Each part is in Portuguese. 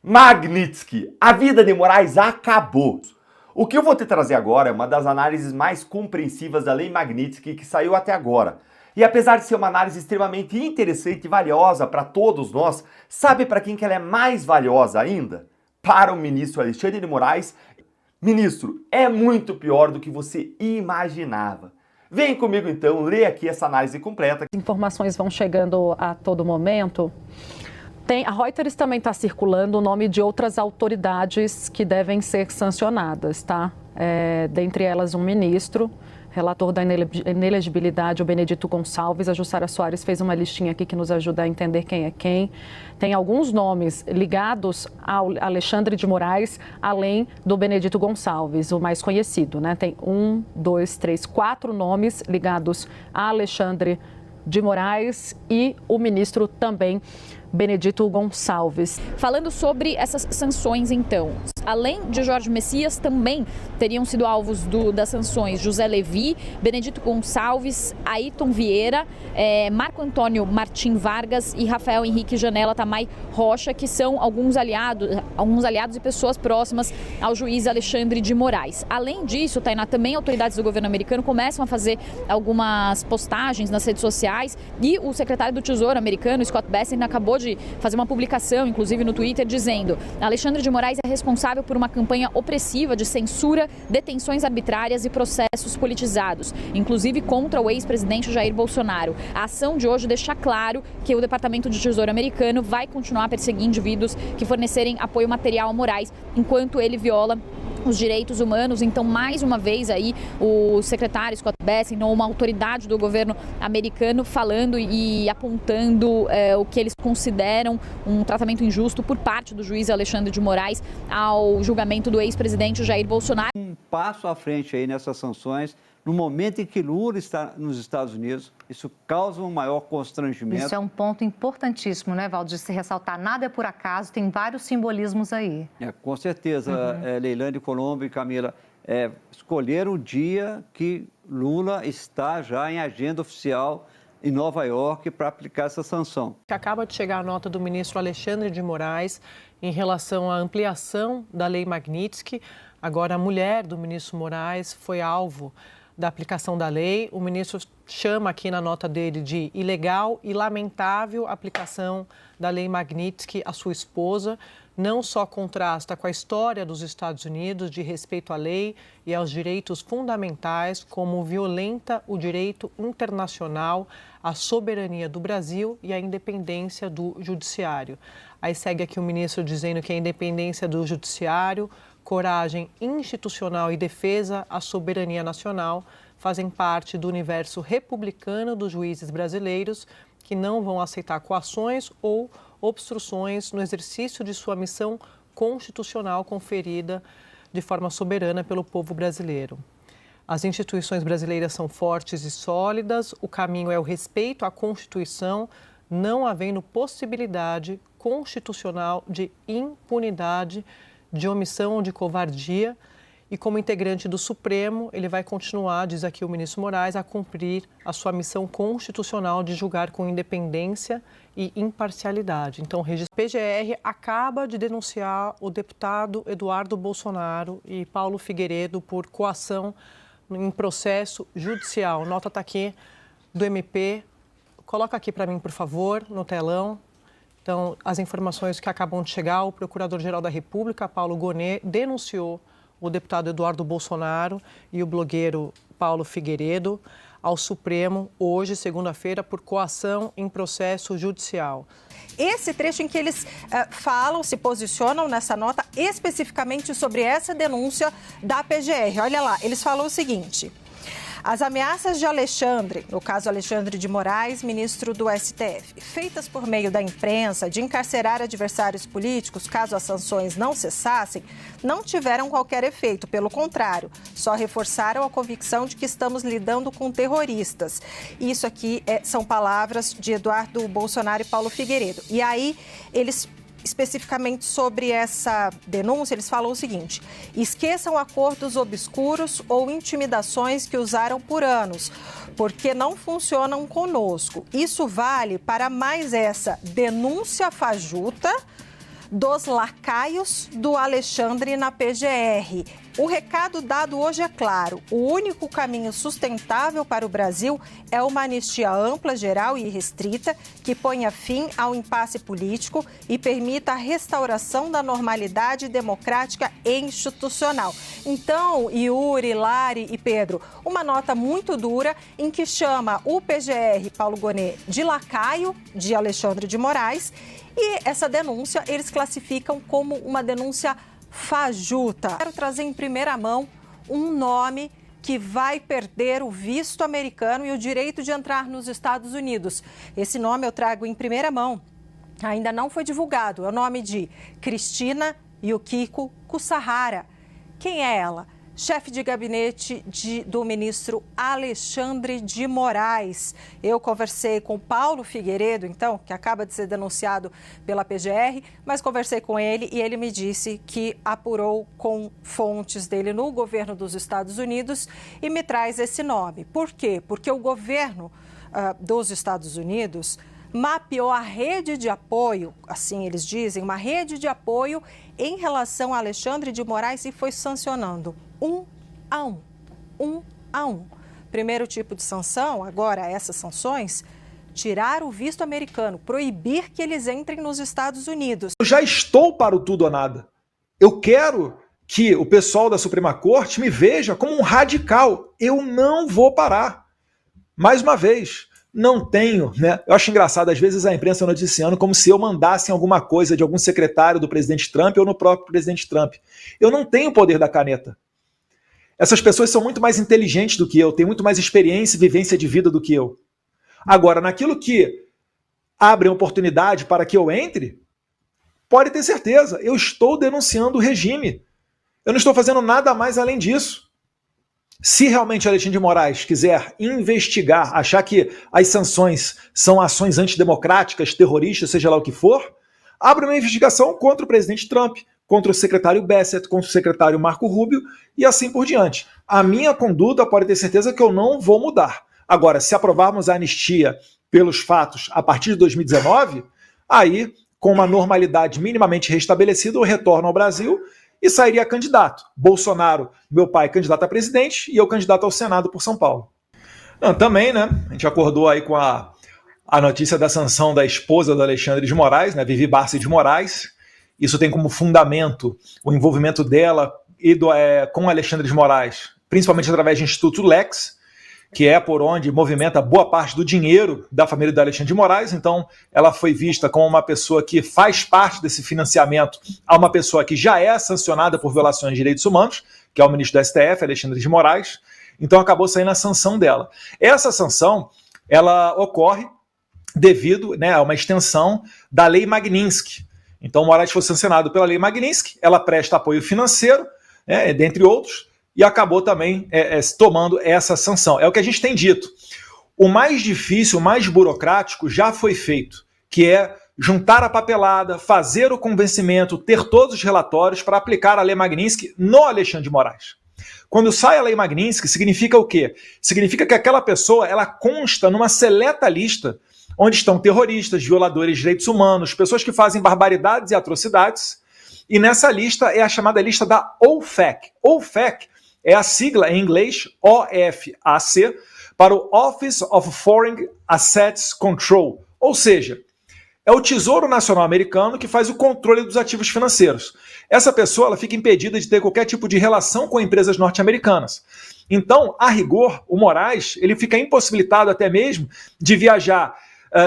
Magnitsky, a vida de Moraes acabou. O que eu vou te trazer agora é uma das análises mais compreensivas da Lei Magnitsky que saiu até agora. E apesar de ser uma análise extremamente interessante e valiosa para todos nós, sabe para quem que ela é mais valiosa ainda? Para o ministro Alexandre de Moraes. Ministro, é muito pior do que você imaginava. Vem comigo então, lê aqui essa análise completa. As informações vão chegando a todo momento. A Reuters também está circulando o nome de outras autoridades que devem ser sancionadas, tá? Dentre elas um ministro, relator da inelegibilidade, o Benedito Gonçalves. A Jussara Soares fez uma listinha aqui que nos ajuda a entender quem é quem. Tem alguns nomes ligados ao Alexandre de Moraes, além do Benedito Gonçalves, o mais conhecido, né? Tem 4 nomes ligados a Alexandre de Moraes e o ministro também, Benedito Gonçalves. Falando sobre essas sanções, então, além de Jorge Messias, também teriam sido alvos das sanções José Levi, Benedito Gonçalves, Ayrton Vieira, Marco Antônio Martim Vargas e Rafael Henrique Janela Tamay Rocha, que são alguns aliados e pessoas próximas ao juiz Alexandre de Moraes. Além disso, Tainá, também autoridades do governo americano começam a fazer algumas postagens nas redes sociais e o secretário do Tesouro americano, Scott Bessent, acabou de fazer uma publicação, inclusive no Twitter, dizendo: Alexandre de Moraes é responsável por uma campanha opressiva de censura, detenções arbitrárias e processos politizados, inclusive contra o ex-presidente Jair Bolsonaro. A ação de hoje deixa claro que o Departamento de Tesouro americano vai continuar a perseguir indivíduos que fornecerem apoio material a Moraes, enquanto ele viola os direitos humanos. Então, mais uma vez aí, o secretário Scott Bessent, uma autoridade do governo americano, falando e apontando o que eles consideram um tratamento injusto por parte do juiz Alexandre de Moraes ao julgamento do ex-presidente Jair Bolsonaro. Um passo à frente aí nessas sanções, no momento em que Lula está nos Estados Unidos, isso causa um maior constrangimento. Isso é um ponto importantíssimo, né, Valdir, de se ressaltar. Nada é por acaso, tem vários simbolismos aí. Com certeza, Leilane, Colombo e Camila, escolheram o dia que Lula está já em agenda oficial em Nova York para aplicar essa sanção. Acaba de chegar a nota do ministro Alexandre de Moraes em relação à ampliação da Lei Magnitsky. Agora, a mulher do ministro Moraes foi alvo da aplicação da lei. O ministro chama aqui na nota dele de ilegal e lamentável aplicação da Lei Magnitsky à sua esposa. Não só contrasta com a história dos Estados Unidos de respeito à lei e aos direitos fundamentais, como violenta o direito internacional, a soberania do Brasil e a independência do judiciário. Aí segue aqui o ministro dizendo que a independência do judiciário, coragem institucional e defesa à soberania nacional fazem parte do universo republicano dos juízes brasileiros, que não vão aceitar coações ou obstruções no exercício de sua missão constitucional conferida de forma soberana pelo povo brasileiro. As instituições brasileiras são fortes e sólidas, o caminho é o respeito à Constituição, não havendo possibilidade constitucional de impunidade, de omissão ou de covardia. E como integrante do Supremo, ele vai continuar, diz aqui o ministro Moraes, a cumprir a sua missão constitucional de julgar com independência e imparcialidade. Então, o PGR acaba de denunciar o deputado Eduardo Bolsonaro e Paulo Figueiredo por coação em processo judicial. Nota está aqui do MP. Coloca aqui para mim, por favor, no telão. Então, as informações que acabam de chegar, o Procurador-Geral da República, Paulo Gonet, denunciou o deputado Eduardo Bolsonaro e o blogueiro Paulo Figueiredo ao Supremo hoje, segunda-feira, por coação em processo judicial. Esse trecho em que eles se posicionam nessa nota especificamente sobre essa denúncia da PGR. Olha lá, eles falam o seguinte: as ameaças de Alexandre, no caso Alexandre de Moraes, ministro do STF, feitas por meio da imprensa de encarcerar adversários políticos caso as sanções não cessassem, não tiveram qualquer efeito. Pelo contrário, só reforçaram a convicção de que estamos lidando com terroristas. Isso aqui são palavras de Eduardo Bolsonaro e Paulo Figueiredo. E aí, eles especificamente sobre essa denúncia, eles falam o seguinte: esqueçam acordos obscuros ou intimidações que usaram por anos, porque não funcionam conosco. Isso vale para mais essa denúncia fajuta dos lacaios do Alexandre na PGR. O recado dado hoje é claro: o único caminho sustentável para o Brasil é uma anistia ampla, geral e restrita que ponha fim ao impasse político e permita a restauração da normalidade democrática e institucional. Então, Yuri, Lari e Pedro, uma nota muito dura em que chama o PGR Paulo Gonet de lacaio de Alexandre de Moraes, e essa denúncia eles classificam como uma denúncia fajuta. Quero trazer em primeira mão um nome que vai perder o visto americano e o direito de entrar nos Estados Unidos. Esse nome eu trago em primeira mão. Ainda não foi divulgado. É o nome de Cristina Yukiko Kusahara. Quem é ela? Chefe de gabinete do ministro Alexandre de Moraes. Eu conversei com Paulo Figueiredo, então, que acaba de ser denunciado pela PGR, mas conversei com ele e ele me disse que apurou com fontes dele no governo dos Estados Unidos e me traz esse nome. Por quê? Porque o governo dos Estados Unidos mapeou a rede de apoio, assim eles dizem, uma rede de apoio em relação a Alexandre de Moraes e foi sancionando um a um. Primeiro tipo de sanção, agora essas sanções, tirar o visto americano, proibir que eles entrem nos Estados Unidos. Eu já estou para o tudo ou nada. Eu quero que o pessoal da Suprema Corte me veja como um radical. Eu não vou parar. Mais uma vez, não tenho, né? Eu acho engraçado, às vezes a imprensa noticiando como se eu mandasse alguma coisa de algum secretário do presidente Trump ou no próprio presidente Trump. Eu não tenho o poder da caneta. Essas pessoas são muito mais inteligentes do que eu, têm muito mais experiência e vivência de vida do que eu. Agora, naquilo que abre oportunidade para que eu entre, pode ter certeza, eu estou denunciando o regime. Eu não estou fazendo nada mais além disso. Se realmente Alexandre de Moraes quiser investigar, achar que as sanções são ações antidemocráticas, terroristas, seja lá o que for, abre uma investigação contra o presidente Trump, contra o secretário Bassett, contra o secretário Marco Rubio e assim por diante. A minha conduta pode ter certeza que eu não vou mudar. Agora, se aprovarmos a anistia pelos fatos a partir de 2019, aí, com uma normalidade minimamente restabelecida, eu retorno ao Brasil e sairia candidato. Bolsonaro, meu pai, candidato a presidente, e eu candidato ao Senado por São Paulo. Também, né, a gente acordou aí com a notícia da sanção da esposa do Alexandre de Moraes, né, Vivi Barsi de Moraes. Isso tem como fundamento o envolvimento dela com Alexandre de Moraes, principalmente através do Instituto Lex, que é por onde movimenta boa parte do dinheiro da família do Alexandre de Moraes. Então, ela foi vista como uma pessoa que faz parte desse financiamento a uma pessoa que já é sancionada por violações de direitos humanos, que é o ministro do STF, Alexandre de Moraes. Então, acabou saindo a sanção dela. Essa sanção, ela ocorre devido, né, a uma extensão da Lei Magnitsky. Então, Moraes foi sancionado pela Lei Magnitsky, ela presta apoio financeiro, né, dentre outros, e acabou também tomando essa sanção. É o que a gente tem dito. O mais difícil, o mais burocrático já foi feito, que é juntar a papelada, fazer o convencimento, ter todos os relatórios para aplicar a Lei Magnitsky no Alexandre de Moraes. Quando sai a Lei Magnitsky, significa o quê? Significa que aquela pessoa ela consta numa seleta lista onde estão terroristas, violadores de direitos humanos, pessoas que fazem barbaridades e atrocidades, e nessa lista é a chamada lista da OFAC. OFAC é a sigla em inglês, OFAC, para o Office of Foreign Assets Control, ou seja, é o Tesouro Nacional Americano que faz o controle dos ativos financeiros. Essa pessoa ela fica impedida de ter qualquer tipo de relação com empresas norte-americanas. Então, a rigor, o Moraes ele fica impossibilitado até mesmo de viajar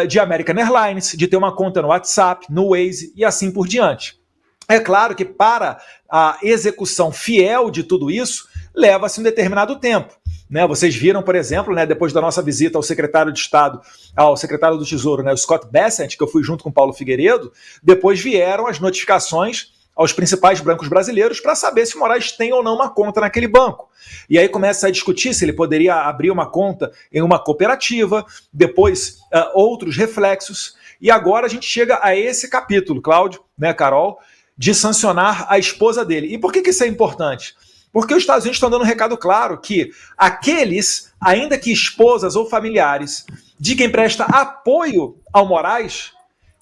de American Airlines, de ter uma conta no WhatsApp, no Waze e assim por diante. É claro que para a execução fiel de tudo isso, leva-se um determinado tempo. Né? Vocês viram, por exemplo, né, depois da nossa visita ao secretário de Estado, ao secretário do Tesouro, né, o Scott Bessent, que eu fui junto com o Paulo Figueiredo, depois vieram as notificações aos principais bancos brasileiros para saber se o Moraes tem ou não uma conta naquele banco. E aí começa a discutir se ele poderia abrir uma conta em uma cooperativa, depois outros reflexos, e agora a gente chega a esse capítulo, Cláudio, né, Carol, de sancionar a esposa dele. E por que isso é importante? Porque os Estados Unidos estão dando um recado claro que aqueles, ainda que esposas ou familiares, de quem presta apoio ao Moraes,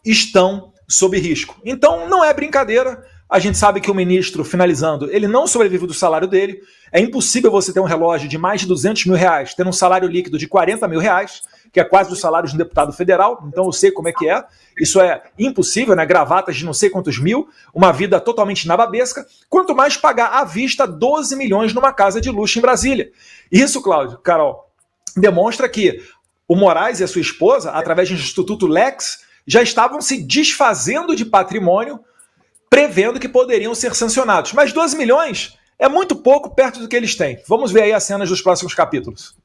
estão sob risco. Então, não é brincadeira. A gente sabe que o ministro, finalizando, ele não sobrevive do salário dele. É impossível você ter um relógio de mais de 200 mil reais, tendo um salário líquido de 40 mil reais, que é quase o salário de um deputado federal. Então eu sei como é que é. Isso é impossível, né? Gravatas de não sei quantos mil, uma vida totalmente nababesca. Quanto mais pagar à vista 12 milhões numa casa de luxo em Brasília. Isso, Cláudio, Carol, demonstra que o Moraes e a sua esposa, através do Instituto Lex, já estavam se desfazendo de patrimônio, prevendo que poderiam ser sancionados. Mas 12 milhões é muito pouco perto do que eles têm. Vamos ver aí as cenas dos próximos capítulos.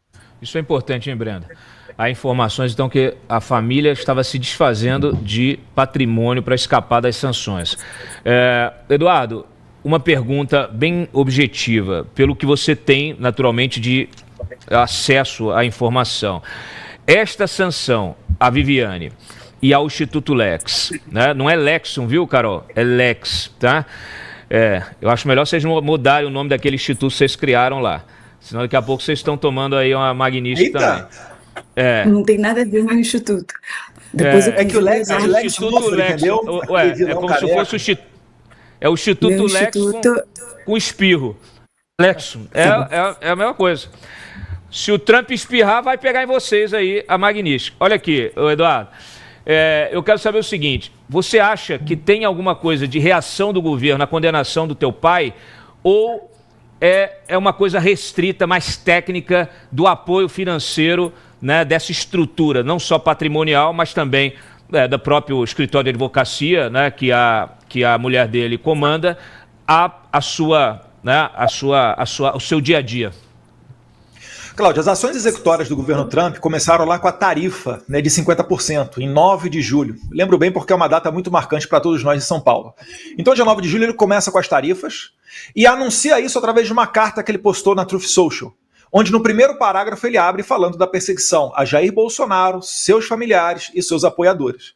Isso é importante, hein, Brenda? Há informações, então, que a família estava se desfazendo de patrimônio para escapar das sanções. Eduardo, uma pergunta bem objetiva, pelo que você tem, naturalmente, de acesso à informação. Esta sanção à Viviane e ao Instituto Lex, né? Não é Lexum, viu, Carol? É Lex, tá? Eu acho melhor vocês mudarem o nome daquele instituto que vocês criaram lá. Senão daqui a pouco vocês estão tomando aí uma magnífica também. Não tem nada a ver com o instituto. Depois é que o Lex é o Instituto Lex. É como se fosse o Instituto Lex com espirro. Lexum. É a mesma coisa. Se o Trump espirrar, vai pegar em vocês aí a magnífica. Olha aqui, Eduardo. Eu quero saber o seguinte, você acha que tem alguma coisa de reação do governo na condenação do teu pai ou é uma coisa restrita, mais técnica do apoio financeiro, né, dessa estrutura, não só patrimonial, mas também do próprio escritório de advocacia, né, que a mulher dele comanda, o seu dia a dia? Cláudio, as ações executórias do governo Trump começaram lá com a tarifa, né, de 50%, em 9 de julho. Lembro bem porque é uma data muito marcante para todos nós em São Paulo. Então, dia 9 de julho, ele começa com as tarifas e anuncia isso através de uma carta que ele postou na Truth Social, onde no primeiro parágrafo ele abre falando da perseguição a Jair Bolsonaro, seus familiares e seus apoiadores.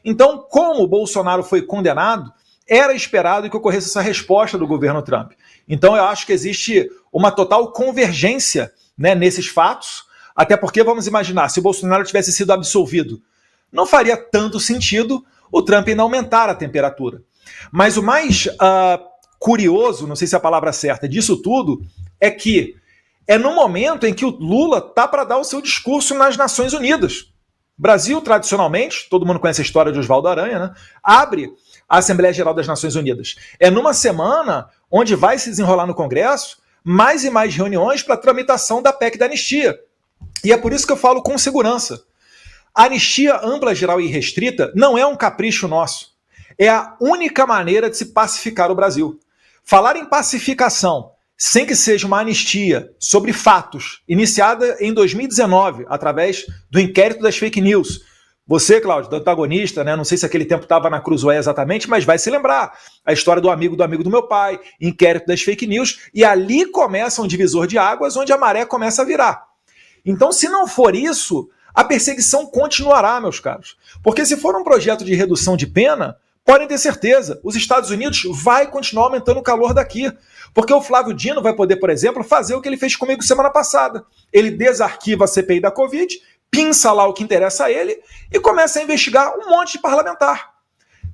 Então, como o Bolsonaro foi condenado, era esperado que ocorresse essa resposta do governo Trump. Então, eu acho que existe uma total convergência, né, nesses fatos, até porque, vamos imaginar, se o Bolsonaro tivesse sido absolvido, não faria tanto sentido o Trump não aumentar a temperatura. Mas o mais curioso, não sei se é a palavra certa, disso tudo, é que é no momento em que o Lula está para dar o seu discurso nas Nações Unidas. Brasil, tradicionalmente, todo mundo conhece a história de Oswaldo Aranha, né, abre a Assembleia Geral das Nações Unidas. É numa semana onde vai se desenrolar no Congresso mais e mais reuniões para a tramitação da PEC da anistia. E é por isso que eu falo com segurança. A anistia ampla, geral e restrita não é um capricho nosso. É a única maneira de se pacificar o Brasil. Falar em pacificação, sem que seja uma anistia sobre fatos, iniciada em 2019, através do inquérito das fake news. Você, Cláudio, do antagonista, né? Não sei se aquele tempo estava na Cruzoé exatamente, mas vai se lembrar. A história do amigo do meu pai, inquérito das fake news, e ali começa um divisor de águas onde a maré começa a virar. Então, se não for isso, a perseguição continuará, meus caros. Porque se for um projeto de redução de pena, podem ter certeza, os Estados Unidos vai continuar aumentando o calor daqui. Porque o Flávio Dino vai poder, por exemplo, fazer o que ele fez comigo semana passada. Ele desarquiva a CPI da Covid, pinça lá o que interessa a ele e começa a investigar um monte de parlamentar.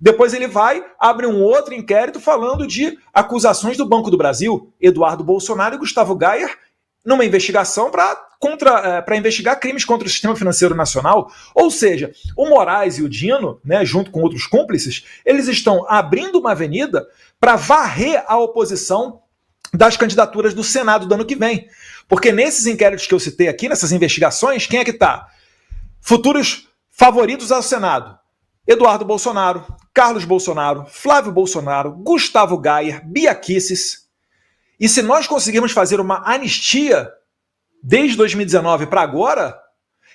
Depois ele vai, abre um outro inquérito falando de acusações do Banco do Brasil, Eduardo Bolsonaro e Gustavo Gayer, numa investigação para investigar crimes contra o sistema financeiro nacional. Ou seja, o Moraes e o Dino, né, junto com outros cúmplices, eles estão abrindo uma avenida para varrer a oposição das candidaturas do Senado do ano que vem. Porque nesses inquéritos que eu citei aqui, nessas investigações, quem é que está? Futuros favoritos ao Senado. Eduardo Bolsonaro, Carlos Bolsonaro, Flávio Bolsonaro, Gustavo Gayer, Bia Kicis. E se nós conseguirmos fazer uma anistia desde 2019 para agora,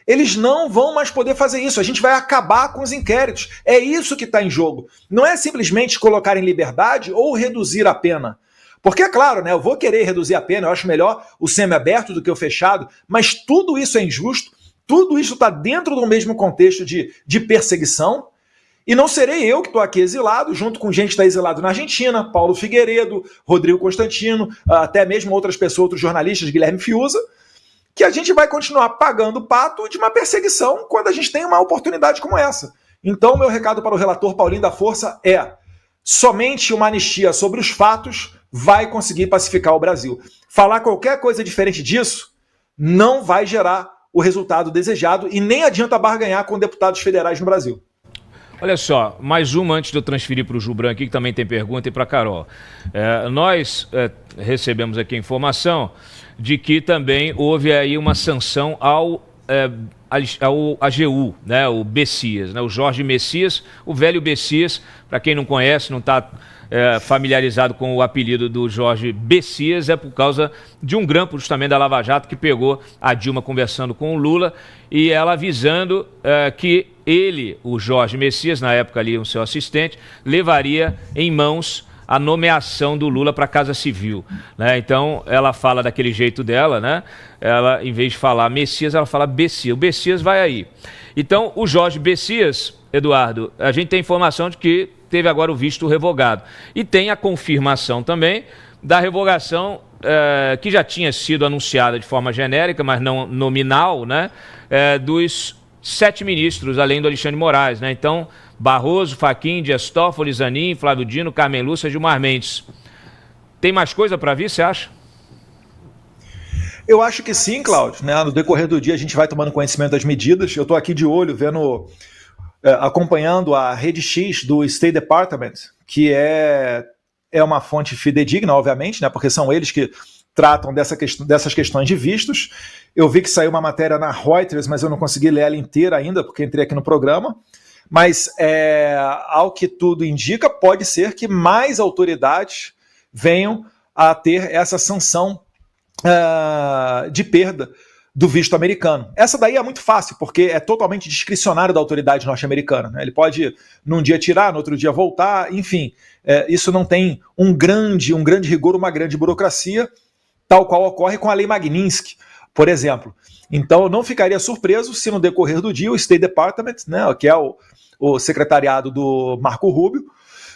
eles não vão mais poder fazer isso. A gente vai acabar com os inquéritos. É isso que está em jogo. Não é simplesmente colocar em liberdade ou reduzir a pena. Porque, é claro, né, eu vou querer reduzir a pena, eu acho melhor o semiaberto do que o fechado, mas tudo isso é injusto, tudo isso está dentro do mesmo contexto de perseguição, e não serei eu que estou aqui exilado, junto com gente que está exilado na Argentina, Paulo Figueiredo, Rodrigo Constantino, até mesmo outras pessoas, outros jornalistas, Guilherme Fiuza, que a gente vai continuar pagando o pato de uma perseguição quando a gente tem uma oportunidade como essa. Então, meu recado para o relator Paulinho da Força é: somente uma anistia sobre os fatos vai conseguir pacificar o Brasil. Falar qualquer coisa diferente disso não vai gerar o resultado desejado e nem adianta barganhar com deputados federais no Brasil. Olha só, mais uma antes de eu transferir para o Gilbran aqui, que também tem pergunta, e para a Carol. Nós recebemos aqui a informação de que também houve aí uma sanção ao AGU, né, o Bessias, né, o Jorge Messias, o velho Bessias. Para quem não conhece, não está familiarizado com o apelido do Jorge Bessias, é por causa de um grampo justamente da Lava Jato que pegou a Dilma conversando com o Lula e ela avisando que ele, o Jorge Messias, na época ali o seu assistente, levaria em mãos a nomeação do Lula para a Casa Civil, né? Então, ela fala daquele jeito dela, né? Ela, em vez de falar Messias, ela fala Bessias. O Bessias vai aí. Então, o Jorge Bessias, Eduardo, a gente tem informação de que teve agora o visto revogado. E tem a confirmação também da revogação que já tinha sido anunciada de forma genérica, mas não nominal, né? Dos 7 ministros, além do Alexandre de Moraes, né? Então, Barroso, Fachin, Dias Toffoli, Zanin, Flávio Dino, Carmen Lúcia, Gilmar Mendes. Tem mais coisa para vir, você acha? Eu acho que sim, Cláudio. Né? No decorrer do dia a gente vai tomando conhecimento das medidas. Eu estou aqui de olho, acompanhando a Rede X do State Department, que é uma fonte fidedigna, obviamente, né? Porque são eles que tratam dessas questões de vistos. Eu vi que saiu uma matéria na Reuters, mas eu não consegui ler ela inteira ainda, porque entrei aqui no programa. Mas, ao que tudo indica, pode ser que mais autoridades venham a ter essa sanção de perda do visto americano. Essa daí é muito fácil, porque é totalmente discricionário da autoridade norte-americana, né? Ele pode, num dia tirar, no outro dia voltar, enfim. Isso não tem um grande rigor, uma grande burocracia, tal qual ocorre com a Lei Magnitsky, por exemplo. Então, eu não ficaria surpreso se no decorrer do dia o State Department, né, que é o secretariado do Marco Rubio,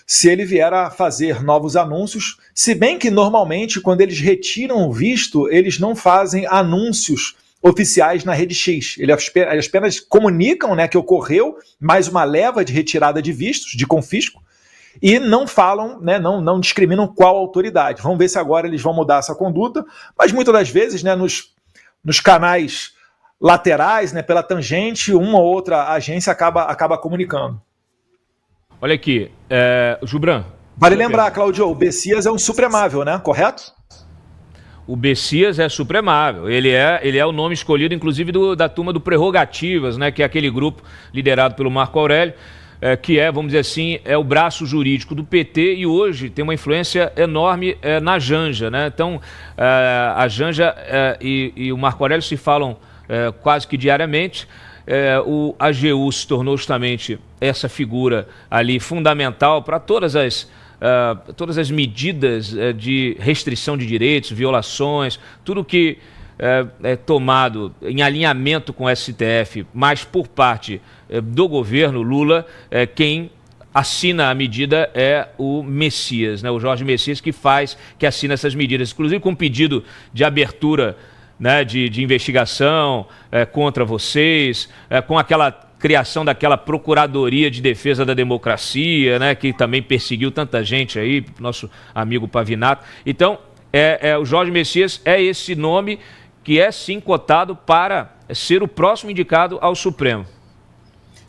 se ele vier a fazer novos anúncios, se bem que normalmente quando eles retiram o visto, eles não fazem anúncios oficiais na Rede X. Eles apenas comunicam, né, que ocorreu mais uma leva de retirada de vistos, de confisco, e não falam, né, não discriminam qual autoridade. Vamos ver se agora eles vão mudar essa conduta, mas muitas das vezes, né, nos canais laterais, né, pela tangente, uma ou outra agência acaba comunicando. Olha aqui, Gilbran. Vale lembrar, Cláudio, o Bessias é um supremável, né? Correto? O Bessias é supremável. Ele é o nome escolhido, inclusive, da turma do Prerrogativas, né? Que é aquele grupo liderado pelo Marco Aurélio, que vamos dizer assim, é o braço jurídico do PT e hoje tem uma influência enorme na Janja, né? Então, a Janja e o Marco Aurélio se falam quase que diariamente. O AGU se tornou justamente essa figura ali fundamental para todas as medidas de restrição de direitos, violações, tudo que é tomado em alinhamento com o STF, mas por parte do governo Lula, quem assina a medida é o Messias, né? O Jorge Messias que assina essas medidas, inclusive com pedido de abertura, né, de investigação contra vocês, com aquela criação daquela Procuradoria de Defesa da Democracia, né, que também perseguiu tanta gente aí, nosso amigo Pavinato. Então, o Jorge Messias é esse nome que é sim cotado para ser o próximo indicado ao Supremo.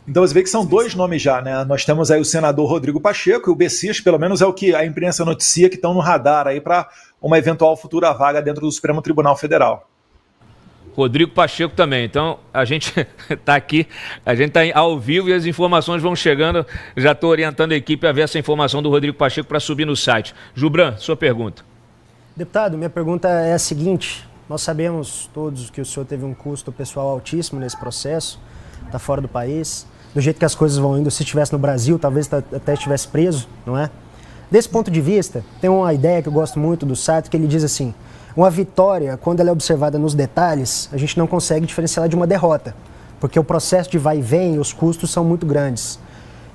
Então você vê que são 2 nomes já, né? Nós temos aí o senador Rodrigo Pacheco e o Bessias, pelo menos é o que a imprensa noticia, que estão no radar aí para uma eventual futura vaga dentro do Supremo Tribunal Federal. Rodrigo Pacheco também. Então, a gente está aqui, a gente está ao vivo e as informações vão chegando. Já estou orientando a equipe a ver essa informação do Rodrigo Pacheco para subir no site. Gilbran, sua pergunta. Deputado, minha pergunta é a seguinte. Nós sabemos todos que o senhor teve um custo pessoal altíssimo nesse processo, está fora do país. Do jeito que as coisas vão indo, se estivesse no Brasil, talvez até estivesse preso, não é? Desse ponto de vista, tem uma ideia que eu gosto muito do Sartre, que ele diz assim: uma vitória, quando ela é observada nos detalhes, a gente não consegue diferenciá-la de uma derrota, porque o processo de vai e vem e os custos são muito grandes.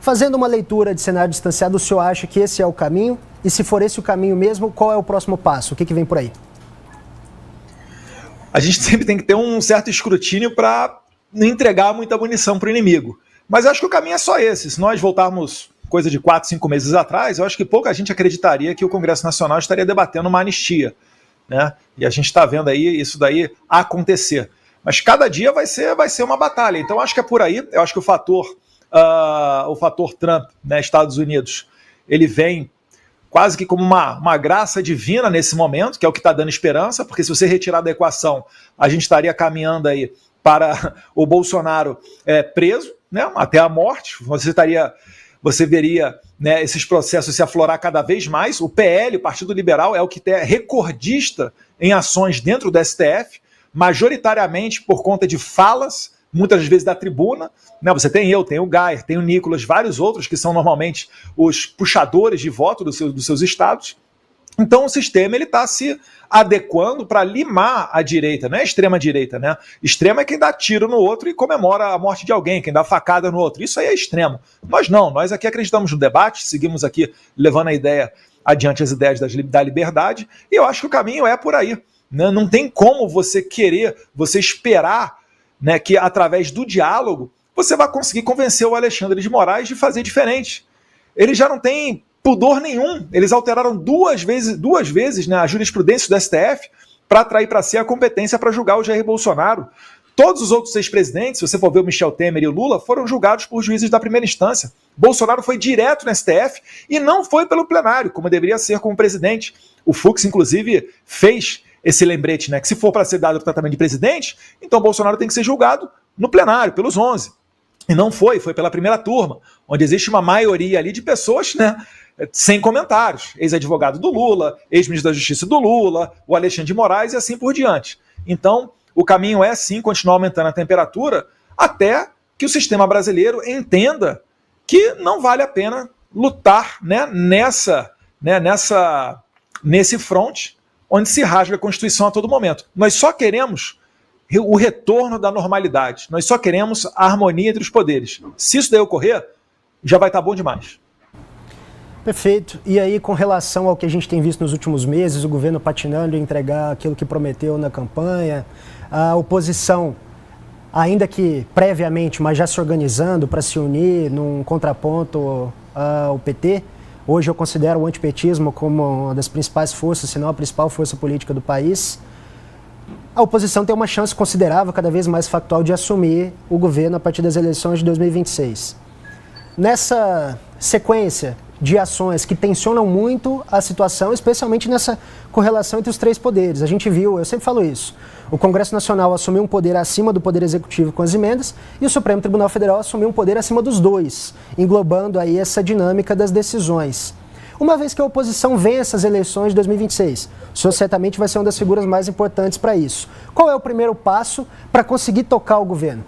Fazendo uma leitura de cenário distanciado, o senhor acha que esse é o caminho? E se for esse o caminho mesmo, qual é o próximo passo? O que vem por aí? A gente sempre tem que ter um certo escrutínio para não entregar muita munição para o inimigo. Mas eu acho que o caminho é só esse. Se nós voltarmos coisa de 4, 5 meses atrás, eu acho que pouca gente acreditaria que o Congresso Nacional estaria debatendo uma anistia, né? E a gente está vendo aí isso daí acontecer. Mas cada dia vai ser uma batalha. Então acho que é por aí. Eu acho que o fator Trump, né, Estados Unidos, ele vem quase que como uma graça divina nesse momento, que é o que está dando esperança, porque se você retirar da equação, a gente estaria caminhando aí para o Bolsonaro preso, né, até a morte. Você veria, né, esses processos se aflorar cada vez mais. O PL, o Partido Liberal, é o que é recordista em ações dentro do STF, majoritariamente por conta de falas, muitas vezes da tribuna, né? Você tem eu, tem o Geyer, tem o Nicolas, vários outros que são normalmente os puxadores de voto dos seus estados. Então o sistema está se adequando para limar a direita, não é a extrema-direita, né? Extrema é quem dá tiro no outro e comemora a morte de alguém, quem dá facada no outro. Isso aí é extremo. Nós não, nós aqui acreditamos no debate, seguimos aqui levando a ideia adiante, as ideias da liberdade, e eu acho que o caminho é por aí. Não tem como você esperar, né, que através do diálogo você vai conseguir convencer o Alexandre de Moraes de fazer diferente. Ele já não tem pudor nenhum. Eles alteraram duas vezes, né, a jurisprudência do STF para atrair para si a competência para julgar o Jair Bolsonaro. Todos os outros 6 presidentes, se você for ver o Michel Temer e o Lula, foram julgados por juízes da primeira instância. Bolsonaro foi direto no STF e não foi pelo plenário, como deveria ser como presidente. O Fux, inclusive, fez esse lembrete, né, que se for para ser dado o tratamento de presidente, então Bolsonaro tem que ser julgado no plenário, pelos 11. E não foi pela primeira turma, onde existe uma maioria ali de pessoas, né, sem comentários. Ex-advogado do Lula, ex-ministro da Justiça do Lula, o Alexandre de Moraes e assim por diante. Então, o caminho é sim continuar aumentando a temperatura até que o sistema brasileiro entenda que não vale a pena lutar, né, nesse fronte onde se rasga a Constituição a todo momento. Nós só queremos o retorno da normalidade. Nós só queremos a harmonia entre os poderes. Se isso daí ocorrer, já vai estar bom demais. Perfeito. E aí, com relação ao que a gente tem visto nos últimos meses, o governo patinando em entregar aquilo que prometeu na campanha, a oposição, ainda que previamente, mas já se organizando para se unir num contraponto ao PT. Hoje eu considero o antipetismo como uma das principais forças, se não a principal força política do país. A oposição tem uma chance considerável, cada vez mais factual, de assumir o governo a partir das eleições de 2026. Nessa sequência de ações que tensionam muito a situação, especialmente nessa correlação entre os 3 poderes. A gente viu, eu sempre falo isso, o Congresso Nacional assumiu um poder acima do Poder Executivo com as emendas e o Supremo Tribunal Federal assumiu um poder acima dos 2, englobando aí essa dinâmica das decisões. Uma vez que a oposição vence essas eleições de 2026, o senhor certamente vai ser uma das figuras mais importantes para isso. Qual é o primeiro passo para conseguir tocar o governo?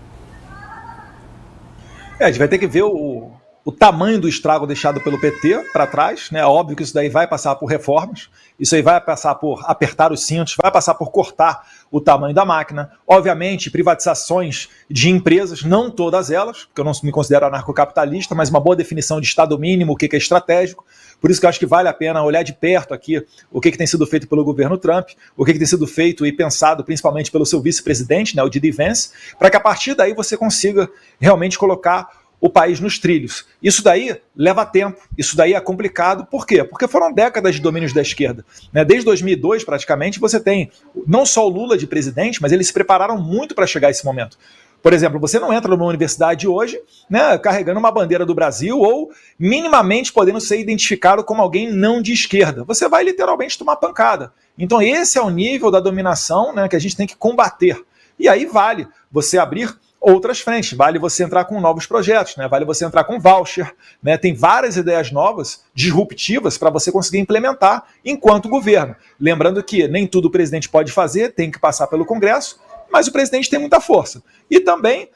A gente vai ter que ver o tamanho do estrago deixado pelo PT para trás, né? Óbvio que isso daí vai passar por reformas, isso aí vai passar por apertar os cintos, vai passar por cortar o tamanho da máquina, obviamente privatizações de empresas, não todas elas, porque eu não me considero anarcocapitalista, mas uma boa definição de estado mínimo, o que é estratégico. Por isso que eu acho que vale a pena olhar de perto aqui o que tem sido feito pelo governo Trump, o que tem sido feito e pensado principalmente pelo seu vice-presidente, né, o D.D. Vance, para que a partir daí você consiga realmente colocar o país nos trilhos. Isso daí leva tempo, isso daí é complicado. Por quê? Porque foram décadas de domínios da esquerda, né? Desde 2002, praticamente, você tem não só o Lula de presidente, mas eles se prepararam muito para chegar a esse momento. Por exemplo, você não entra numa universidade hoje, né, carregando uma bandeira do Brasil ou minimamente podendo ser identificado como alguém não de esquerda. Você vai literalmente tomar pancada. Então esse é o nível da dominação, né, que a gente tem que combater. E aí vale você abrir outras frentes, vale você entrar com novos projetos, né? Vale você entrar com voucher, né? Tem várias ideias novas, disruptivas, para você conseguir implementar enquanto governo. Lembrando que nem tudo o presidente pode fazer, tem que passar pelo Congresso, mas o presidente tem muita força. E também,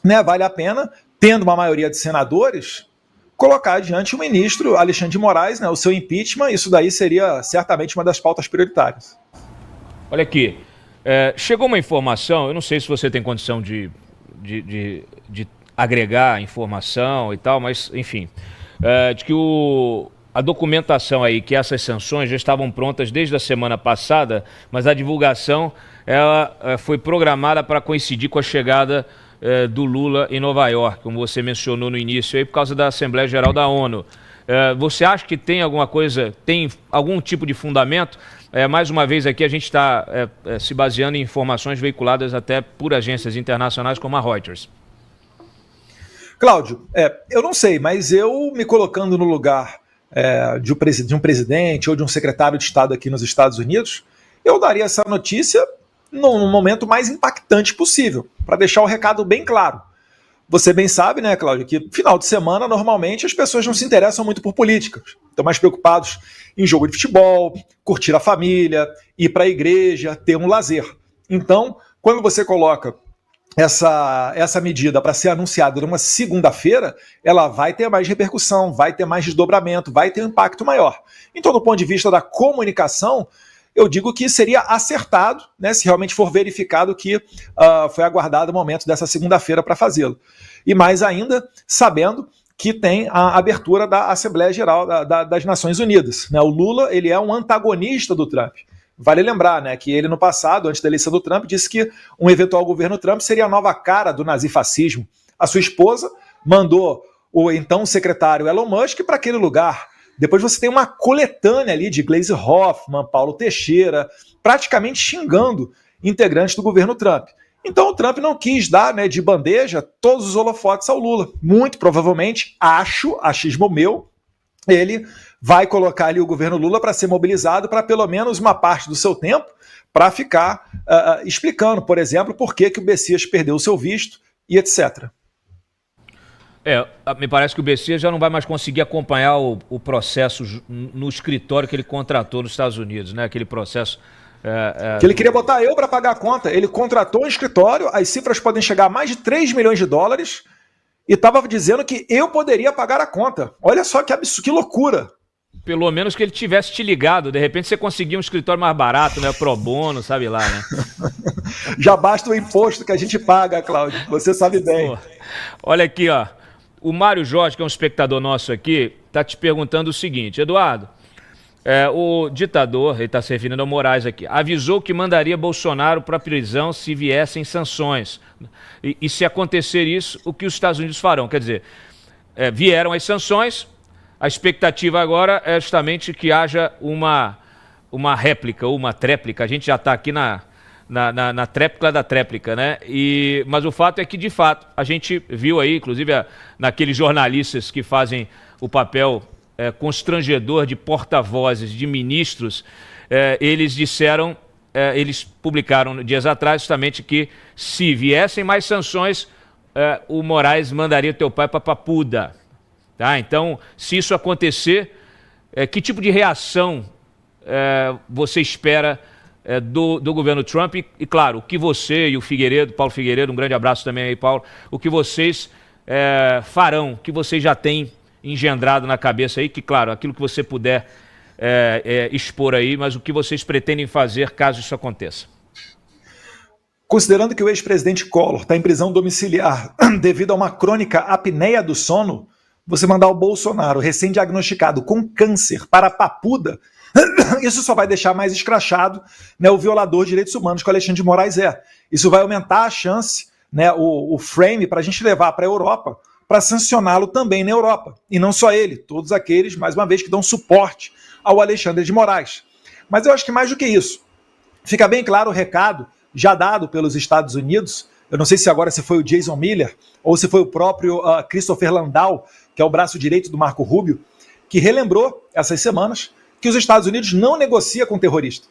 né, vale a pena, tendo uma maioria de senadores, colocar adiante o ministro Alexandre de Moraes, né, o seu impeachment. Isso daí seria certamente uma das pautas prioritárias. Olha aqui, chegou uma informação, eu não sei se você tem condição de agregar informação e tal, mas enfim, de que a documentação aí, que essas sanções já estavam prontas desde a semana passada, mas a divulgação ela foi programada para coincidir com a chegada do Lula em Nova York, como você mencionou no início, aí, por causa da Assembleia Geral da ONU. Você acha que tem alguma coisa, tem algum tipo de fundamento? Mais uma vez aqui a gente está se baseando em informações veiculadas até por agências internacionais como a Reuters. Cláudio, eu não sei, mas eu me colocando no lugar de um presidente ou de um secretário de Estado aqui nos Estados Unidos, eu daria essa notícia no momento mais impactante possível, para deixar o recado bem claro. Você bem sabe, né, Cláudio, que final de semana, normalmente, as pessoas não se interessam muito por política. Estão mais preocupados em jogo de futebol, curtir a família, ir para a igreja, ter um lazer. Então, quando você coloca essa medida para ser anunciada numa segunda-feira, ela vai ter mais repercussão, vai ter mais desdobramento, vai ter um impacto maior. Então, do ponto de vista da comunicação, eu digo que seria acertado, né, se realmente for verificado que foi aguardado o momento dessa segunda-feira para fazê-lo. E mais ainda, sabendo que tem a abertura da Assembleia Geral das Nações Unidas. Né? O Lula, ele é um antagonista do Trump. Vale lembrar, né, que ele no passado, antes da eleição do Trump, disse que um eventual governo Trump seria a nova cara do nazifascismo. A sua esposa mandou o então secretário Elon Musk para aquele lugar. Depois você tem uma coletânea ali de Gleisi Hoffmann, Paulo Teixeira, praticamente xingando integrantes do governo Trump. Então o Trump não quis dar, né, de bandeja todos os holofotes ao Lula. Muito provavelmente, achismo meu, ele vai colocar ali o governo Lula para ser mobilizado para pelo menos uma parte do seu tempo para ficar explicando, por exemplo, por que o Messias perdeu o seu visto e etc. Me parece que o Messias já não vai mais conseguir acompanhar o processo no escritório que ele contratou nos Estados Unidos, né? Aquele processo... Que ele queria botar eu para pagar a conta. Ele contratou um escritório, as cifras podem chegar a mais de 3 milhões de dólares e estava dizendo que eu poderia pagar a conta. Olha só que absurdo, que loucura. Pelo menos que ele tivesse te ligado. De repente você conseguia um escritório mais barato, né? Pro bono, sabe lá, né? Já basta o imposto que a gente paga, Cláudio. Você sabe bem. Pô, olha aqui, ó. O Mário Jorge, que é um espectador nosso aqui, está te perguntando o seguinte: Eduardo, o ditador, ele está se referindo ao Moraes aqui, avisou que mandaria Bolsonaro para a prisão se viessem sanções. E se acontecer isso, o que os Estados Unidos farão? Quer dizer, vieram as sanções, a expectativa agora é justamente que haja uma réplica ou uma tréplica. A gente já está aqui na tréplica da tréplica, né? Mas o fato é que, de fato, a gente viu aí, inclusive naqueles jornalistas que fazem o papel constrangedor de porta-vozes de ministros, eles disseram, eles publicaram dias atrás justamente que se viessem mais sanções, o Moraes mandaria teu pai para Papuda. Tá? Então, se isso acontecer, que tipo de reação você espera do governo Trump? E claro, o que você e o Figueiredo, Paulo Figueiredo, um grande abraço também aí, Paulo, o que vocês farão, o que vocês já têm engendrado na cabeça aí, que claro, aquilo que você puder expor aí, mas o que vocês pretendem fazer caso isso aconteça? Considerando que o ex-presidente Collor está em prisão domiciliar devido a uma crônica apneia do sono, você mandar o Bolsonaro, recém-diagnosticado com câncer, para Papuda, isso só vai deixar mais escrachado, né, o violador de direitos humanos que o Alexandre de Moraes é. Isso vai aumentar a chance, né, o frame para a gente levar para a Europa, para sancioná-lo também na Europa. E não só ele, todos aqueles, mais uma vez, que dão suporte ao Alexandre de Moraes. Mas eu acho que mais do que isso, fica bem claro o recado já dado pelos Estados Unidos. Eu não sei se agora se foi o Jason Miller ou se foi o próprio Christopher Landau, que é o braço direito do Marco Rubio, que relembrou essas semanas que os Estados Unidos não negocia com terrorista.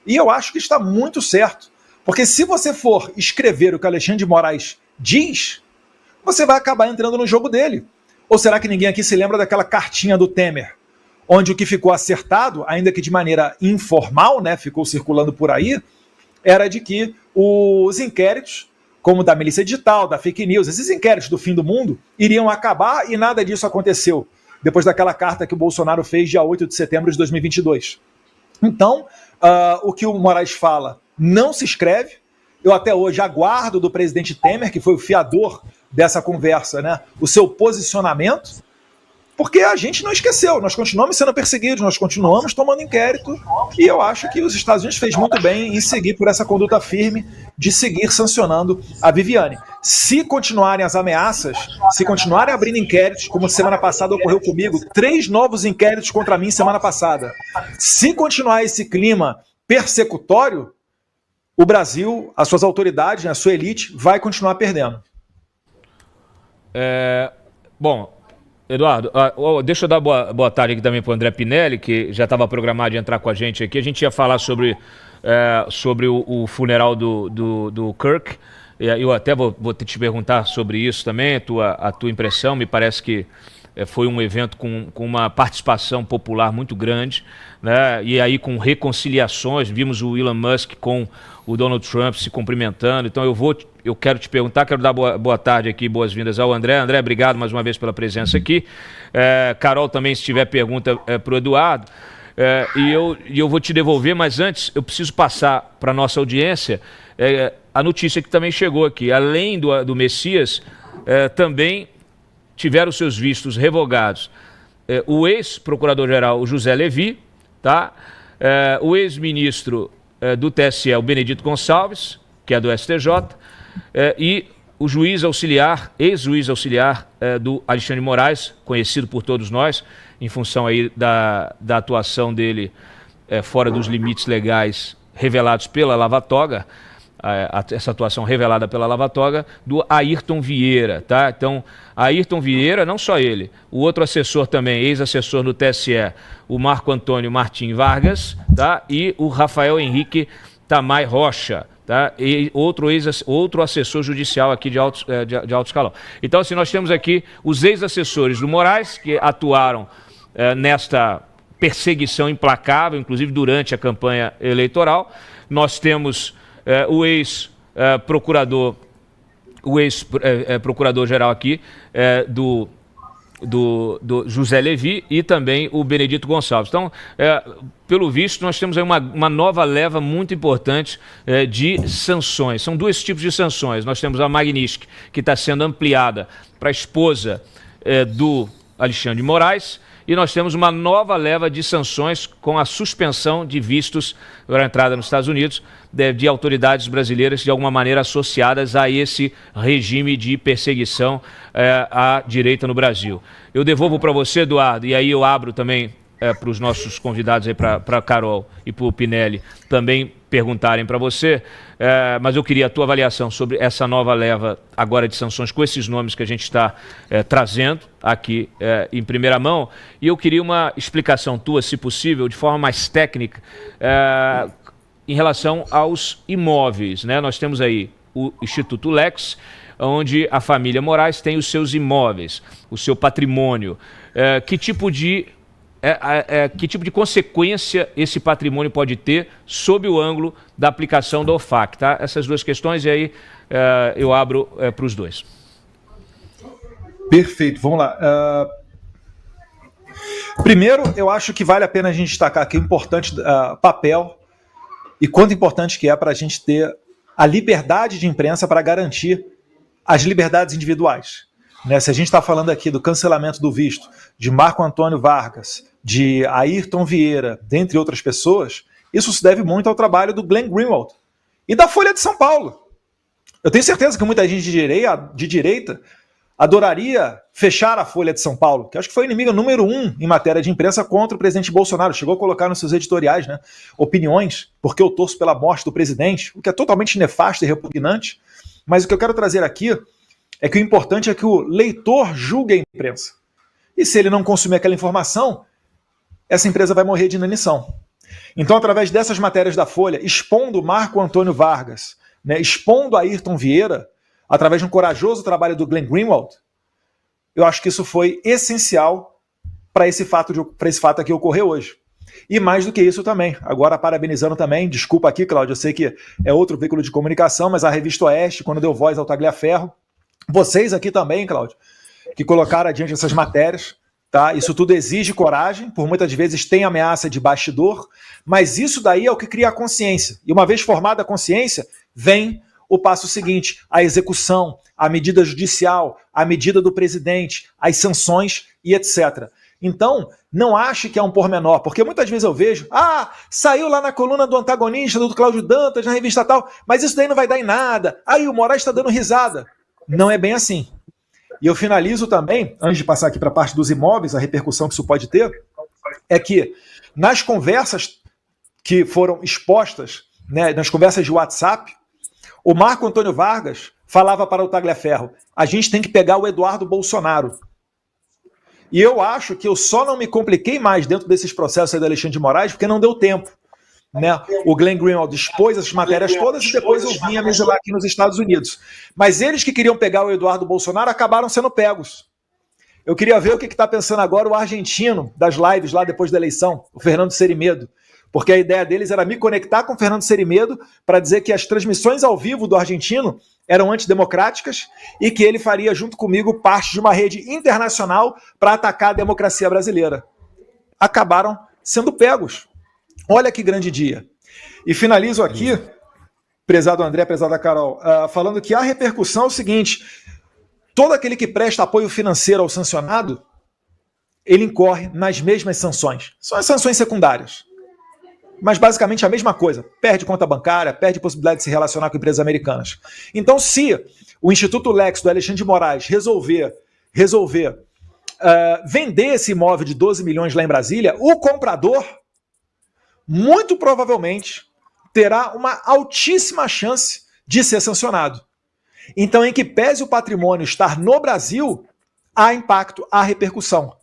E eu acho que está muito certo, porque se você for escrever o que Alexandre de Moraes diz, você vai acabar entrando no jogo dele. Ou será que ninguém aqui se lembra daquela cartinha do Temer, onde o que ficou acertado, ainda que de maneira informal, né, ficou circulando por aí, era de que os inquéritos, como da milícia digital, da fake news, esses inquéritos do fim do mundo, iriam acabar e nada disso aconteceu, depois daquela carta que o Bolsonaro fez dia 8 de setembro de 2022. Então, o que o Moraes fala não se escreve. Eu até hoje aguardo do presidente Temer, que foi o fiador dessa conversa, né, o seu posicionamento, porque a gente não esqueceu, nós continuamos sendo perseguidos, nós continuamos tomando inquérito, e eu acho que os Estados Unidos fez muito bem em seguir por essa conduta firme de seguir sancionando a Viviane. Se continuarem as ameaças, se continuarem abrindo inquéritos, como semana passada ocorreu comigo, 3 novos inquéritos contra mim semana passada. Se continuar esse clima persecutório, o Brasil, as suas autoridades, a sua elite, vai continuar perdendo. Bom, Eduardo, deixa eu dar boa tarde aqui também para o André Pinelli, que já estava programado de entrar com a gente aqui. A gente ia falar sobre o funeral do Kirk. Eu até vou te perguntar sobre isso também, a tua impressão. Me parece que foi um evento com uma participação popular muito grande, né? E aí com reconciliações, vimos o Elon Musk com o Donald Trump se cumprimentando. Então eu quero te perguntar, quero dar boa tarde aqui, boas-vindas ao André. André, obrigado mais uma vez pela presença aqui. Carol também, se tiver pergunta para o Eduardo. E eu vou te devolver, mas antes eu preciso passar para a nossa audiência a notícia que também chegou aqui. Além do Messias, também tiveram seus vistos revogados o ex-procurador-geral José Levi, tá? O ex-ministro do TSE, o Benedito Gonçalves, que é do STJ, e o juiz auxiliar, ex-juiz auxiliar do Alexandre de Moraes, conhecido por todos nós, em função aí da atuação dele fora dos limites legais revelados pela Lava Toga, essa atuação revelada pela Lava Toga, do Ayrton Vieira, tá? Então, Ayrton Vieira, não só ele, o outro assessor também, ex-assessor do TSE, o Marco Antônio Martim Vargas, tá? E o Rafael Henrique Tamay Rocha, tá? E outro assessor judicial aqui de alto escalão. Então, assim, nós temos aqui os ex-assessores do Moraes, que atuaram nesta perseguição implacável, inclusive durante a campanha eleitoral. Nós temos o ex-procurador-geral aqui do José Levi e também o Benedito Gonçalves. Então, pelo visto, nós temos aí uma nova leva muito importante de sanções. São 2 tipos de sanções. Nós temos a Magnitsky, que está sendo ampliada para a esposa do Alexandre de Moraes, e nós temos uma nova leva de sanções com a suspensão de vistos para a entrada nos Estados Unidos de autoridades brasileiras de alguma maneira associadas a esse regime de perseguição à direita no Brasil. Eu devolvo para você, Eduardo, e aí eu abro também para os nossos convidados aí, para a Carol e para o Pinelli também perguntarem para você, mas eu queria a tua avaliação sobre essa nova leva agora de sanções com esses nomes que a gente está trazendo aqui em primeira mão, e eu queria uma explicação tua, se possível, de forma mais técnica, em relação aos imóveis, né? Nós temos aí o Instituto Lex, onde a família Moraes tem os seus imóveis, o seu patrimônio. Que tipo de consequência esse patrimônio pode ter sob o ângulo da aplicação da OFAC, tá? Essas 2 questões, e aí eu abro para os 2. Perfeito, vamos lá. Primeiro, eu acho que vale a pena a gente destacar aqui o importante papel e quanto importante que é para a gente ter a liberdade de imprensa para garantir as liberdades individuais. Né? Se a gente está falando aqui do cancelamento do visto de Marco Antônio Vargas, de Ayrton Vieira, dentre outras pessoas, isso se deve muito ao trabalho do Glenn Greenwald e da Folha de São Paulo. Eu tenho certeza que muita gente de direita adoraria fechar a Folha de São Paulo, que acho que foi o inimigo número 1 em matéria de imprensa contra o presidente Bolsonaro. Chegou a colocar nos seus editoriais, né, opiniões, porque eu torço pela morte do presidente, o que é totalmente nefasto e repugnante. Mas o que eu quero trazer aqui é que o importante é que o leitor julgue a imprensa. E se ele não consumir aquela informação, essa empresa vai morrer de inanição. Então, através dessas matérias da Folha, expondo Marco Antônio Vargas, né, expondo Ayrton Vieira, através de um corajoso trabalho do Glenn Greenwald, eu acho que isso foi essencial para esse fato aqui que ocorreu hoje. E mais do que isso também, agora parabenizando também, desculpa aqui, Cláudio, eu sei que é outro veículo de comunicação, mas a Revista Oeste, quando deu voz ao Tagliaferro, vocês aqui também, Cláudio, que colocaram adiante essas matérias, tá? Isso tudo exige coragem, por muitas vezes tem ameaça de bastidor, mas isso daí é o que cria a consciência. E uma vez formada a consciência, vem o passo seguinte, a execução, a medida judicial, a medida do presidente, as sanções e etc. Então, não ache que é um pormenor, porque muitas vezes eu vejo, saiu lá na coluna do antagonista, do Cláudio Dantas, na revista tal, mas isso daí não vai dar em nada. Aí o Moraes está dando risada. Não é bem assim. E eu finalizo também, antes de passar aqui para a parte dos imóveis, a repercussão que isso pode ter, é que nas conversas que foram expostas, né, nas conversas de WhatsApp, o Marco Antônio Vargas falava para o Tagliaferro: a gente tem que pegar o Eduardo Bolsonaro. E eu acho que eu só não me compliquei mais dentro desses processos aí do Alexandre de Moraes porque não deu tempo. Né? O Glenn Greenwald expôs essas matérias todas e depois eu vim a me exilar aqui nos Estados Unidos. Mas eles que queriam pegar o Eduardo Bolsonaro acabaram sendo pegos. Eu queria ver o que está pensando agora o argentino das lives lá depois da eleição, o Fernando Serimedo. Porque a ideia deles era me conectar com o Fernando Serimedo para dizer que as transmissões ao vivo do argentino eram antidemocráticas e que ele faria junto comigo parte de uma rede internacional para atacar a democracia brasileira. Acabaram sendo pegos. Olha que grande dia. E finalizo aqui, prezado André, prezada Carol, falando que a repercussão é o seguinte: todo aquele que presta apoio financeiro ao sancionado, ele incorre nas mesmas sanções. São as sanções secundárias. Mas basicamente a mesma coisa. Perde conta bancária, perde possibilidade de se relacionar com empresas americanas. Então, se o Instituto Lex do Alexandre de Moraes resolver vender esse imóvel de 12 milhões lá em Brasília, o comprador muito provavelmente terá uma altíssima chance de ser sancionado. Então, em que pese o patrimônio estar no Brasil, há impacto, há repercussão.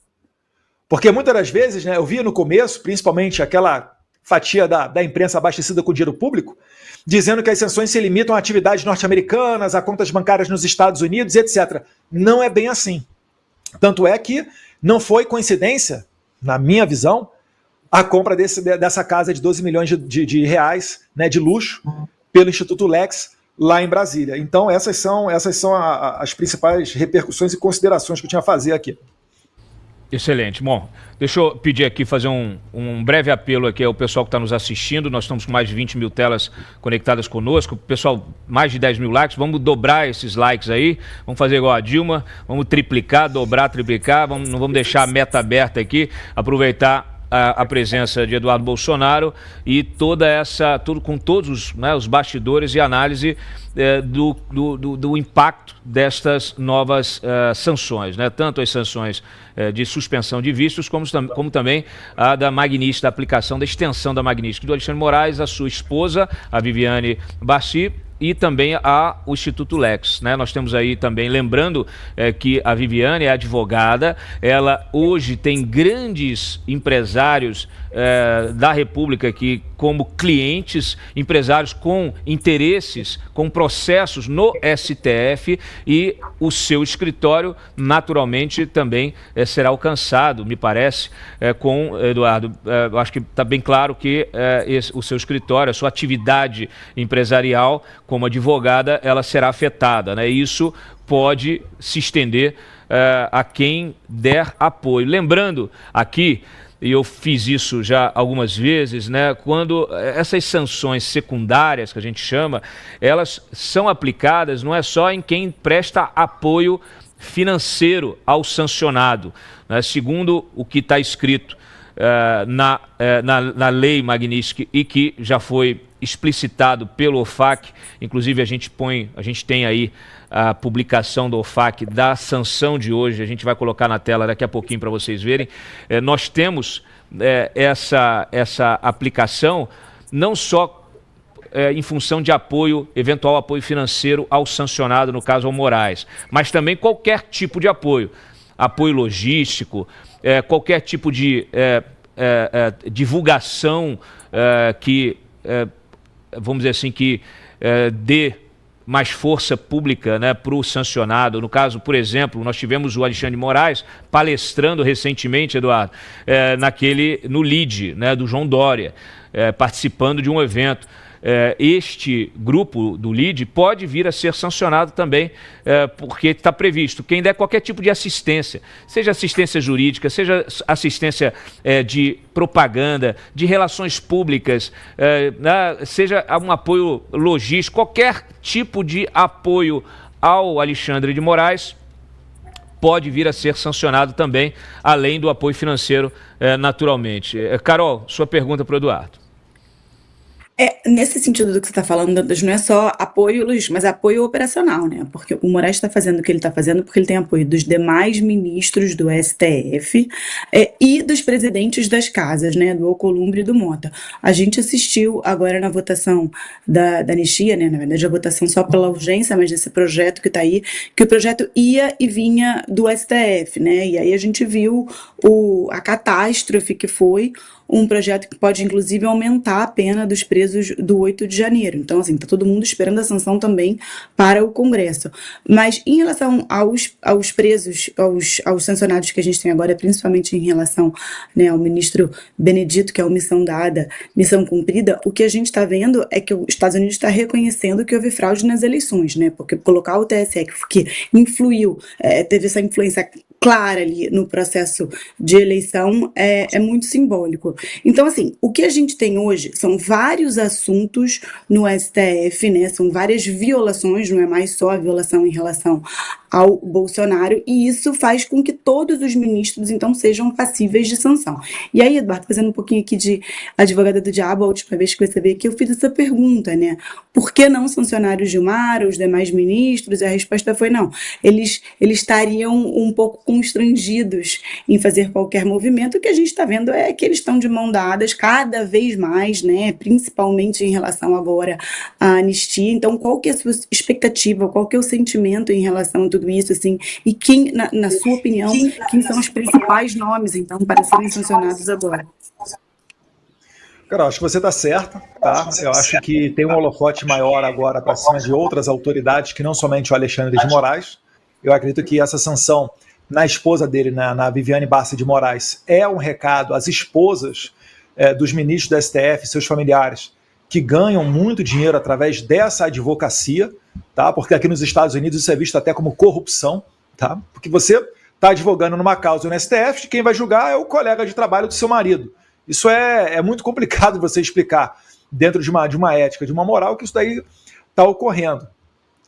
Porque muitas das vezes, né, eu via no começo, principalmente aquela fatia da imprensa abastecida com dinheiro público, dizendo que as sanções se limitam a atividades norte-americanas, a contas bancárias nos Estados Unidos, etc. Não é bem assim. Tanto é que não foi coincidência, na minha visão, a compra dessa casa de 12 milhões de reais, né, de luxo, pelo Instituto Lex, lá em Brasília. Então, essas são as principais repercussões e considerações que eu tinha a fazer aqui. Excelente. Bom, deixa eu pedir aqui, fazer um breve apelo aqui ao pessoal que está nos assistindo. Nós estamos com mais de 20 mil telas conectadas conosco. Pessoal, mais de 10 mil likes. Vamos dobrar esses likes aí. Vamos fazer igual a Dilma. Vamos triplicar, dobrar, triplicar. Não vamos deixar a meta aberta aqui. Aproveitar a presença de Eduardo Bolsonaro e tudo com todos os bastidores e análise do impacto destas novas sanções, né? Tanto as sanções de suspensão de vistos, como também a da Magnitsky, da aplicação da extensão da Magnitsky do Alexandre de Moraes, a sua esposa, a Viviane Bassi, e também o Instituto Lex, né? Nós temos aí também, lembrando que a Viviane é advogada, ela hoje tem grandes empresários da República aqui como clientes, empresários com interesses, com processos no STF, e o seu escritório naturalmente também será alcançado, me parece, com Eduardo. Eu acho que está bem claro que o seu escritório, a sua atividade empresarial como advogada, ela será afetada, né? Isso pode se estender a quem der apoio. Lembrando aqui, e eu fiz isso já algumas vezes, né, quando essas sanções secundárias, que a gente chama, elas são aplicadas não é só em quem presta apoio financeiro ao sancionado, né, segundo o que está escrito na lei Magnitsky e que já foi explicitado pelo OFAC. Inclusive a gente tem aí a publicação do OFAC da sanção de hoje, a gente vai colocar na tela daqui a pouquinho para vocês verem. Nós temos essa aplicação não só em função de eventual apoio financeiro ao sancionado, no caso ao Moraes, mas também qualquer tipo de apoio logístico, qualquer tipo de divulgação que, vamos dizer assim, que dê mais força pública, né, para o sancionado. No caso, por exemplo, nós tivemos o Alexandre de Moraes palestrando recentemente, Eduardo, no LIDE, né, do João Dória, participando de um evento. Este grupo do LIDE pode vir a ser sancionado também, porque está previsto, quem der qualquer tipo de assistência, seja assistência jurídica, seja assistência de propaganda, de relações públicas, seja um apoio logístico, qualquer tipo de apoio ao Alexandre de Moraes pode vir a ser sancionado também, além do apoio financeiro, naturalmente. Carol, sua pergunta para o Eduardo. Nesse sentido do que você está falando, Dantas, não é só apoio, Luiz, mas apoio operacional, né? Porque o Moraes está fazendo o que ele está fazendo porque ele tem apoio dos demais ministros do STF e dos presidentes das casas, né? Do Alcolumbre e do Mota. A gente assistiu agora na votação da anistia, né? Na verdade, a votação só pela urgência, mas desse projeto que está aí, que o projeto ia e vinha do STF, né? E aí a gente viu a catástrofe que foi um projeto que pode, inclusive, aumentar a pena dos presos do 8 de janeiro. Então, assim, está todo mundo esperando a sanção também para o Congresso. Mas, em relação aos presos, aos sancionados que a gente tem agora, principalmente em relação, né, ao ministro Benedito, que é uma missão dada, missão cumprida, o que a gente está vendo é que os Estados Unidos está reconhecendo que houve fraude nas eleições, né? Porque colocar o TSE, que influiu, teve essa influência clara ali no processo de eleição, é muito simbólico. Então, assim, o que a gente tem hoje são vários assuntos no STF, né? São várias violações, não é mais só a violação em relação ao Bolsonaro, e isso faz com que todos os ministros, então, sejam passíveis de sanção. E aí, Eduardo, fazendo um pouquinho aqui de advogada do diabo, a última vez que você veio aqui, eu fiz essa pergunta, né? Por que não sancionar o Gilmar, os demais ministros? E a resposta foi não. Eles estariam um pouco constrangidos em fazer qualquer movimento. O que a gente está vendo é que eles estão de mão dadas cada vez mais, né? Principalmente em relação agora à anistia. Então, qual que é a sua expectativa? Qual que é o sentimento em relação a tudo isso, assim? E quem, na sua opinião, quem são os principais nomes, então, para serem sancionados agora? Cara, acho que você está certa, tá? Eu acho que tem um holofote maior agora para cima de outras autoridades que não somente o Alexandre de Moraes. Eu acredito que essa sanção na esposa dele, na Viviane Bassi de Moraes, é um recado às esposas dos ministros do STF, seus familiares, que ganham muito dinheiro através dessa advocacia, tá? Porque aqui nos Estados Unidos isso é visto até como corrupção, tá? Porque você está advogando numa causa no STF, e quem vai julgar é o colega de trabalho do seu marido. Isso é muito complicado você explicar dentro de uma ética, de uma moral, que isso daí está ocorrendo.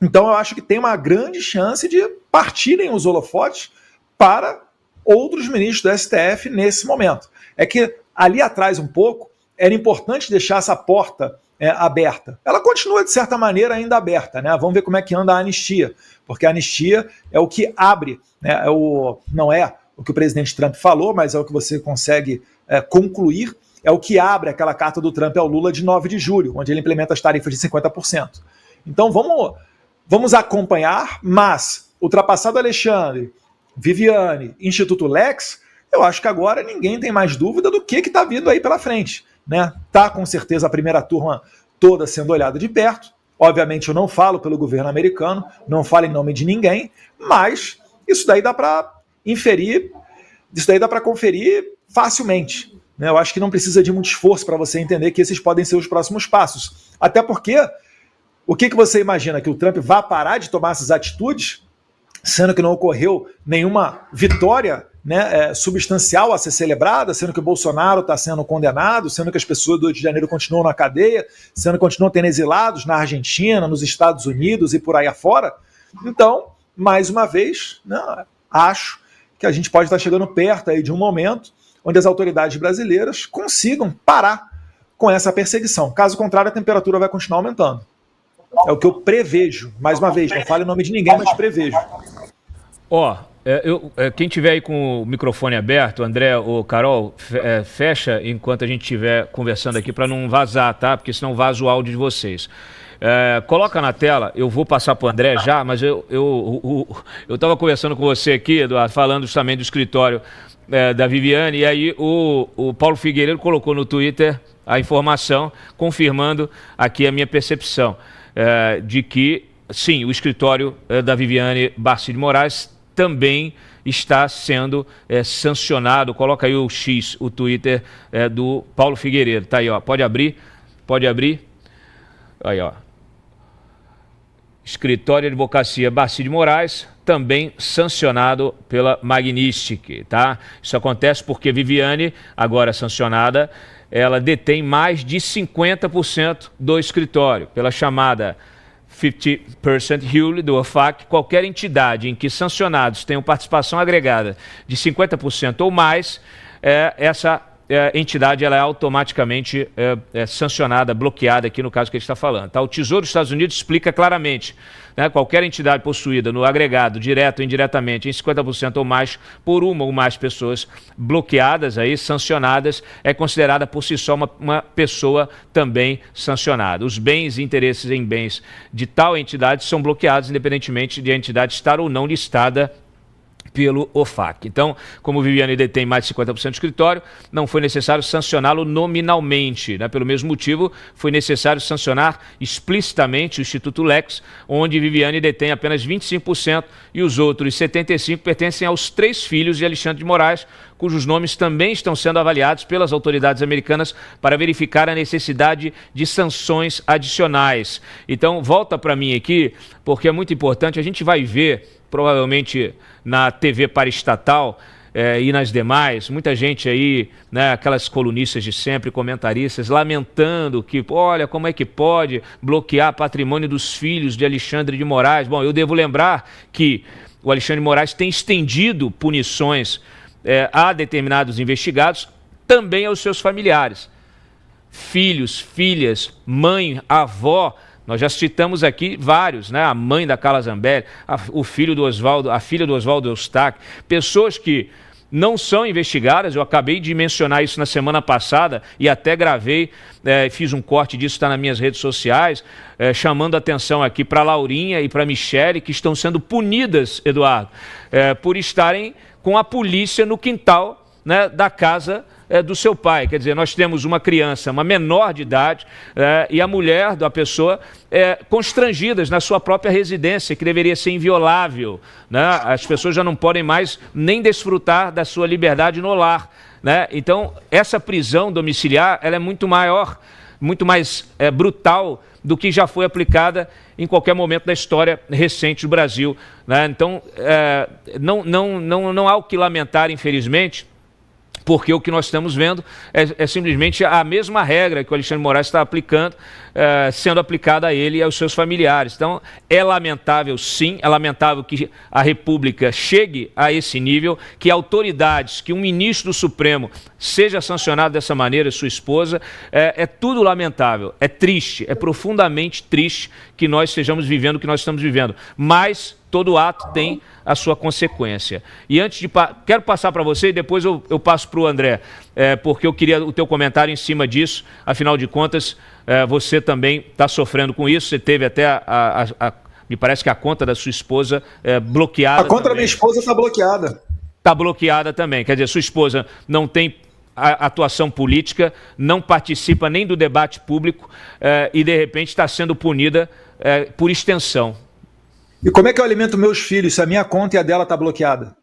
Então eu acho que tem uma grande chance de partirem os holofotes para outros ministros do STF nesse momento. É que ali atrás um pouco era importante deixar essa porta aberta. Ela continua de certa maneira ainda aberta, né? Vamos ver como é que anda a anistia, porque a anistia é o que abre, né? Não é o que o presidente Trump falou, mas é o que você consegue concluir, é o que abre aquela carta do Trump ao Lula de 9 de julho, onde ele implementa as tarifas de 50%. Então vamos acompanhar, mas ultrapassado Alexandre, Viviane, Instituto Lex, eu acho que agora ninguém tem mais dúvida do que está vindo aí pela frente, né? Tá com certeza a primeira turma toda sendo olhada de perto. Obviamente eu não falo pelo governo americano, não falo em nome de ninguém, mas isso daí dá para inferir, isso daí dá para conferir facilmente, né? Eu acho que não precisa de muito esforço para você entender que esses podem ser os próximos passos. Até porque, o que você imagina? Que o Trump vá parar de tomar essas atitudes, sendo que não ocorreu nenhuma vitória, né, substancial a ser celebrada, sendo que o Bolsonaro está sendo condenado, sendo que as pessoas do Rio de Janeiro continuam na cadeia, sendo que continuam tendo exilados na Argentina, nos Estados Unidos e por aí afora. Então, mais uma vez, né, acho que a gente pode estar chegando perto aí de um momento onde as autoridades brasileiras consigam parar com essa perseguição. Caso contrário, a temperatura vai continuar aumentando. É o que eu prevejo. Mais uma vez, não falo em nome de ninguém, mas prevejo. Quem tiver aí com o microfone aberto, André ou Carol, fecha enquanto a gente estiver conversando aqui para não vazar, tá? Porque senão vaza o áudio de vocês. Coloca na tela, eu vou passar para o André já, mas eu estava conversando com você aqui, Eduardo, falando justamente do escritório da Viviane, e aí o Paulo Figueiredo colocou no Twitter a informação, confirmando aqui a minha percepção, de que, sim, o escritório da Viviane Bassi de Moraes também está sendo sancionado. Coloca aí o X, o Twitter do Paulo Figueiredo. Tá aí, ó. Pode abrir. Aí, ó. Escritório de Advocacia Bassi de Moraes, também sancionado pela Magnitsky, tá? Isso acontece porque Viviane, agora sancionada, ela detém mais de 50% do escritório, pela chamada 50% rule do OFAC. Qualquer entidade em que sancionados tenham participação agregada de 50% ou mais, essa entidade ela é automaticamente sancionada, bloqueada aqui no caso que a gente está falando. Tá? O Tesouro dos Estados Unidos explica claramente, né, qualquer entidade possuída no agregado, direto ou indiretamente, em 50% ou mais, por uma ou mais pessoas bloqueadas, aí, sancionadas, é considerada por si só uma pessoa também sancionada. Os bens e interesses em bens de tal entidade são bloqueados, independentemente de a entidade estar ou não listada pelo OFAC. Então, como o Viviane detém mais de 50% do escritório, não foi necessário sancioná-lo nominalmente, né? Pelo mesmo motivo, foi necessário sancionar explicitamente o Instituto Lex, onde Viviane detém apenas 25% e os outros 75% pertencem aos 3 filhos de Alexandre de Moraes, cujos nomes também estão sendo avaliados pelas autoridades americanas para verificar a necessidade de sanções adicionais. Então, volta para mim aqui, porque é muito importante, a gente vai ver provavelmente na TV paraestatal e nas demais, muita gente aí, né, aquelas colunistas de sempre, comentaristas, lamentando que, olha, como é que pode bloquear patrimônio dos filhos de Alexandre de Moraes. Bom, eu devo lembrar que o Alexandre de Moraes tem estendido punições a determinados investigados, também aos seus familiares. Filhos, filhas, mãe, avó. Nós já citamos aqui vários, né? A mãe da Carla Zambelli, o filho do Oswaldo, a filha do Oswaldo Eustáquio, pessoas que não são investigadas. Eu acabei de mencionar isso na semana passada e até gravei, fiz um corte disso, está nas minhas redes sociais, chamando a atenção aqui para a Laurinha e para a Michele, que estão sendo punidas, Eduardo, por estarem com a polícia no quintal, né, da casa do seu pai. Quer dizer, nós temos uma criança, uma menor de idade, e a mulher da pessoa constrangidas na sua própria residência, que deveria ser inviolável, né? As pessoas já não podem mais nem desfrutar da sua liberdade no lar, né? Então, essa prisão domiciliar, ela é muito maior, muito mais brutal do que já foi aplicada em qualquer momento da história recente do Brasil, né? Então, não há o que lamentar, infelizmente, porque o que nós estamos vendo é simplesmente a mesma regra que o Alexandre de Moraes está aplicando, sendo aplicada a ele e aos seus familiares. Então, é lamentável, sim, é lamentável que a República chegue a esse nível, que autoridades, que um ministro do Supremo seja sancionado dessa maneira, sua esposa, é tudo lamentável, é triste, é profundamente triste que nós estejamos vivendo o que nós estamos vivendo, mas todo ato tem a sua consequência. E antes de... Quero passar para você e depois eu passo para o André, porque eu queria o teu comentário em cima disso. Afinal de contas, você também está sofrendo com isso. Você teve até, me parece que a conta da sua esposa bloqueada. A conta da minha esposa está bloqueada. Está bloqueada também. Quer dizer, sua esposa não tem atuação política, não participa nem do debate público e, de repente, está sendo punida por extensão. E como é que eu alimento meus filhos se a minha conta e a dela está bloqueada?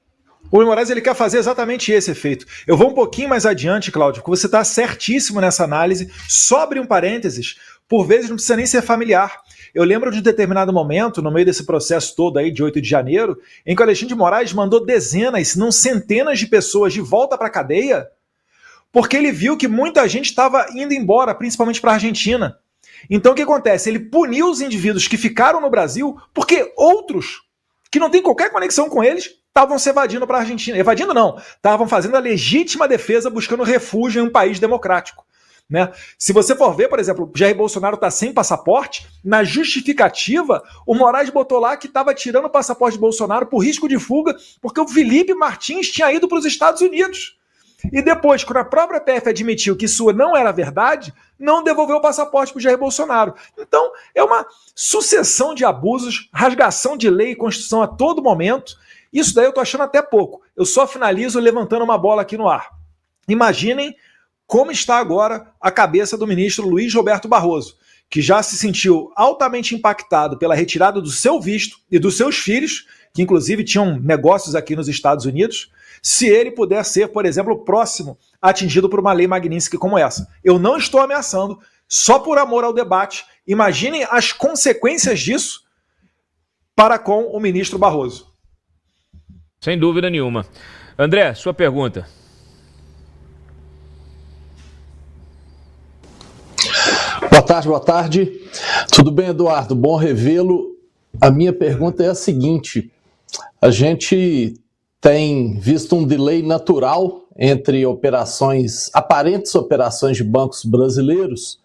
O Moraes ele quer fazer exatamente esse efeito. Eu vou um pouquinho mais adiante, Cláudio, porque você está certíssimo nessa análise. Só abrir um parênteses, por vezes não precisa nem ser familiar. Eu lembro de um determinado momento, no meio desse processo todo aí de 8 de janeiro, em que o Alexandre de Moraes mandou dezenas, se não centenas de pessoas de volta para a cadeia, porque ele viu que muita gente estava indo embora, principalmente para a Argentina. Então o que acontece? Ele puniu os indivíduos que ficaram no Brasil porque outros, que não têm qualquer conexão com eles, estavam se evadindo para a Argentina. Evadindo não, estavam fazendo a legítima defesa, buscando refúgio em um país democrático, né? Se você for ver, por exemplo, Jair Bolsonaro está sem passaporte, na justificativa, o Moraes botou lá que estava tirando o passaporte de Bolsonaro por risco de fuga, porque o Felipe Martins tinha ido para os Estados Unidos. E depois, quando a própria PF admitiu que isso não era verdade, não devolveu o passaporte para o Jair Bolsonaro. Então, é uma sucessão de abusos, rasgação de lei e Constituição a todo momento. Isso daí eu estou achando até pouco. Eu só finalizo levantando uma bola aqui no ar. Imaginem como está agora a cabeça do ministro Luiz Roberto Barroso, que já se sentiu altamente impactado pela retirada do seu visto e dos seus filhos, que inclusive tinham negócios aqui nos Estados Unidos, se ele puder ser, por exemplo, o próximo atingido por uma lei Magnitsky como essa. Eu não estou ameaçando, só por amor ao debate. Imaginem as consequências disso para com o ministro Barroso. Sem dúvida nenhuma. André, sua pergunta. Boa tarde. Tudo bem, Eduardo? Bom revê-lo. A minha pergunta é a seguinte: a gente tem visto um delay natural entre aparentes operações de bancos brasileiros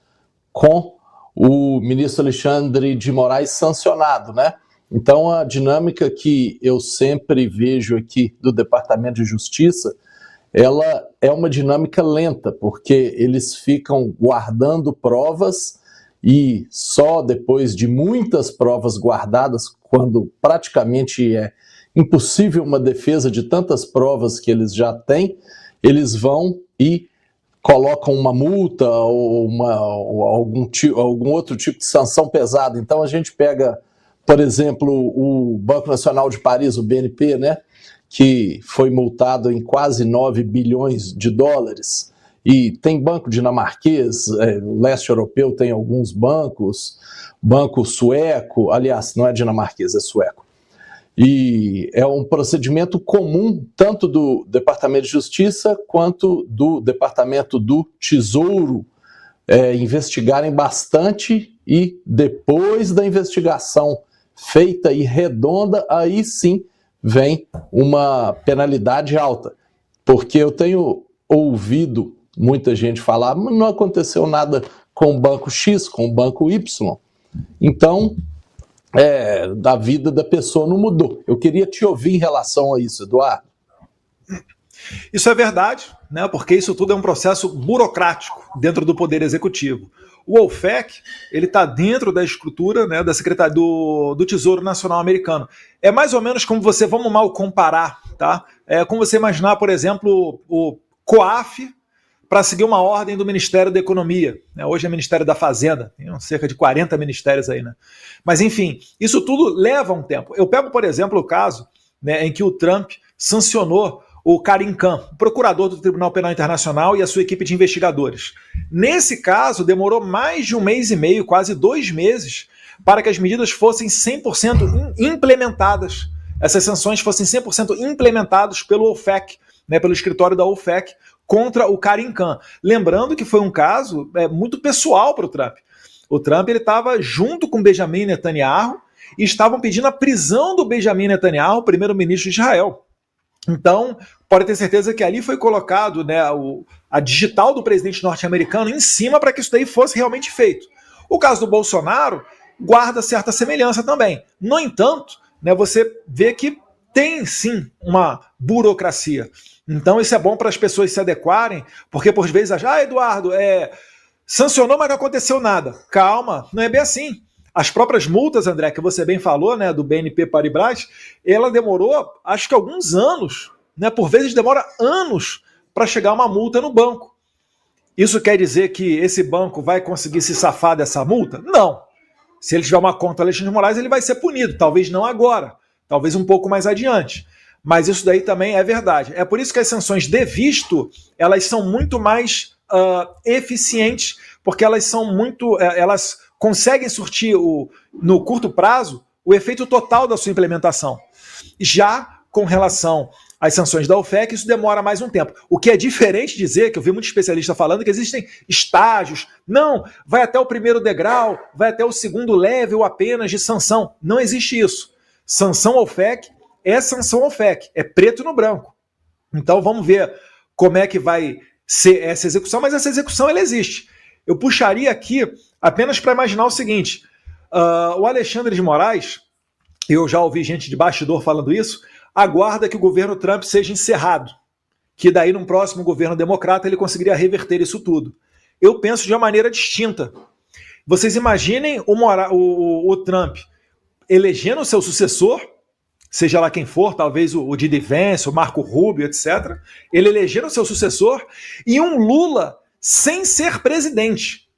com o ministro Alexandre de Moraes sancionado, né? Então, a dinâmica que eu sempre vejo aqui do Departamento de Justiça, ela é uma dinâmica lenta, porque eles ficam guardando provas e só depois de muitas provas guardadas, quando praticamente é impossível uma defesa de tantas provas que eles já têm, eles vão e colocam uma multa ou algum outro tipo de sanção pesada. Então a gente pega, por exemplo, o Banco Nacional de Paris, o BNP, né, que foi multado em quase 9 bilhões de dólares. E tem banco dinamarquês, o leste europeu tem alguns bancos, banco sueco, aliás, não é dinamarquês, é sueco. E é um procedimento comum tanto do Departamento de Justiça quanto do Departamento do Tesouro investigarem bastante e depois da investigação feita e redonda, aí sim vem uma penalidade alta. Porque eu tenho ouvido muita gente falar, mas não aconteceu nada com o banco X, com o banco Y. Então, da vida da pessoa não mudou. Eu queria te ouvir em relação a isso, Eduardo. Isso é verdade, né? Porque isso tudo é um processo burocrático dentro do Poder Executivo. O OFAC, ele está dentro da estrutura, né, da Secretaria do Tesouro Nacional Americano. É mais ou menos como vamos mal comparar, tá? É como você imaginar, por exemplo, o COAF para seguir uma ordem do Ministério da Economia. Hoje é Ministério da Fazenda, tem cerca de 40 ministérios aí, né? Mas, enfim, isso tudo leva um tempo. Eu pego, por exemplo, o caso, né, em que o Trump sancionou o Karim Khan, procurador do Tribunal Penal Internacional, e a sua equipe de investigadores. Nesse caso, demorou mais de 1 mês e meio, quase 2 meses, para que as medidas fossem 100% implementadas. Essas sanções fossem 100% implementadas pelo OFAC, né, pelo escritório da OFAC, contra o Karim Khan. Lembrando que foi um caso muito pessoal para o Trump. O Trump estava junto com Benjamin Netanyahu e estavam pedindo a prisão do Benjamin Netanyahu, primeiro-ministro de Israel. Então, pode ter certeza que ali foi colocado, né, a digital do presidente norte-americano em cima para que isso daí fosse realmente feito. O caso do Bolsonaro guarda certa semelhança também. No entanto, né, você vê que tem sim uma burocracia. Então isso é bom para as pessoas se adequarem, porque por vezes acham, Eduardo, sancionou, mas não aconteceu nada. Calma, não é bem assim. As próprias multas, André, que você bem falou, né, do BNP Paribas, ela demorou, acho que alguns anos, né, por vezes demora anos para chegar uma multa no banco. Isso quer dizer que esse banco vai conseguir se safar dessa multa? Não. Se ele tiver uma conta Alexandre de Moraes, ele vai ser punido, talvez não agora, talvez um pouco mais adiante. Mas isso daí também é verdade. É por isso que as sanções de visto, elas são muito mais eficientes, porque elas são elas conseguem surtir no curto prazo o efeito total da sua implementação. Já com relação às sanções da OFAC, isso demora mais um tempo. O que é diferente dizer, que eu vi muito especialista falando, que existem estágios. Não, vai até o primeiro degrau, vai até o segundo level apenas de sanção. Não existe isso. Sanção OFAC é sanção OFAC, é preto no branco. Então vamos ver como é que vai ser essa execução, mas essa execução ela existe. Eu puxaria aqui apenas para imaginar o seguinte, o Alexandre de Moraes, eu já ouvi gente de bastidor falando isso, aguarda que o governo Trump seja encerrado, que daí num próximo governo democrata ele conseguiria reverter isso tudo. Eu penso de uma maneira distinta. Vocês imaginem o Trump elegendo o seu sucessor, seja lá quem for, talvez o Didi Vance, o Marco Rubio, etc., ele elegendo o seu sucessor, e um Lula sem ser presidente.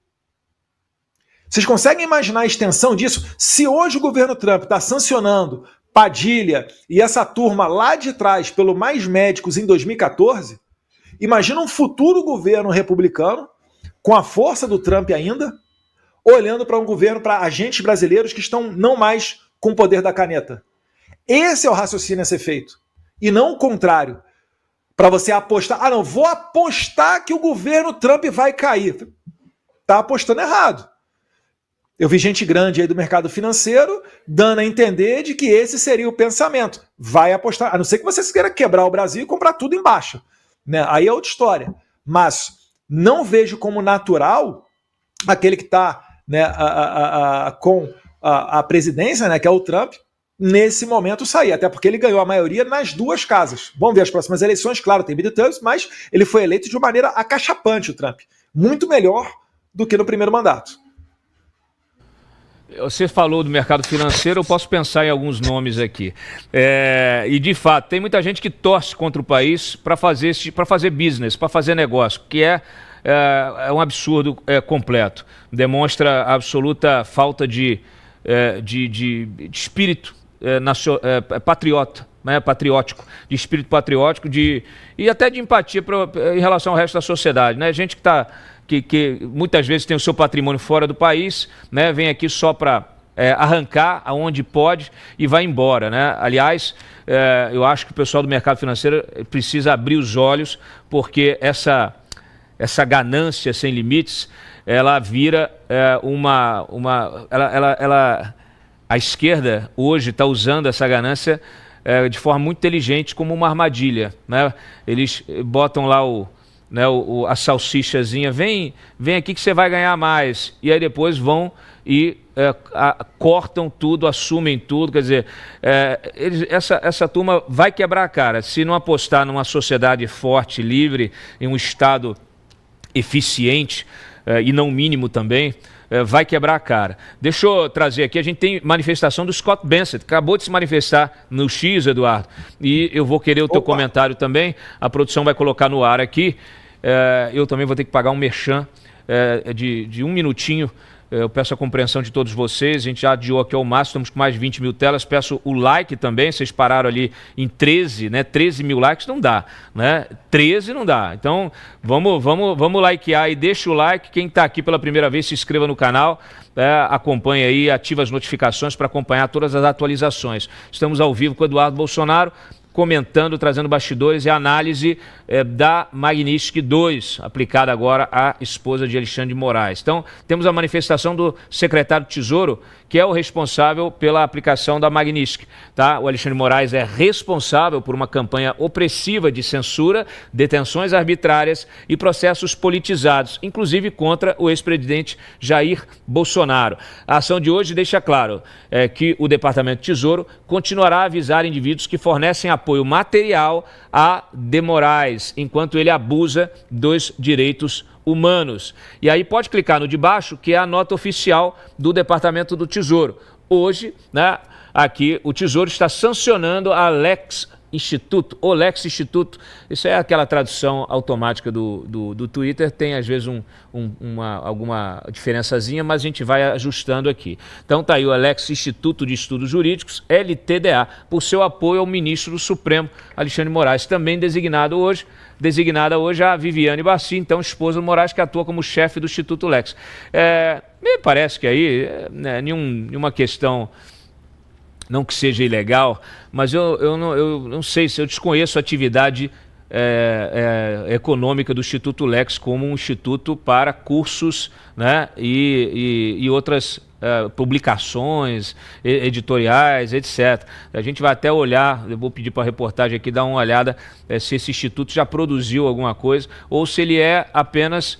Vocês conseguem imaginar a extensão disso? Se hoje o governo Trump está sancionando Padilha e essa turma lá de trás pelo Mais Médicos em 2014, imagina um futuro governo republicano, com a força do Trump ainda, olhando para um governo, para agentes brasileiros que estão não mais com o poder da caneta. Esse é o raciocínio a ser feito. E não o contrário. Para você apostar, não, vou apostar que o governo Trump vai cair. Está apostando errado. Eu vi gente grande aí do mercado financeiro dando a entender de que esse seria o pensamento. Vai apostar, a não ser que você queira quebrar o Brasil e comprar tudo em baixa. né? Aí é outra história. Mas não vejo como natural aquele que está, né, com a presidência, né, que é o Trump, nesse momento sair, até porque ele ganhou a maioria nas duas casas. Vamos ver as próximas eleições, claro, tem midterms, mas ele foi eleito de uma maneira acachapante, o Trump. Muito melhor do que no primeiro mandato. Você falou do mercado financeiro, eu posso pensar em alguns nomes aqui. E de fato, tem muita gente que torce contra o país para fazer business, para fazer negócio, que é um absurdo completo. Demonstra absoluta falta de espírito patriota, né, patriótico, de espírito patriótico e até de empatia em relação ao resto da sociedade, né? Gente que muitas vezes tem o seu patrimônio fora do país, né? Vem aqui só para arrancar aonde pode e vai embora, né? Aliás, eu acho que o pessoal do mercado financeiro precisa abrir os olhos, porque essa ganância sem limites, ela vira a esquerda hoje está usando essa ganância de forma muito inteligente como uma armadilha, né? Eles botam lá a salsichazinha, vem aqui que você vai ganhar mais, e aí depois vão e cortam tudo, assumem tudo, quer dizer, essa turma vai quebrar a cara se não apostar numa sociedade forte, livre, em um Estado eficiente e não mínimo também. Vai quebrar a cara. Deixa eu trazer aqui, a gente tem manifestação do Scott Bessent, acabou de se manifestar no X, Eduardo, e eu vou querer o teu comentário também, a produção vai colocar no ar aqui, eu também vou ter que pagar um merchan de um minutinho. Eu peço a compreensão de todos vocês, a gente já adiou aqui ao máximo, estamos com mais de 20 mil telas, peço o like também, vocês pararam ali em 13, né? 13 mil likes não dá, né? 13 não dá, então vamos likear e deixa o like, quem está aqui pela primeira vez se inscreva no canal, acompanhe aí, ativa as notificações para acompanhar todas as atualizações. Estamos ao vivo com o Eduardo Bolsonaro, comentando, trazendo bastidores e análise da Magnitsky 2, aplicada agora à esposa de Alexandre de Moraes. Então, temos a manifestação do secretário do Tesouro, que é o responsável pela aplicação da Magnitsky, tá? O Alexandre de Moraes é responsável por uma campanha opressiva de censura, detenções arbitrárias e processos politizados, inclusive contra o ex-presidente Jair Bolsonaro. A ação de hoje deixa claro que o Departamento do Tesouro continuará a avisar indivíduos que fornecem apoio material a de Moraes, enquanto ele abusa dos direitos humanos. E aí pode clicar no de baixo, que é a nota oficial do Departamento do Tesouro. Hoje, né, aqui o Tesouro está sancionando a Lex Instituto, o Lex Instituto, isso é aquela tradução automática do Twitter, tem às vezes alguma diferençazinha, mas a gente vai ajustando aqui. Então tá aí o Lex Instituto de Estudos Jurídicos, LTDA, por seu apoio ao ministro do Supremo, Alexandre de Moraes, também designada hoje a Viviane Bassi, então esposa do Moraes, que atua como chefe do Instituto Lex. Me parece que aí, nenhuma questão, não que seja ilegal, mas eu não sei se eu desconheço a atividade econômica do Instituto Lex como um instituto para cursos, né, e outras publicações editoriais, etc. A gente vai até olhar, eu vou pedir para a reportagem aqui dar uma olhada se esse instituto já produziu alguma coisa ou se ele é apenas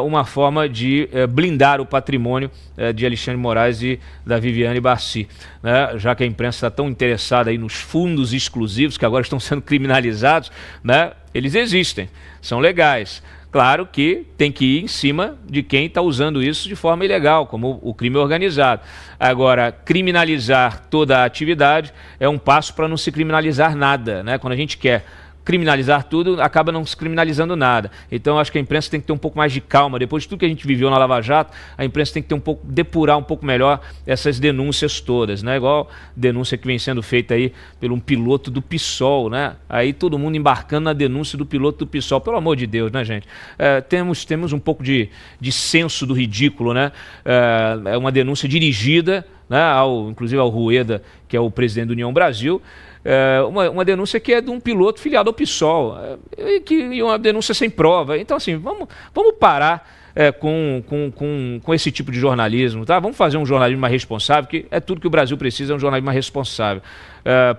uma forma de blindar o patrimônio de Alexandre de Moraes e da Viviane Bassi, né? Já que a imprensa está tão interessada aí nos fundos exclusivos que agora estão sendo criminalizados, né? Eles existem, são legais. Claro que tem que ir em cima de quem está usando isso de forma ilegal, como o crime organizado. Agora, criminalizar toda a atividade é um passo para não se criminalizar nada, né? Quando a gente quer criminalizar tudo, acaba não se criminalizando nada. Então, eu acho que a imprensa tem que ter um pouco mais de calma. Depois de tudo que a gente viveu na Lava Jato, a imprensa tem que ter depurar um pouco melhor essas denúncias todas, né? Igual denúncia que vem sendo feita aí pelo um piloto do PSOL, né? Aí todo mundo embarcando na denúncia do piloto do PSOL. Pelo amor de Deus, né, gente? Temos um pouco de senso do ridículo, né? É uma denúncia dirigida, né, inclusive ao Rueda, que é o presidente da União Brasil, uma denúncia que é de um piloto filiado ao PSOL, e uma denúncia sem prova. Então, assim, vamos parar com esse tipo de jornalismo, tá? Vamos fazer um jornalismo mais responsável, que é tudo que o Brasil precisa, é um jornalismo mais responsável.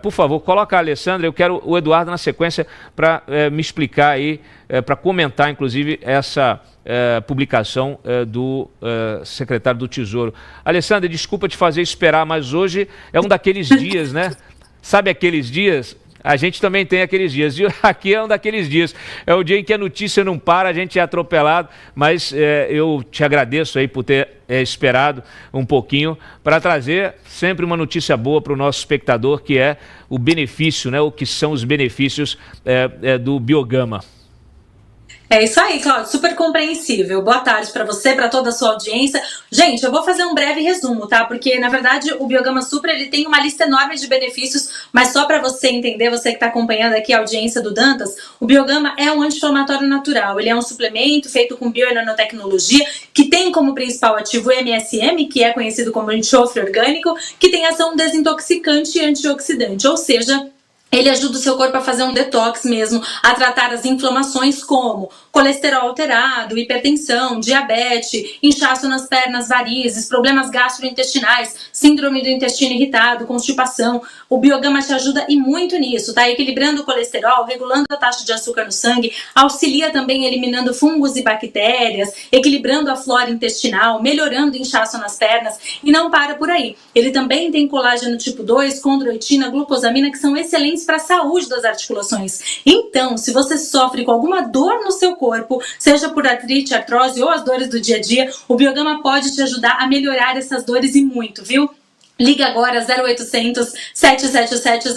Por favor, coloca a Alessandra, eu quero o Eduardo na sequência para me explicar aí, para comentar, inclusive, essa publicação do secretário do Tesouro. Alessandra, desculpa te fazer esperar, mas hoje é um daqueles dias, né? Sabe aqueles dias? A gente também tem aqueles dias, e aqui é um daqueles dias. É o dia em que a notícia não para, a gente é atropelado, mas eu te agradeço aí por ter esperado um pouquinho para trazer sempre uma notícia boa para o nosso espectador, que é o benefício, né? O que são os benefícios do Biogama. É isso aí, Cláudio, super compreensível. Boa tarde para você, para toda a sua audiência. Gente, eu vou fazer um breve resumo, tá? Porque, na verdade, o Biogama Supra, ele tem uma lista enorme de benefícios, mas só para você entender, você que está acompanhando aqui a audiência do Dantas, o Biogama é um anti-inflamatório natural. Ele é um suplemento feito com bio e nanotecnologia, que tem como principal ativo o MSM, que é conhecido como enxofre orgânico, que tem ação desintoxicante e antioxidante, ou seja, ele ajuda o seu corpo a fazer um detox mesmo, a tratar as inflamações como colesterol alterado, hipertensão, diabetes, inchaço nas pernas, varizes, problemas gastrointestinais, síndrome do intestino irritado, constipação. O Biogama te ajuda e muito nisso, tá? Equilibrando o colesterol, regulando a taxa de açúcar no sangue, auxilia também eliminando fungos e bactérias, equilibrando a flora intestinal, melhorando o inchaço nas pernas e não para por aí. Ele também tem colágeno tipo 2, condroitina, glucosamina, que são excelentes para a saúde das articulações. Então, se você sofre com alguma dor no seu corpo, seja por artrite, artrose ou as dores do dia a dia, o Biogama pode te ajudar a melhorar essas dores e muito, viu? Liga agora 0800 777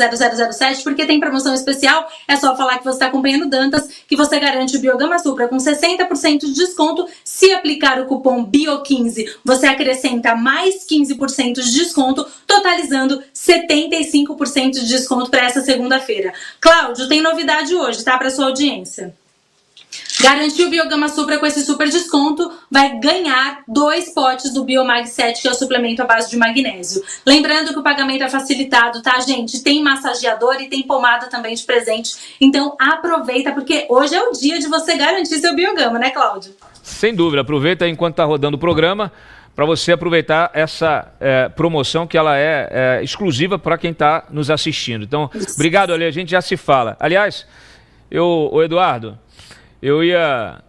0007, porque tem promoção especial. É só falar que você está acompanhando Dantas, que você garante o Biogama Supra com 60% de desconto. Se aplicar o cupom BIO15, você acrescenta mais 15% de desconto, totalizando 75% de desconto para essa segunda-feira. Cláudio, tem novidade hoje, tá? Para sua audiência. Garantir o Biogama Supra com esse super desconto, vai ganhar 2 potes do Biomag 7, que é o suplemento à base de magnésio. Lembrando que o pagamento é facilitado, tá, gente? Tem massageador e tem pomada também de presente. Então aproveita, porque hoje é o dia de você garantir seu Biogama, né, Cláudio? Sem dúvida, aproveita enquanto tá rodando o programa para você aproveitar essa promoção, que ela é exclusiva para quem está nos assistindo. Então, obrigado, Ale, a gente já se fala. Aliás, ô Eduardo, eu ia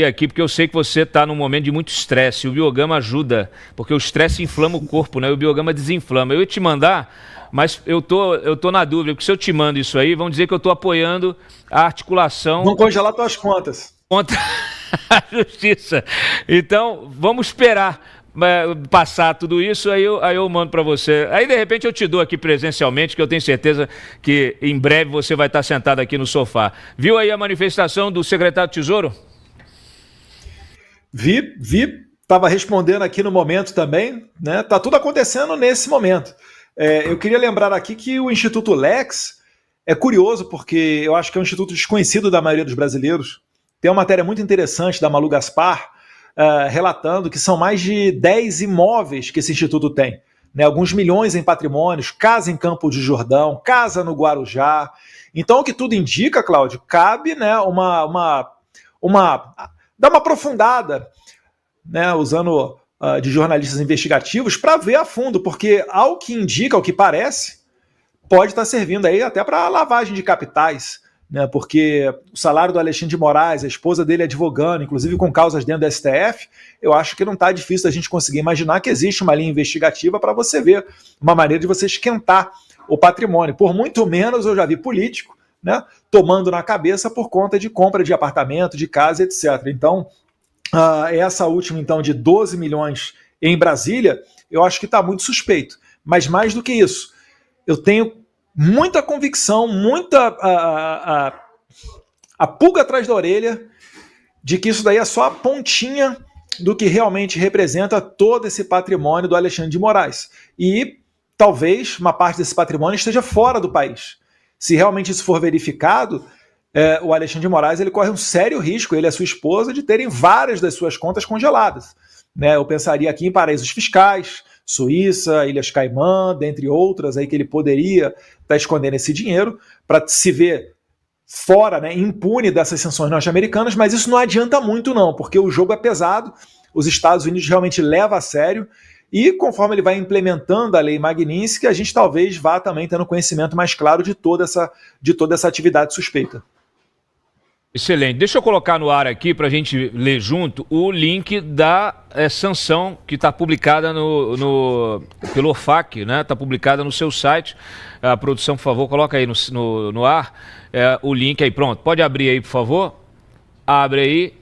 aqui porque eu sei que você está num momento de muito estresse. O Biogama ajuda, porque o estresse inflama o corpo, né? O Biogama desinflama. Eu ia te mandar, mas eu tô na dúvida, porque se eu te mando isso aí, vão dizer que eu estou apoiando a articulação... Vão congelar tuas contas. Contra a justiça. Então, vamos esperar passar tudo isso, aí eu mando para você. Aí, de repente, eu te dou aqui presencialmente, que eu tenho certeza que em breve você vai estar sentado aqui no sofá. Viu aí a manifestação do secretário do Tesouro? Vi. Estava respondendo aqui no momento também, né? Tá tudo acontecendo nesse momento. Eu queria lembrar aqui que o Instituto Lex é curioso, porque eu acho que é um instituto desconhecido da maioria dos brasileiros. Tem uma matéria muito interessante da Malu Gaspar, relatando que são mais de 10 imóveis que esse instituto tem, né? Alguns milhões em patrimônios, casa em Campo de Jordão, casa no Guarujá. Então, o que tudo indica, Cláudio, cabe, né, dar uma aprofundada, né, usando de jornalistas investigativos, para ver a fundo, porque ao que indica, ao que parece, pode estar servindo aí até para lavagem de capitais, né, porque o salário do Alexandre de Moraes, a esposa dele advogando, inclusive com causas dentro do STF, eu acho que não está difícil a gente conseguir imaginar que existe uma linha investigativa para você ver uma maneira de você esquentar o patrimônio. Por muito menos eu já vi político, né, tomando na cabeça por conta de compra de apartamento, de casa, etc. Então, essa última então de 12 milhões em Brasília, eu acho que está muito suspeito. Mas mais do que isso, eu tenho muita convicção, muita a pulga atrás da orelha de que isso daí é só a pontinha do que realmente representa todo esse patrimônio do Alexandre de Moraes. E talvez uma parte desse patrimônio esteja fora do país. Se realmente isso for verificado, o Alexandre de Moraes ele corre um sério risco, ele e a sua esposa, de terem várias das suas contas congeladas, né? Eu pensaria aqui em paraísos fiscais, Suíça, Ilhas Caimã, dentre outras, aí que ele poderia estar escondendo esse dinheiro, para se ver fora, né, impune dessas sanções norte-americanas, mas isso não adianta muito não, porque o jogo é pesado, os Estados Unidos realmente levam a sério, e conforme ele vai implementando a lei Magnitsky, a gente talvez vá também tendo conhecimento mais claro de toda essa atividade suspeita. Excelente. Deixa eu colocar no ar aqui para a gente ler junto o link da sanção que está publicada pelo OFAC, né? Está publicada no seu site. A produção, por favor, coloca aí no ar o link aí. Pronto. Pode abrir aí, por favor. Abre aí.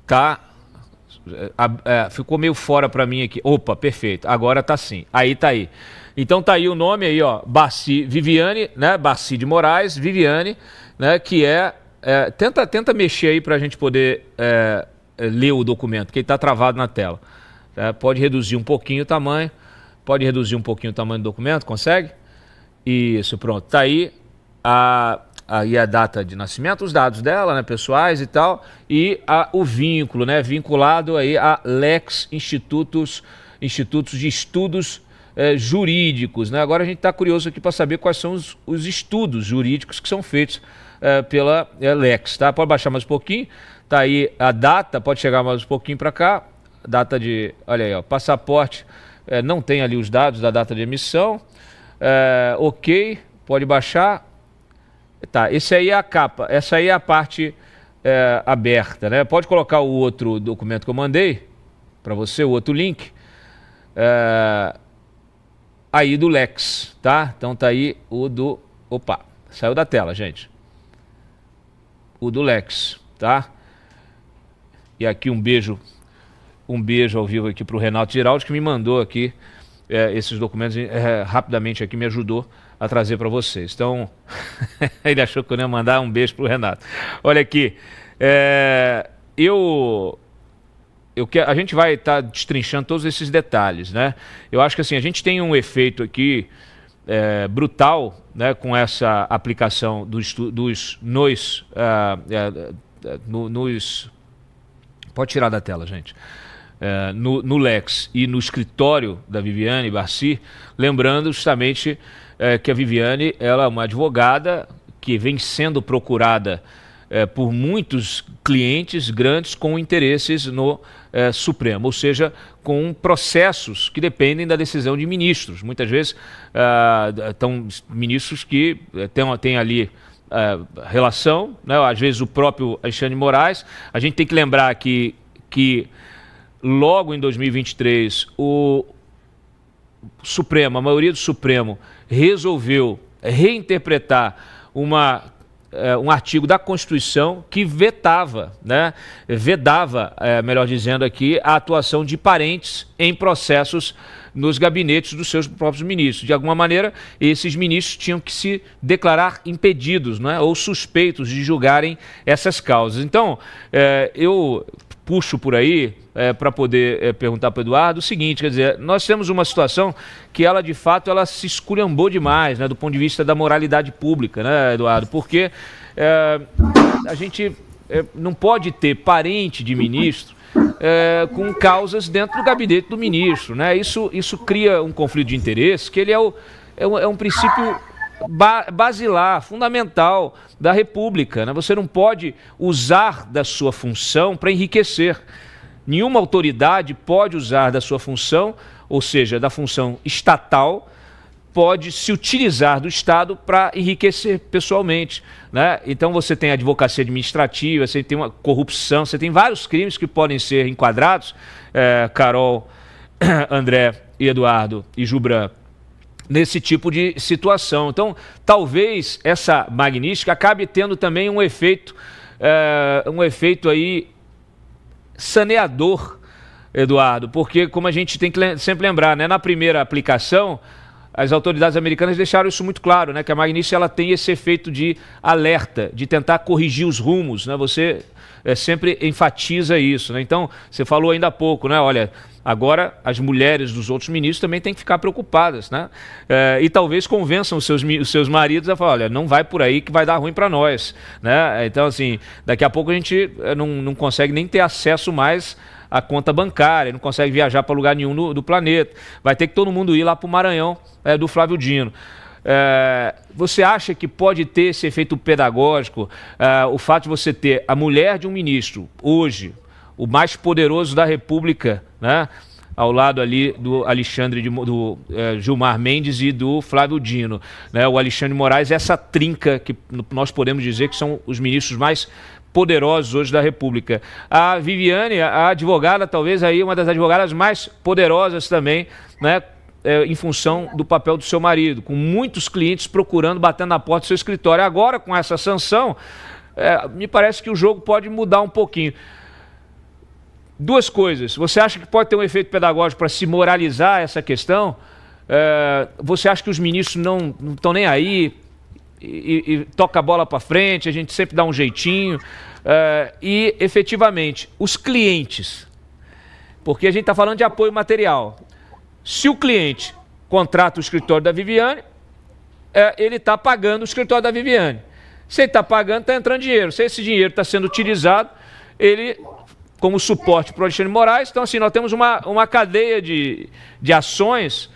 Tá. Ficou meio fora para mim aqui. Opa, perfeito. Agora tá sim. Aí tá aí. Então tá aí o nome aí, ó. Viviane, né? Barcy de Moraes, Viviane, né? Que tenta mexer aí para a gente poder ler o documento, que ele está travado na tela. Pode reduzir um pouquinho o tamanho. Pode reduzir um pouquinho o tamanho do documento, consegue? Isso, pronto. Está aí aí a data de nascimento, os dados dela, né, pessoais e tal, e o vínculo, né, vinculado aí a Lex Institutos de Estudos Jurídicos, né? Agora a gente está curioso aqui para saber quais são os estudos jurídicos que são feitos pela Lex, tá? Pode baixar mais um pouquinho, tá aí a data, pode chegar mais um pouquinho para cá, data de, olha aí, ó, passaporte, não tem ali os dados da data de emissão, ok, pode baixar, tá, esse aí é a capa, essa aí é a parte aberta, né? Pode colocar o outro documento que eu mandei para você, o outro link, aí do Lex, tá? Então tá aí o do, opa, saiu da tela, gente. O do Lex, tá? E aqui um beijo ao vivo aqui para o Renato Giraldi, que me mandou aqui esses documentos, rapidamente aqui me ajudou a trazer para vocês. Então, ele achou que eu ia mandar um beijo para o Renato. Olha aqui, a gente vai estar destrinchando todos esses detalhes, né? Eu acho que assim, a gente tem um efeito aqui brutal, né, com essa aplicação pode tirar da tela, gente, no Lex e no escritório da Viviane Barcy, lembrando justamente que a Viviane, ela é uma advogada que vem sendo procurada por muitos clientes grandes com interesses no Supremo, ou seja, com processos que dependem da decisão de ministros. Muitas vezes estão ministros que têm ali relação, né? Às vezes o próprio Alexandre de Moraes. A gente tem que lembrar que logo em 2023 o Supremo, a maioria do Supremo, resolveu reinterpretar um artigo da Constituição que vedava, melhor dizendo aqui, a atuação de parentes em processos nos gabinetes dos seus próprios ministros. De alguma maneira, esses ministros tinham que se declarar impedidos, né, ou suspeitos de julgarem essas causas. Então, eu puxo por aí para poder perguntar para o Eduardo o seguinte, quer dizer, nós temos uma situação que ela, de fato, ela se esculhambou demais, né, do ponto de vista da moralidade pública, né, Eduardo? Porque a gente não pode ter parente de ministro com causas dentro do gabinete do ministro, né? Isso cria um conflito de interesse, que ele é um princípio basilar, fundamental da República, né? Você não pode usar da sua função para enriquecer. Nenhuma autoridade pode usar da sua função, ou seja, da função estatal, pode se utilizar do Estado para enriquecer pessoalmente, né? Então você tem a advocacia administrativa, você tem uma corrupção, você tem vários crimes que podem ser enquadrados, Carol, André e Eduardo e Jubran, nesse tipo de situação. Então, talvez essa Magnitsky acabe tendo também um efeito aí saneador, Eduardo, porque como a gente tem que sempre lembrar, né, na primeira aplicação, as autoridades americanas deixaram isso muito claro, né, que a Magnitsky ela tem esse efeito de alerta, de tentar corrigir os rumos, né? Você sempre enfatiza isso, né? Então, você falou ainda há pouco, né? Olha, agora as mulheres dos outros ministros também têm que ficar preocupadas, né? E talvez convençam os seus maridos a falar, olha, não vai por aí que vai dar ruim para nós, né? Então, assim, daqui a pouco a gente não consegue nem ter acesso mais à conta bancária, não consegue viajar para lugar nenhum do planeta. Vai ter que todo mundo ir lá para o Maranhão do Flávio Dino. Você acha que pode ter esse efeito pedagógico, o fato de você ter a mulher de um ministro, hoje, o mais poderoso da República, né? Ao lado ali do Gilmar Mendes e do Flávio Dino, né? O Alexandre de Moraes, essa trinca que nós podemos dizer que são os ministros mais poderosos hoje da República. A Viviane, a advogada, talvez aí uma das advogadas mais poderosas também, né? Em função do papel do seu marido, com muitos clientes procurando, batendo na porta do seu escritório. Agora, com essa sanção, me parece que o jogo pode mudar um pouquinho. Duas coisas. Você acha que pode ter um efeito pedagógico para se moralizar essa questão? Você acha que os ministros não estão nem aí e toca a bola para frente, a gente sempre dá um jeitinho? E, efetivamente, os clientes, porque a gente está falando de apoio material. Se o cliente contrata o escritório da Viviane, ele está pagando o escritório da Viviane. Se ele está pagando, está entrando dinheiro. Se esse dinheiro está sendo utilizado, ele... como suporte para o Alexandre de Moraes. Então, assim, nós temos uma cadeia de ações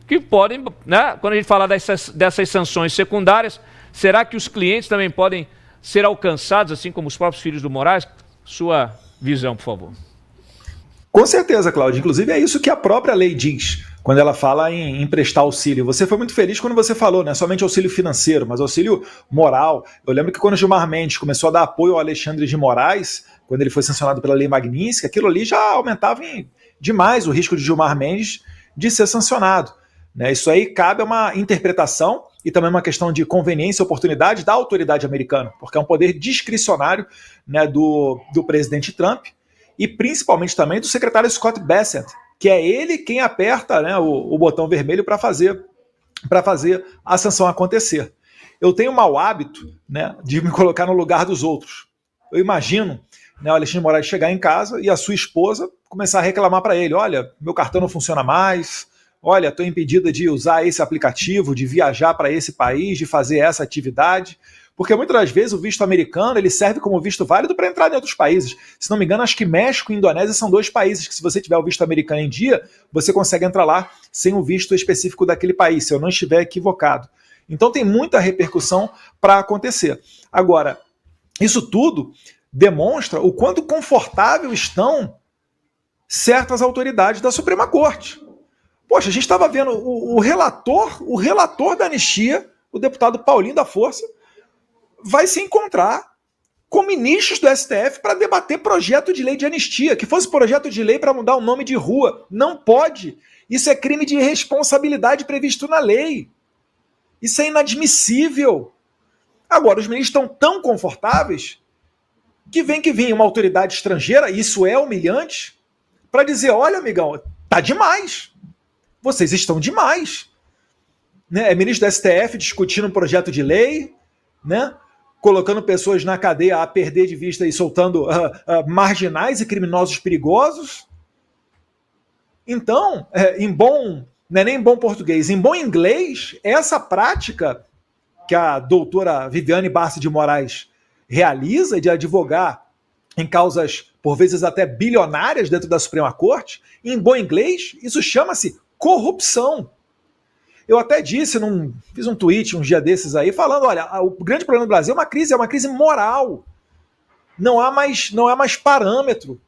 que podem, né, quando a gente fala dessas sanções secundárias, será que os clientes também podem ser alcançados, assim como os próprios filhos do Moraes? Sua visão, por favor. Com certeza, Cláudio. Inclusive, é isso que a própria lei diz quando ela fala em prestar auxílio. Você foi muito feliz quando você falou, não é somente auxílio financeiro, mas auxílio moral. Eu lembro que quando o Gilmar Mendes começou a dar apoio ao Alexandre de Moraes, quando ele foi sancionado pela Lei Magnitsky, aquilo ali já aumentava demais o risco de Gilmar Mendes de ser sancionado, né? Isso aí cabe a uma interpretação e também uma questão de conveniência e oportunidade da autoridade americana, porque é um poder discricionário, né, do presidente Trump e principalmente também do secretário Scott Bessent, que é ele quem aperta, né, o botão vermelho para fazer a sanção acontecer. Eu tenho o mau hábito, né, de me colocar no lugar dos outros. Eu imagino, né, o Alexandre de Moraes chegar em casa e a sua esposa começar a reclamar para ele: olha, meu cartão não funciona mais, olha, estou impedida de usar esse aplicativo, de viajar para esse país, de fazer essa atividade. Porque muitas das vezes o visto americano ele serve como visto válido para entrar em outros países. Se não me engano, acho que México e Indonésia são 2 países que, se você tiver o visto americano em dia, você consegue entrar lá sem o visto específico daquele país, se eu não estiver equivocado. Então tem muita repercussão para acontecer. Agora, isso tudo demonstra o quanto confortável estão certas autoridades da Suprema Corte. Poxa, a gente estava vendo o relator da anistia, o deputado Paulinho da Força, vai se encontrar com ministros do STF para debater projeto de lei de anistia, que fosse projeto de lei para mudar o nome de rua. Não pode. Isso é crime de irresponsabilidade previsto na lei. Isso é inadmissível. Agora, os ministros estão tão confortáveis que vem uma autoridade estrangeira, e isso é humilhante, para dizer: olha, amigão, tá demais. Vocês estão demais. Né? É ministro do STF discutindo um projeto de lei, né? Colocando pessoas na cadeia a perder de vista e soltando marginais e criminosos perigosos. Então, não é nem em bom português, em bom inglês, essa prática que a doutora Viviane Barça de Moraes realiza de advogar em causas, por vezes até bilionárias dentro da Suprema Corte, em bom inglês, isso chama-se corrupção. Eu até disse, fiz um tweet uns dias desses aí, falando: olha, o grande problema do Brasil é uma crise moral. Não há mais parâmetro.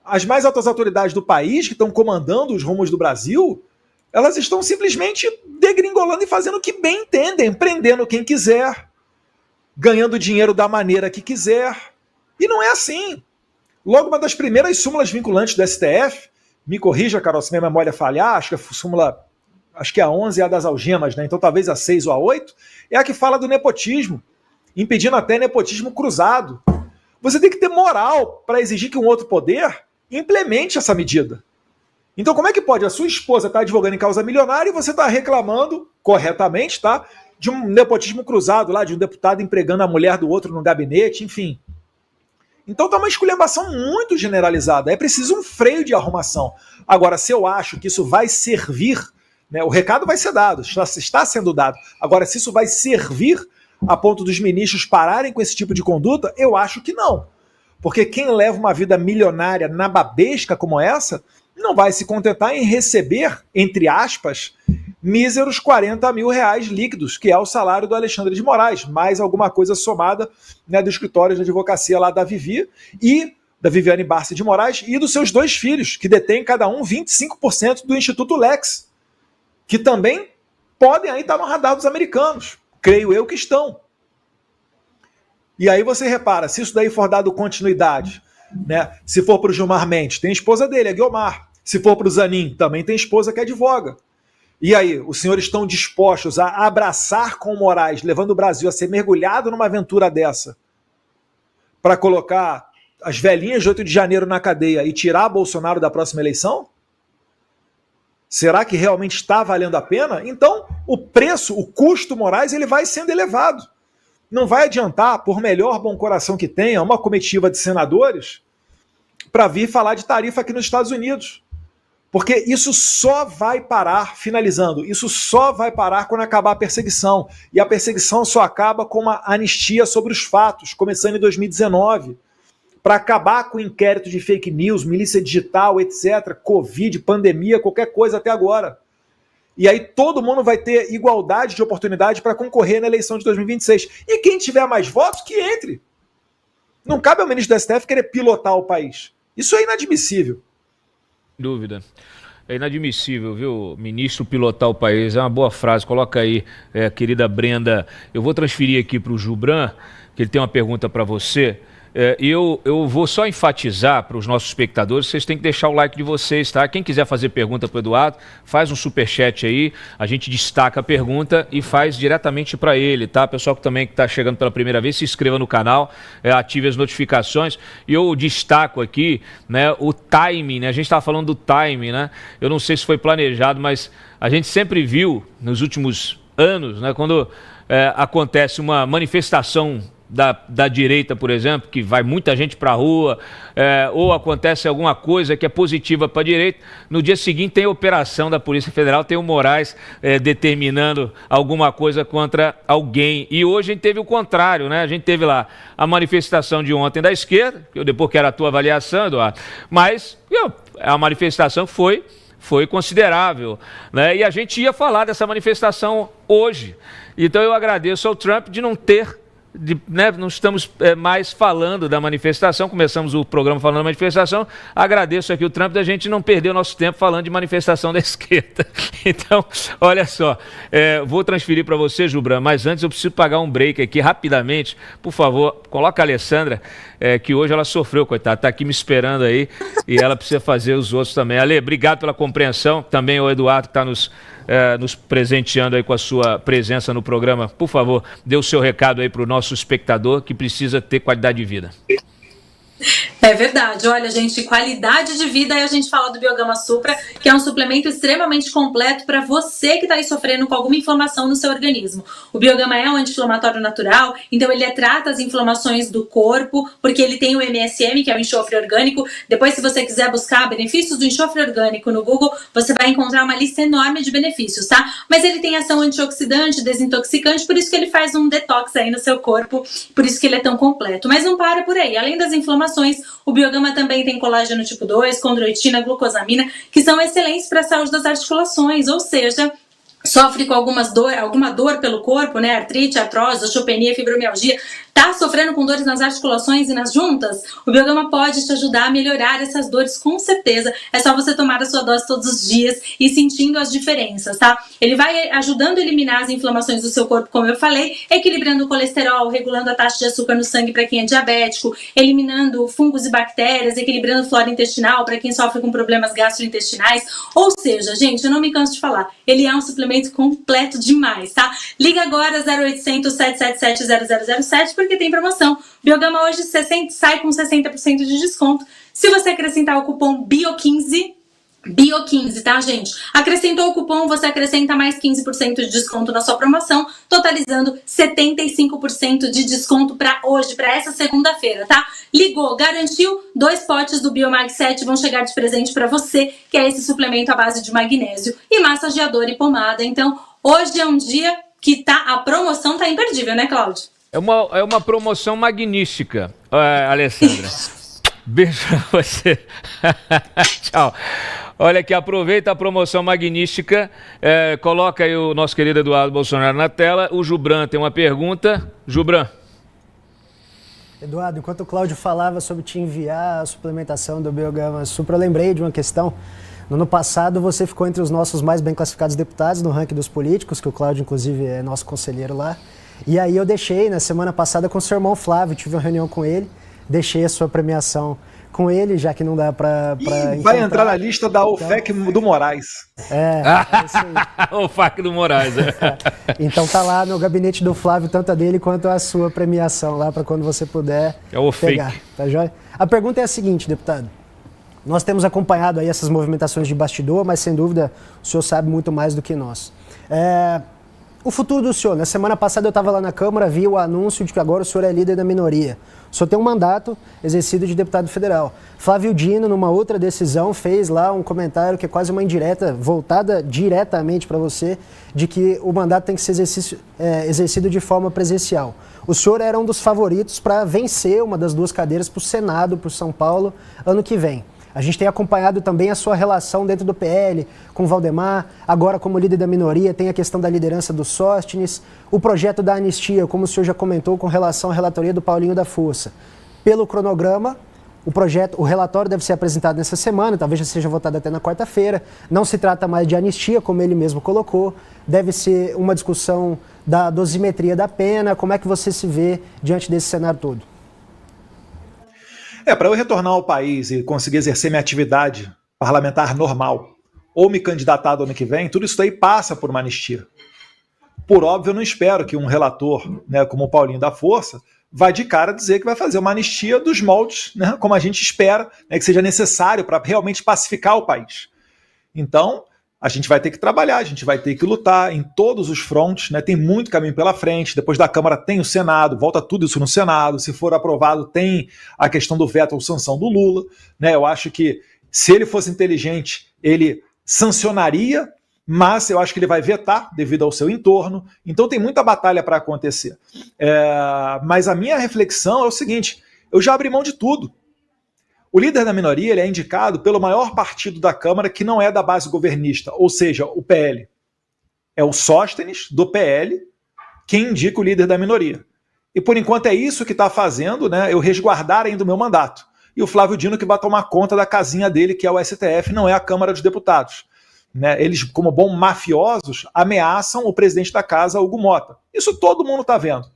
As mais altas autoridades do país, que estão comandando os rumos do Brasil, elas estão simplesmente degringolando e fazendo o que bem entendem, prendendo quem quiser, ganhando dinheiro da maneira que quiser. E não é assim. Logo, uma das primeiras súmulas vinculantes do STF, me corrija, Carol, se minha memória falhar, acho que a 11 é a das algemas, né? Então talvez a 6 ou a 8, é a que fala do nepotismo, impedindo até nepotismo cruzado. Você tem que ter moral para exigir que um outro poder implemente essa medida. Então como é que pode a sua esposa estar advogando em causa milionária e você está reclamando, corretamente, tá, de um nepotismo cruzado lá, de um deputado empregando a mulher do outro no gabinete, enfim. Então tá uma esculhambação muito generalizada. É preciso um freio de arrumação. Agora, se eu acho que isso vai servir, né, o recado vai ser dado, está sendo dado. Agora, se isso vai servir a ponto dos ministros pararem com esse tipo de conduta, eu acho que não. Porque quem leva uma vida milionária nababesca como essa, não vai se contentar em receber, entre aspas, míseros R$40 mil líquidos, que é o salário do Alexandre de Moraes, mais alguma coisa somada, né, do escritório de advocacia lá da Vivi e da Viviane Barça de Moraes e dos seus 2 filhos, que detêm cada um 25% do Instituto Lex, que também podem aí estar no radar dos americanos. Creio eu que estão. E aí você repara, se isso daí for dado continuidade, né, se for para o Gilmar Mendes, tem a esposa dele, a Guiomar. Se for para o Zanin, também tem esposa que advoga. E aí, os senhores estão dispostos a abraçar com o Moraes, levando o Brasil a ser mergulhado numa aventura dessa, para colocar as velhinhas de 8 de janeiro na cadeia e tirar Bolsonaro da próxima eleição? Será que realmente está valendo a pena? Então, o preço, o custo Moraes, ele vai sendo elevado. Não vai adiantar, por melhor bom coração que tenha, uma comitiva de senadores para vir falar de tarifa aqui nos Estados Unidos. Porque isso só vai parar, finalizando, isso só vai parar quando acabar a perseguição. E a perseguição só acaba com uma anistia sobre os fatos, começando em 2019. Para acabar com o inquérito de fake news, milícia digital, etc., Covid, pandemia, qualquer coisa até agora. E aí todo mundo vai ter igualdade de oportunidade para concorrer na eleição de 2026. E quem tiver mais votos, que entre. Não cabe ao ministro do STF querer pilotar o país. Isso é inadmissível. Dúvida. É inadmissível, viu, ministro, pilotar o país. É uma boa frase, coloca aí, querida Brenda. Eu vou transferir aqui para o Gilbran, que ele tem uma pergunta para você. Eu vou só enfatizar para os nossos espectadores, vocês têm que deixar o like de vocês, tá? Quem quiser fazer pergunta para o Eduardo, faz um superchat aí, a gente destaca a pergunta e faz diretamente para ele, tá? Pessoal que também está chegando pela primeira vez, se inscreva no canal, ative as notificações. E eu destaco aqui, né, o timing, né? A gente estava falando do timing, né? Eu não sei se foi planejado, mas a gente sempre viu nos últimos anos, né, quando acontece uma manifestação da direita, por exemplo, que vai muita gente para a rua, ou acontece alguma coisa que é positiva para a direita, no dia seguinte tem a operação da Polícia Federal, tem o Moraes determinando alguma coisa contra alguém. E hoje a gente teve o contrário, né? A gente teve lá a manifestação de ontem da esquerda, que eu depois quero a tua avaliação, Eduardo, mas a manifestação foi considerável, né? E a gente ia falar dessa manifestação hoje. Então eu agradeço ao Trump de não ter não estamos mais falando da manifestação, começamos o programa falando da manifestação, agradeço aqui o Trump da gente não perder o nosso tempo falando de manifestação da esquerda. Então, olha só, vou transferir para você, Gilbran, mas antes eu preciso pagar um break aqui rapidamente, por favor, coloca a Alessandra, que hoje ela sofreu, coitada, está aqui me esperando aí e ela precisa fazer os outros também. Ale, obrigado pela compreensão, também o Eduardo que está nos presenteando aí com a sua presença no programa. Por favor, dê o seu recado aí para o nosso espectador que precisa ter qualidade de vida. É verdade, olha gente, qualidade de vida, aí a gente fala do Biogama Supra, que é um suplemento extremamente completo para você que está aí sofrendo com alguma inflamação no seu organismo. O Biogama é um anti-inflamatório natural, então ele trata as inflamações do corpo, porque ele tem o MSM, que é o enxofre orgânico. Depois, se você quiser buscar benefícios do enxofre orgânico no Google, você vai encontrar uma lista enorme de benefícios, tá? Mas ele tem ação antioxidante, desintoxicante, por isso que ele faz um detox aí no seu corpo, por isso que ele é tão completo. Mas não para por aí, além das inflamações, o Biogama também tem colágeno tipo 2, condroitina, glucosamina, que são excelentes para a saúde das articulações, ou seja, sofre com alguma dor pelo corpo, né? Artrite, artrose, osteopenia, fibromialgia, tá sofrendo com dores nas articulações e nas juntas? O Biogama pode te ajudar a melhorar essas dores, com certeza. É só você tomar a sua dose todos os dias e sentindo as diferenças, tá? Ele vai ajudando a eliminar as inflamações do seu corpo, como eu falei, equilibrando o colesterol, regulando a taxa de açúcar no sangue para quem é diabético, eliminando fungos e bactérias, equilibrando a flora intestinal para quem sofre com problemas gastrointestinais. Ou seja, gente, eu não me canso de falar, ele é um suplemento completo demais, tá? Liga agora 0800 777 0007 porque tem promoção. Biogama hoje sai com 60% de desconto. Se você acrescentar o cupom BIO15, tá, gente? Acrescentou o cupom, você acrescenta mais 15% de desconto na sua promoção, totalizando 75% de desconto para hoje, para essa segunda-feira, tá? Ligou, garantiu, 2 potes do Biomag 7 vão chegar de presente para você, que é esse suplemento à base de magnésio e massageador e pomada. Então, hoje é um dia que a promoção tá imperdível, né, Cláudio? É uma promoção magnífica, Alessandra. Beijo pra você. Tchau. Olha que aproveita a promoção magnífica, coloca aí o nosso querido Eduardo Bolsonaro na tela. O Jubran tem uma pergunta. Jubran. Eduardo, enquanto o Cláudio falava sobre te enviar a suplementação do Biogama Supra, eu lembrei de uma questão. No ano passado, você ficou entre os nossos mais bem classificados deputados no ranking dos políticos, que o Cláudio, inclusive, é nosso conselheiro lá. E aí eu deixei, na semana passada, com o seu irmão Flávio, tive uma reunião com ele, deixei a sua premiação com ele, já que não dá para vai entrar na lista da OFAC do Moraes. É isso aí. OFAC do Moraes. Então tá lá no gabinete do Flávio, tanto a dele quanto a sua premiação lá, para quando você puder pegar. Tá joia? A pergunta é a seguinte, deputado. Nós temos acompanhado aí essas movimentações de bastidor, mas sem dúvida o senhor sabe muito mais do que nós. O futuro do senhor, na semana passada eu estava lá na Câmara, vi o anúncio de que agora o senhor é líder da minoria. O senhor tem um mandato exercido de deputado federal. Flávio Dino, numa outra decisão, fez lá um comentário que é quase uma indireta, voltada diretamente para você, de que o mandato tem que ser exercido de forma presencial. O senhor era um dos favoritos para vencer uma das duas cadeiras para o Senado, para São Paulo, ano que vem. A gente tem acompanhado também a sua relação dentro do PL, com o Valdemar, agora como líder da minoria, tem a questão da liderança do Sóstenes, o projeto da anistia, como o senhor já comentou, com relação à relatoria do Paulinho da Força. Pelo cronograma, o relatório deve ser apresentado nessa semana, talvez já seja votado até na quarta-feira. Não se trata mais de anistia, como ele mesmo colocou, deve ser uma discussão da dosimetria da pena. Como é que você se vê diante desse cenário todo? Para eu retornar ao país e conseguir exercer minha atividade parlamentar normal, ou me candidatar do ano que vem, tudo isso daí passa por uma anistia. Por óbvio, eu não espero que um relator, né, como o Paulinho da Força, vá de cara dizer que vai fazer uma anistia dos moldes, né, como a gente espera, né, que seja necessário para realmente pacificar o país. Então, a gente vai ter que trabalhar, a gente vai ter que lutar em todos os frontes, né? Tem muito caminho pela frente. Depois da Câmara tem o Senado, volta tudo isso no Senado. Se for aprovado, tem a questão do veto ou sanção do Lula, né? Eu acho que se ele fosse inteligente, ele sancionaria, mas eu acho que ele vai vetar devido ao seu entorno. Então tem muita batalha para acontecer. Mas a minha reflexão é o seguinte: eu já abri mão de tudo. O líder da minoria ele é indicado pelo maior partido da Câmara que não é da base governista, ou seja, o PL. É o Sóstenes, do PL, quem indica o líder da minoria. E por enquanto é isso que está fazendo, né, eu resguardar ainda o meu mandato. E o Flávio Dino que vai tomar conta da casinha dele, que é o STF, não é a Câmara dos Deputados. Né, eles, como bons mafiosos, ameaçam o presidente da casa, Hugo Mota. Isso todo mundo está vendo.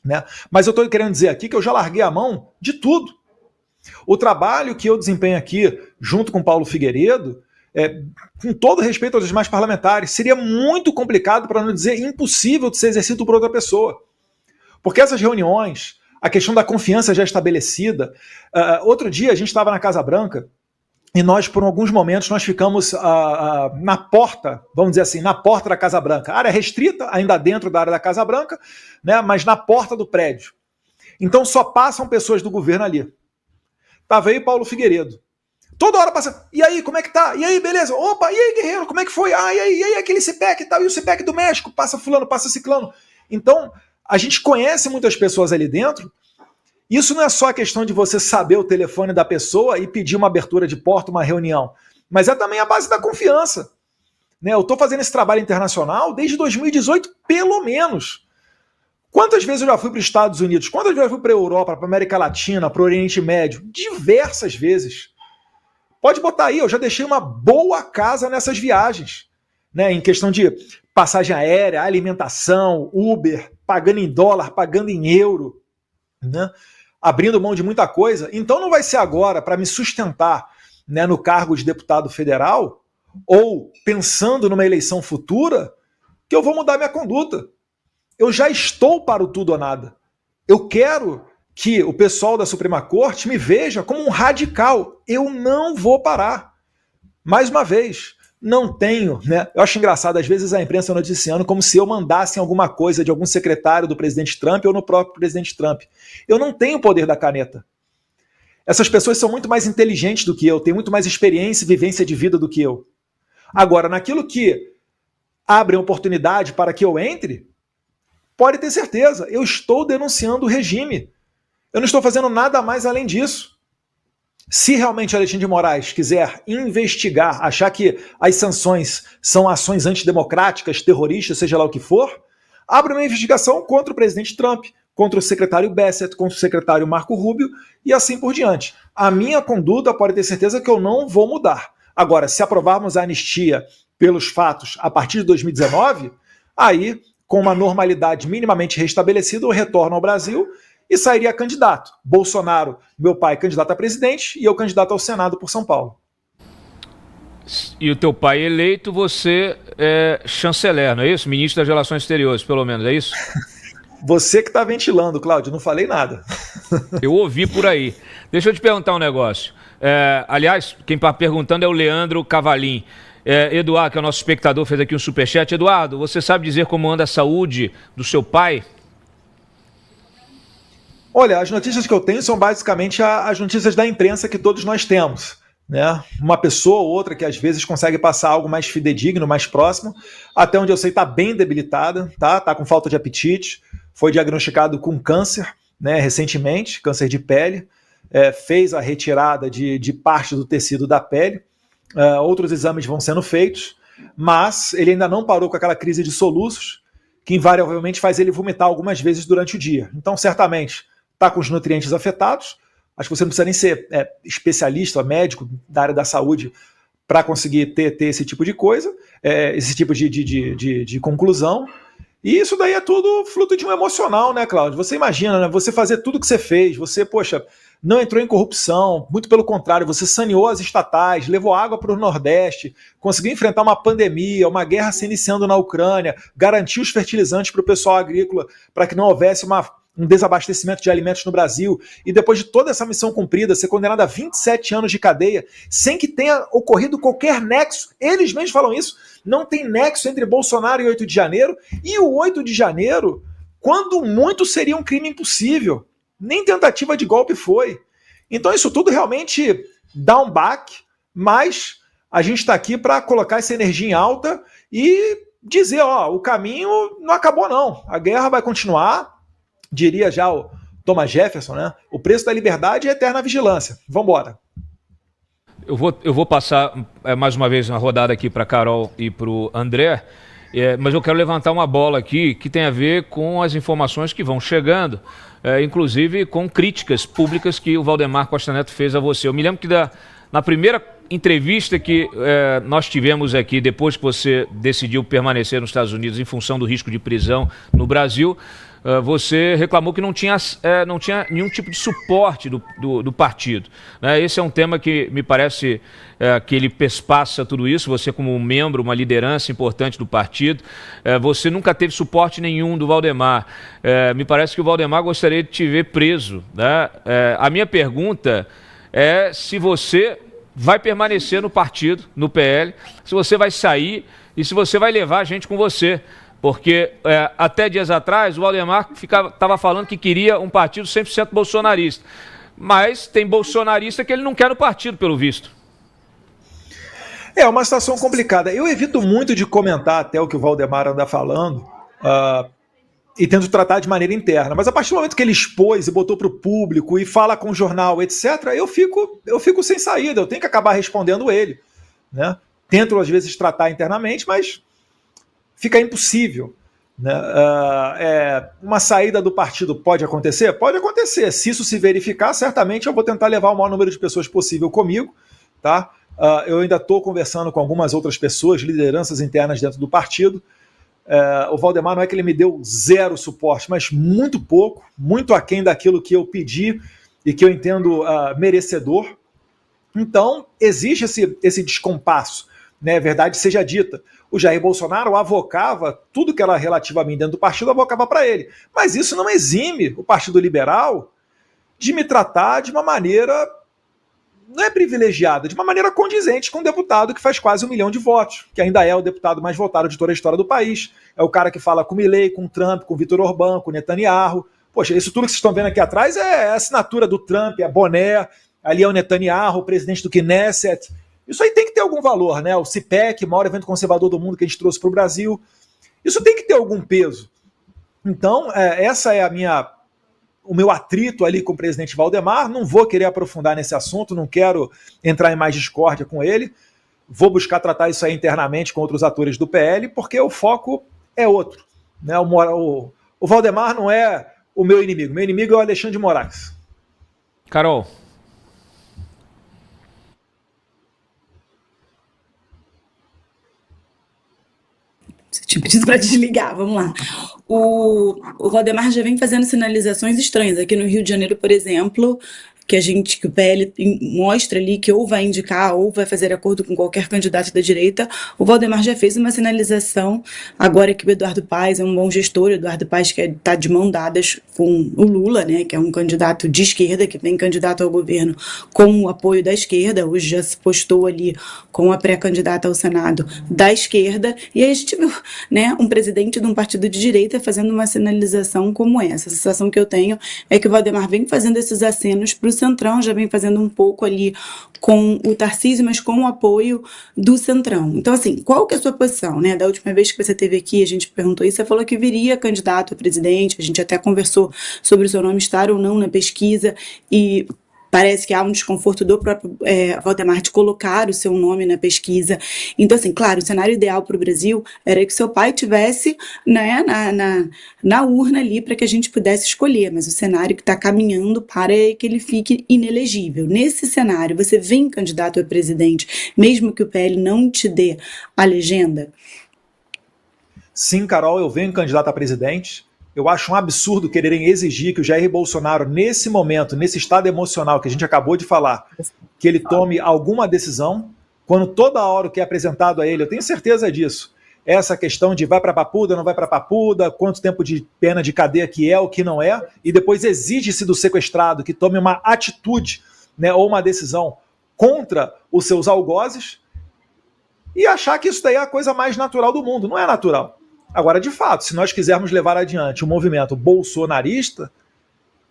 Né? Mas eu estou querendo dizer aqui que eu já larguei a mão de tudo. O trabalho que eu desempenho aqui, junto com Paulo Figueiredo, com todo respeito aos demais parlamentares, seria muito complicado, para não dizer impossível, de ser exercido por outra pessoa. Porque essas reuniões, a questão da confiança já estabelecida. Outro dia a gente estava na Casa Branca e nós, por alguns momentos, nós ficamos na porta, vamos dizer assim, na porta da Casa Branca. Área restrita, ainda dentro da área da Casa Branca, né, mas na porta do prédio. Então só passam pessoas do governo ali. Tava aí Paulo Figueiredo. Toda hora passa, e aí, como é que tá? E aí, beleza? Opa, e aí, guerreiro, como é que foi? E aí, aquele CPEC e tal, e o CPEC do México, passa fulano, passa ciclano. Então, a gente conhece muitas pessoas ali dentro. Isso não é só a questão de você saber o telefone da pessoa e pedir uma abertura de porta, uma reunião, mas é também a base da confiança. Né? Eu estou fazendo esse trabalho internacional desde 2018, pelo menos. Quantas vezes eu já fui para os Estados Unidos? Quantas vezes eu fui para a Europa, para a América Latina, para o Oriente Médio? Diversas vezes. Pode botar aí, eu já deixei uma boa casa nessas viagens. Né? Em questão de passagem aérea, alimentação, Uber, pagando em dólar, pagando em euro, né? Abrindo mão de muita coisa. Então não vai ser agora, para me sustentar, né, no cargo de deputado federal, ou pensando numa eleição futura, que eu vou mudar minha conduta. Eu já estou para o tudo ou nada. Eu quero que o pessoal da Suprema Corte me veja como um radical. Eu não vou parar. Mais uma vez, não tenho, né? Eu acho engraçado, às vezes, a imprensa noticiando como se eu mandasse alguma coisa de algum secretário do presidente Trump ou no próprio presidente Trump. Eu não tenho o poder da caneta. Essas pessoas são muito mais inteligentes do que eu, têm muito mais experiência e vivência de vida do que eu. Agora, naquilo que abre oportunidade para que eu entre, pode ter certeza, eu estou denunciando o regime. Eu não estou fazendo nada mais além disso. Se realmente Alexandre de Moraes quiser investigar, achar que as sanções são ações antidemocráticas, terroristas, seja lá o que for, abre uma investigação contra o presidente Trump, contra o secretário Bassett, contra o secretário Marco Rubio e assim por diante. A minha conduta pode ter certeza que eu não vou mudar. Agora, se aprovarmos a anistia pelos fatos a partir de 2019, aí, com uma normalidade minimamente restabelecida, eu retorno ao Brasil e sairia candidato. Bolsonaro, meu pai, candidato a presidente, e eu candidato ao Senado por São Paulo. E o teu pai eleito, você é chanceler, não é isso? Ministro das Relações Exteriores, pelo menos, é isso? Você que está ventilando, Cláudio, não falei nada. Eu ouvi por aí. Deixa eu te perguntar um negócio. Aliás, quem está perguntando é o Leandro Cavalim. Eduardo, que é o nosso espectador, fez aqui um superchat. Eduardo, você sabe dizer como anda a saúde do seu pai? Olha, as notícias que eu tenho são basicamente as notícias da imprensa que todos nós temos, né? Uma pessoa ou outra que às vezes consegue passar algo mais fidedigno, mais próximo. Até onde eu sei está bem debilitada, tá com falta de apetite, foi diagnosticado com câncer, né, recentemente, câncer de pele, fez a retirada de parte do tecido da pele, outros exames vão sendo feitos, mas ele ainda não parou com aquela crise de soluços, que invariavelmente faz ele vomitar algumas vezes durante o dia. Então, certamente, está com os nutrientes afetados. Acho que você não precisa nem ser especialista, médico da área da saúde para conseguir ter esse tipo de coisa, esse tipo de conclusão. E isso daí é tudo fruto de um emocional, né, Cláudio? Você imagina, né? Você fazer tudo que você fez, você, poxa, não entrou em corrupção, muito pelo contrário, você saneou as estatais, levou água para o Nordeste, conseguiu enfrentar uma pandemia, uma guerra se iniciando na Ucrânia, garantiu os fertilizantes para o pessoal agrícola para que não houvesse um desabastecimento de alimentos no Brasil, e depois de toda essa missão cumprida, ser condenado a 27 anos de cadeia, sem que tenha ocorrido qualquer nexo, eles mesmos falam isso, não tem nexo entre Bolsonaro e 8 de janeiro, e o 8 de janeiro, quando muito, seria um crime impossível, nem tentativa de golpe foi. Então isso tudo realmente dá um baque, mas a gente está aqui para colocar essa energia em alta e dizer, o caminho não acabou não, a guerra vai continuar. Diria já o Thomas Jefferson, né? O preço da liberdade é eterna vigilância. Vamos embora. Eu vou passar mais uma vez uma rodada aqui para a Carol e para o André, mas eu quero levantar uma bola aqui que tem a ver com as informações que vão chegando, inclusive com críticas públicas que o Valdemar Costa Neto fez a você. Eu me lembro que na primeira entrevista que nós tivemos aqui, depois que você decidiu permanecer nos Estados Unidos em função do risco de prisão no Brasil, você reclamou que não tinha nenhum tipo de suporte do partido, né? Esse é um tema que me parece que ele passa tudo isso. Você, como um membro, uma liderança importante do partido, você nunca teve suporte nenhum do Valdemar. Me parece que o Valdemar gostaria de te ver preso, né? A minha pergunta é se você vai permanecer no partido, no PL, se você vai sair e se você vai levar a gente com você. Porque até dias atrás o Valdemar estava falando que queria um partido 100% bolsonarista. Mas tem bolsonarista que ele não quer no partido, pelo visto. É uma situação complicada. Eu evito muito de comentar até o que o Valdemar anda falando e tento tratar de maneira interna. Mas a partir do momento que ele expôs e botou para o público e fala com o jornal, etc., eu fico sem saída. Eu tenho que acabar respondendo ele, né? Tento, às vezes, tratar internamente, mas fica impossível, né? Uma saída do partido pode acontecer? Pode acontecer. Se isso se verificar, certamente eu vou tentar levar o maior número de pessoas possível comigo, tá? Eu ainda estou conversando com algumas outras pessoas, lideranças internas dentro do partido. O Valdemar não é que ele me deu zero suporte, mas muito pouco, muito aquém daquilo que eu pedi e que eu entendo merecedor. Então, existe esse descompasso, né? Verdade seja dita. O Jair Bolsonaro avocava tudo que era relativo a mim dentro do partido, avocava para ele. Mas isso não exime o Partido Liberal de me tratar de uma maneira, não é privilegiada, de uma maneira condizente com um deputado que faz quase 1 milhão de votos, que ainda é o deputado mais votado de toda a história do país. É o cara que fala com o Milei, com o Trump, com o Vitor Orbán, com o Netanyahu. Poxa, isso tudo que vocês estão vendo aqui atrás é a assinatura do Trump, é boné, ali é o Netanyahu, o presidente do Knesset. Isso aí tem que ter algum valor, né? O CIPEC, o maior evento conservador do mundo que a gente trouxe para o Brasil. Isso tem que ter algum peso. Então, essa é a minha o meu atrito ali com o presidente Valdemar, não vou querer aprofundar nesse assunto, não quero entrar em mais discórdia com ele, vou buscar tratar isso aí internamente com outros atores do PL, porque o foco é outro, né? O Valdemar não é o meu inimigo é o Alexandre de Moraes. Carol. Você tinha pedido para desligar, vamos lá. O Valdemar já vem fazendo sinalizações estranhas. Aqui no Rio de Janeiro, por exemplo, que o PL mostra ali que ou vai indicar ou vai fazer acordo com qualquer candidato da direita, o Valdemar já fez uma sinalização, agora que o Eduardo Paes é um bom gestor, o Eduardo Paes que está de mão dadas com o Lula, né, que é um candidato de esquerda, que vem candidato ao governo com o apoio da esquerda, hoje já se postou ali com a pré-candidata ao Senado da esquerda, e aí a gente viu, né, um presidente de um partido de direita fazendo uma sinalização como essa. A sensação que eu tenho é que o Valdemar vem fazendo esses acenos para o Centrão, já vem fazendo um pouco ali com o Tarcísio, mas com o apoio do Centrão. Então, assim, qual que é a sua posição, né? Da última vez que você esteve aqui, a gente perguntou isso, você falou que viria candidato a presidente, a gente até conversou sobre o seu nome estar ou não na pesquisa, e parece que há um desconforto do próprio Valdemar de colocar o seu nome na pesquisa. Então, assim, claro, o cenário ideal para o Brasil era que seu pai tivesse, né, na urna ali para que a gente pudesse escolher, mas o cenário que está caminhando para é que ele fique inelegível. Nesse cenário, você vem candidato a presidente, mesmo que o PL não te dê a legenda? Sim, Carol, eu venho candidato a presidente. Eu acho um absurdo quererem exigir que o Jair Bolsonaro, nesse momento, nesse estado emocional que a gente acabou de falar, que ele tome alguma decisão, quando toda hora o que é apresentado a ele, eu tenho certeza disso, essa questão de vai para Papuda, não vai para Papuda, quanto tempo de pena de cadeia que é, o que não é, e depois exige-se do sequestrado que tome uma atitude, né, ou uma decisão contra os seus algozes, e achar que isso daí é a coisa mais natural do mundo. Não é natural. Agora, de fato, se nós quisermos levar adiante o movimento bolsonarista,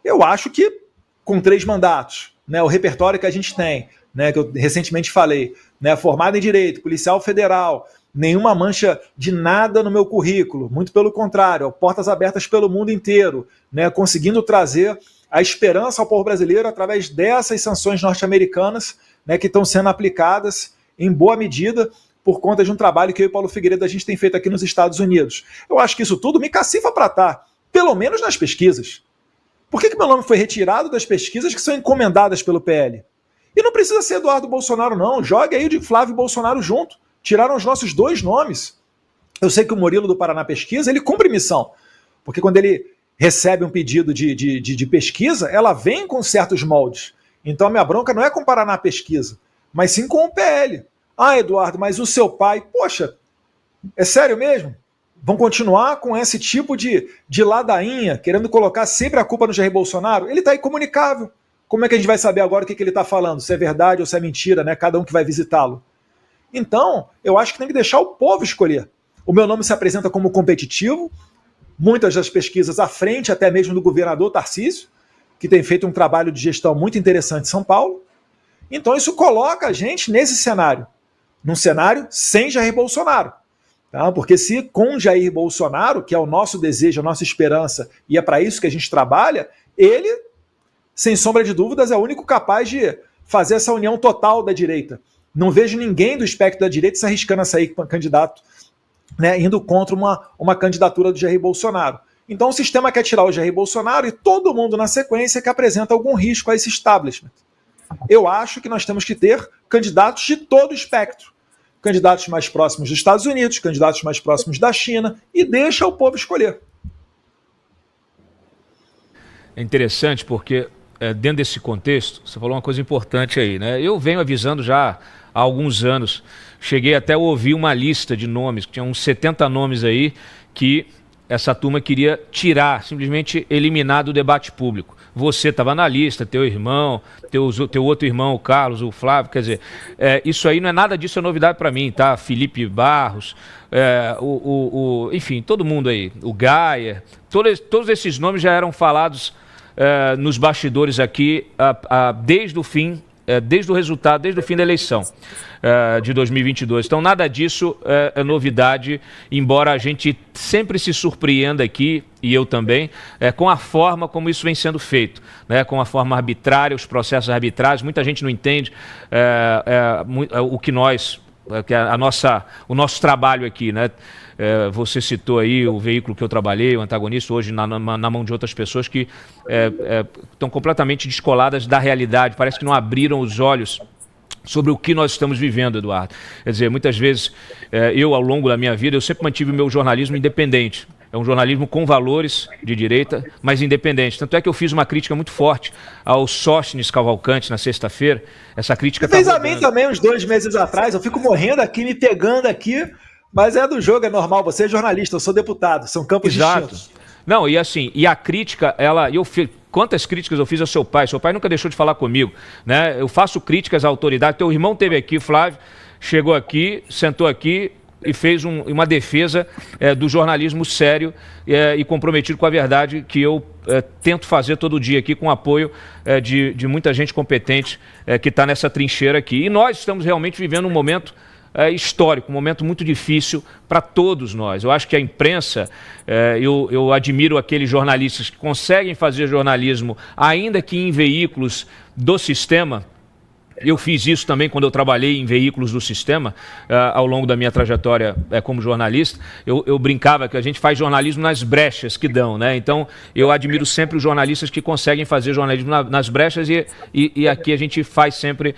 eu acho que com 3 mandatos, né, o repertório que a gente tem, né, que eu recentemente falei, né, formado em Direito, policial federal, nenhuma mancha de nada no meu currículo, muito pelo contrário, portas abertas pelo mundo inteiro, né, conseguindo trazer a esperança ao povo brasileiro através dessas sanções norte-americanas, né, que estão sendo aplicadas em boa medida por conta de um trabalho que eu e Paulo Figueiredo a gente tem feito aqui nos Estados Unidos. Eu acho que isso tudo me cacifa para estar, pelo menos nas pesquisas. Por que meu nome foi retirado das pesquisas que são encomendadas pelo PL? E não precisa ser Eduardo Bolsonaro, não. Jogue aí o de Flávio Bolsonaro junto. Tiraram os nossos 2 nomes. Eu sei que o Murilo do Paraná Pesquisa, ele cumpre missão. Porque quando ele recebe um pedido de pesquisa, ela vem com certos moldes. Então a minha bronca não é com o Paraná Pesquisa, mas sim com o PL. Ah, Eduardo, mas o seu pai... Poxa, é sério mesmo? Vão continuar com esse tipo de ladainha, querendo colocar sempre a culpa no Jair Bolsonaro? Ele está incomunicável. Como é que a gente vai saber agora o que ele está falando? Se é verdade ou se é mentira, né? Cada um que vai visitá-lo. Então, eu acho que tem que deixar o povo escolher. O meu nome se apresenta como competitivo, muitas das pesquisas à frente, até mesmo do governador Tarcísio, que tem feito um trabalho de gestão muito interessante em São Paulo. Então, isso coloca a gente nesse cenário. Num cenário sem Jair Bolsonaro. Tá? Porque se com Jair Bolsonaro, que é o nosso desejo, a nossa esperança, e é para isso que a gente trabalha, ele, sem sombra de dúvidas, é o único capaz de fazer essa união total da direita. Não vejo ninguém do espectro da direita se arriscando a sair candidato, né, indo contra uma candidatura do Jair Bolsonaro. Então o sistema quer tirar o Jair Bolsonaro e todo mundo na sequência que apresenta algum risco a esse establishment. Eu acho que nós temos que ter candidatos de todo o espectro. Candidatos mais próximos dos Estados Unidos, candidatos mais próximos da China, e deixa o povo escolher. É interessante porque, dentro desse contexto, você falou uma coisa importante aí, né? Eu venho avisando já há alguns anos, cheguei até a ouvir uma lista de nomes, que tinha uns 70 nomes aí, que essa turma queria tirar, simplesmente eliminar do debate público. Você estava na lista, teu irmão, teu outro irmão, o Carlos, o Flávio, quer dizer, isso aí não é nada disso, é novidade para mim, tá? Felipe Barros, enfim, todo mundo aí, o Gaia, todos esses nomes já eram falados nos bastidores aqui desde o fim desde o resultado, desde o fim da eleição de 2022. Então, nada disso é novidade, embora a gente sempre se surpreenda aqui, e eu também, com a forma como isso vem sendo feito, né? Com a forma arbitrária, os processos arbitrários. Muita gente não entende o que o nosso trabalho aqui, né? Você citou aí o veículo que eu trabalhei, o Antagonista, hoje na mão de outras pessoas que estão completamente descoladas da realidade, parece que não abriram os olhos sobre o que nós estamos vivendo, Eduardo. Quer dizer, muitas vezes, eu ao longo da minha vida, eu sempre mantive o meu jornalismo independente. É um jornalismo com valores de direita, mas independente. Tanto é que eu fiz uma crítica muito forte ao Sóstenes Cavalcante na sexta-feira. Essa crítica... Você fez a mim também uns 2 meses atrás, eu fico morrendo aqui, me pegando aqui... Mas é do jogo, é normal. Você é jornalista, eu sou deputado. São campos distintos. Não, e assim, a crítica, quantas críticas eu fiz ao seu pai? Seu pai nunca deixou de falar comigo, né? Eu faço críticas à autoridade. Teu irmão esteve aqui, Flávio, chegou aqui, sentou aqui e fez uma defesa do jornalismo sério e comprometido com a verdade que eu tento fazer todo dia aqui com o apoio de muita gente competente que está nessa trincheira aqui. E nós estamos realmente vivendo um momento histórico, um momento muito difícil para todos nós. Eu acho que a imprensa, eu admiro aqueles jornalistas que conseguem fazer jornalismo, ainda que em veículos do sistema. Eu fiz isso também quando eu trabalhei em veículos do sistema, ao longo da minha trajetória como jornalista. Eu brincava que a gente faz jornalismo nas brechas que dão, né? Então, eu admiro sempre os jornalistas que conseguem fazer jornalismo nas brechas e aqui a gente faz sempre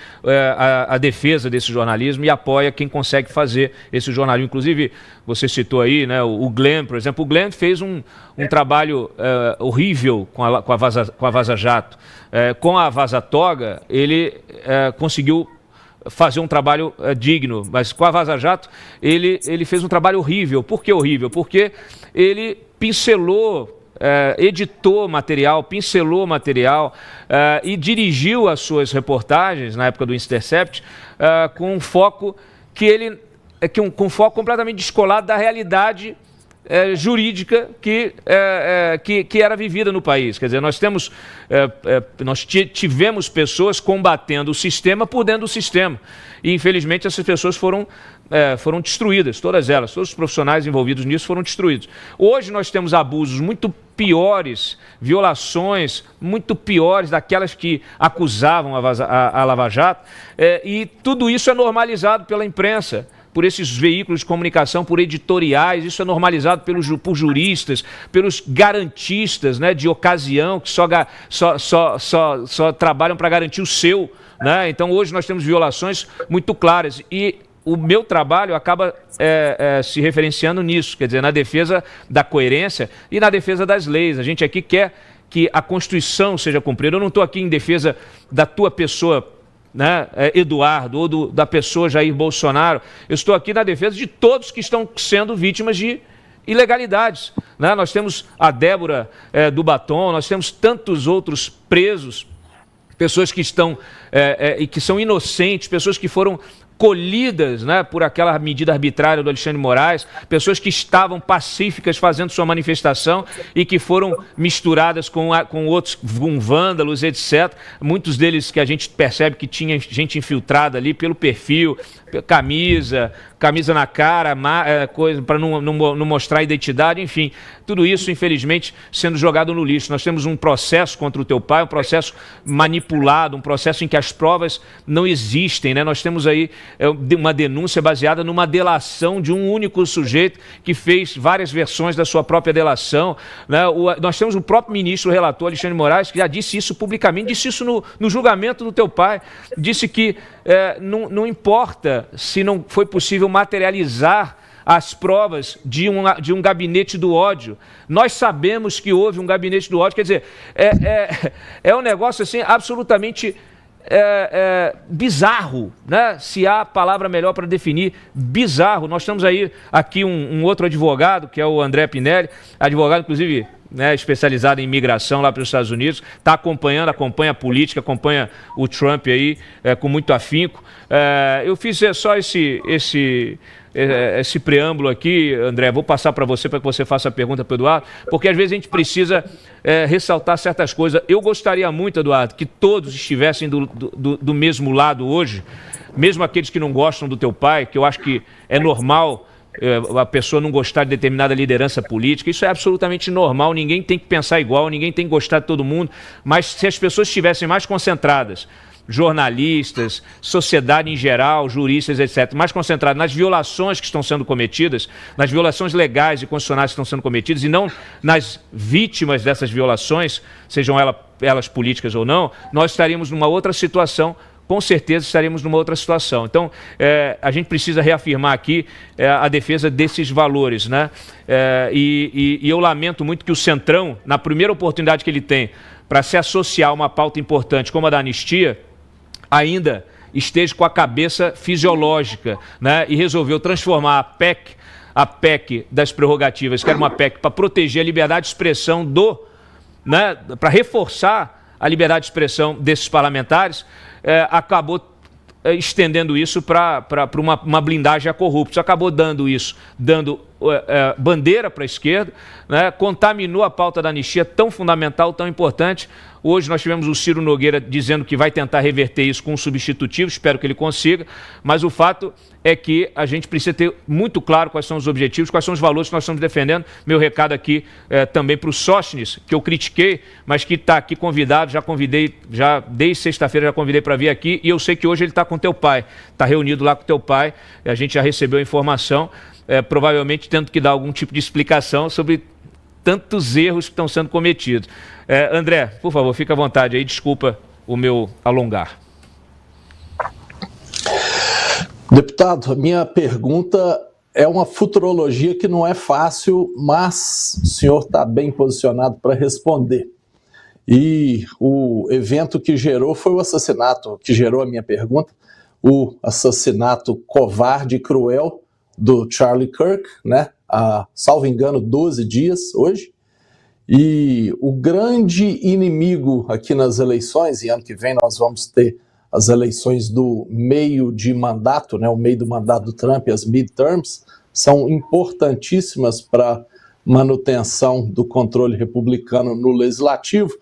a defesa desse jornalismo e apoia quem consegue fazer esse jornalismo. Inclusive, você citou aí, né, o Glenn, por exemplo. O Glenn fez um trabalho horrível com a Vaza Jato. Com a Vaza Toga, ele conseguiu fazer um trabalho digno, mas com a Vaza Jato ele fez um trabalho horrível. Por que horrível? Porque ele pincelou, editou material, pincelou material e dirigiu as suas reportagens na época do Intercept com um foco com um foco completamente descolado da realidade jurídica que era vivida no país. Quer dizer, nós tivemos pessoas combatendo o sistema por dentro do sistema. E, infelizmente, essas pessoas foram destruídas, todas elas, todos os profissionais envolvidos nisso foram destruídos. Hoje nós temos abusos muito piores, violações muito piores daquelas que acusavam a Lava Jato, e tudo isso é normalizado pela imprensa, por esses veículos de comunicação, por editoriais. Isso é normalizado por juristas, pelos garantistas, né, de ocasião, que só trabalham para garantir o seu, né? Então, hoje nós temos violações muito claras e o meu trabalho acaba se referenciando nisso, quer dizer, na defesa da coerência e na defesa das leis. A gente aqui quer que a Constituição seja cumprida. Eu não estou aqui em defesa da tua pessoa, né, Eduardo, ou da pessoa Jair Bolsonaro. Eu estou aqui na defesa de todos que estão sendo vítimas de ilegalidades, né? Nós temos a Débora do Batom, nós temos tantos outros presos, pessoas que estão e que são inocentes, pessoas que foram colhidas, né, por aquela medida arbitrária do Alexandre de Moraes, pessoas que estavam pacíficas fazendo sua manifestação e que foram misturadas com outros, com vândalos, etc. Muitos deles que a gente percebe que tinha gente infiltrada ali pelo perfil, camisa na cara, coisa para não mostrar a identidade, enfim, tudo isso, infelizmente, sendo jogado no lixo. Nós temos um processo contra o teu pai, um processo manipulado, um processo em que as provas não existem, né? Nós temos aí uma denúncia baseada numa delação de um único sujeito que fez várias versões da sua própria delação, né? Nós temos o próprio ministro relator, Alexandre de Moraes, que já disse isso publicamente, disse isso no julgamento do teu pai, disse que não importa se não foi possível materializar as provas de um gabinete do ódio. Nós sabemos que houve um gabinete do ódio, quer dizer, é um negócio assim absolutamente bizarro, né? Se há palavra melhor para definir, bizarro. Nós temos aqui um outro advogado, que é o André Pinelli, advogado, inclusive, né, especializado em imigração lá para os Estados Unidos, está acompanha a política, acompanha o Trump aí com muito afinco. Eu fiz só esse preâmbulo aqui, André, vou passar para você que você faça a pergunta para o Eduardo, porque às vezes a gente precisa ressaltar certas coisas. Eu gostaria muito, Eduardo, que todos estivessem do mesmo lado hoje, mesmo aqueles que não gostam do teu pai, que eu acho que é normal a pessoa não gostar de determinada liderança política, isso é absolutamente normal, ninguém tem que pensar igual, ninguém tem que gostar de todo mundo, mas se as pessoas estivessem mais concentradas, jornalistas, sociedade em geral, juristas, etc., mais concentrados nas violações que estão sendo cometidas, nas violações legais e constitucionais que estão sendo cometidas, e não nas vítimas dessas violações, sejam elas políticas ou não, nós estaríamos numa outra situação. Com certeza estaremos numa outra situação. Então, a gente precisa reafirmar aqui a defesa desses valores, né? E eu lamento muito que o Centrão, na primeira oportunidade que ele tem para se associar a uma pauta importante como a da anistia, ainda esteja com a cabeça fisiológica, né? E resolveu transformar a PEC das prerrogativas, que era uma PEC para proteger a liberdade de expressão né? Para reforçar a liberdade de expressão desses parlamentares, acabou estendendo isso para uma blindagem a corruptos. Acabou dando bandeira para a esquerda, né? Contaminou a pauta da anistia tão fundamental, tão importante. Hoje nós tivemos o Ciro Nogueira dizendo que vai tentar reverter isso com um substitutivo, espero que ele consiga, mas o fato é que a gente precisa ter muito claro quais são os objetivos, quais são os valores que nós estamos defendendo. Meu recado aqui também para o Sóstenes, que eu critiquei, mas que está aqui convidado, já desde sexta-feira já convidei para vir aqui, e eu sei que hoje ele está com teu pai, está reunido lá com teu pai, a gente já recebeu a informação, provavelmente tendo que dar algum tipo de explicação sobre tantos erros que estão sendo cometidos. André, por favor, fica à vontade aí, desculpa o meu alongar. Deputado, a minha pergunta é uma futurologia que não é fácil, mas o senhor está bem posicionado para responder. E o evento que gerou foi o assassinato, que gerou a minha pergunta, o assassinato covarde e cruel do Charlie Kirk, né? Salvo engano, 12 dias hoje. E o grande inimigo aqui nas eleições, e ano que vem nós vamos ter as eleições do meio de mandato, né, o meio do mandato do Trump, as midterms, são importantíssimas para manutenção do controle republicano no legislativo.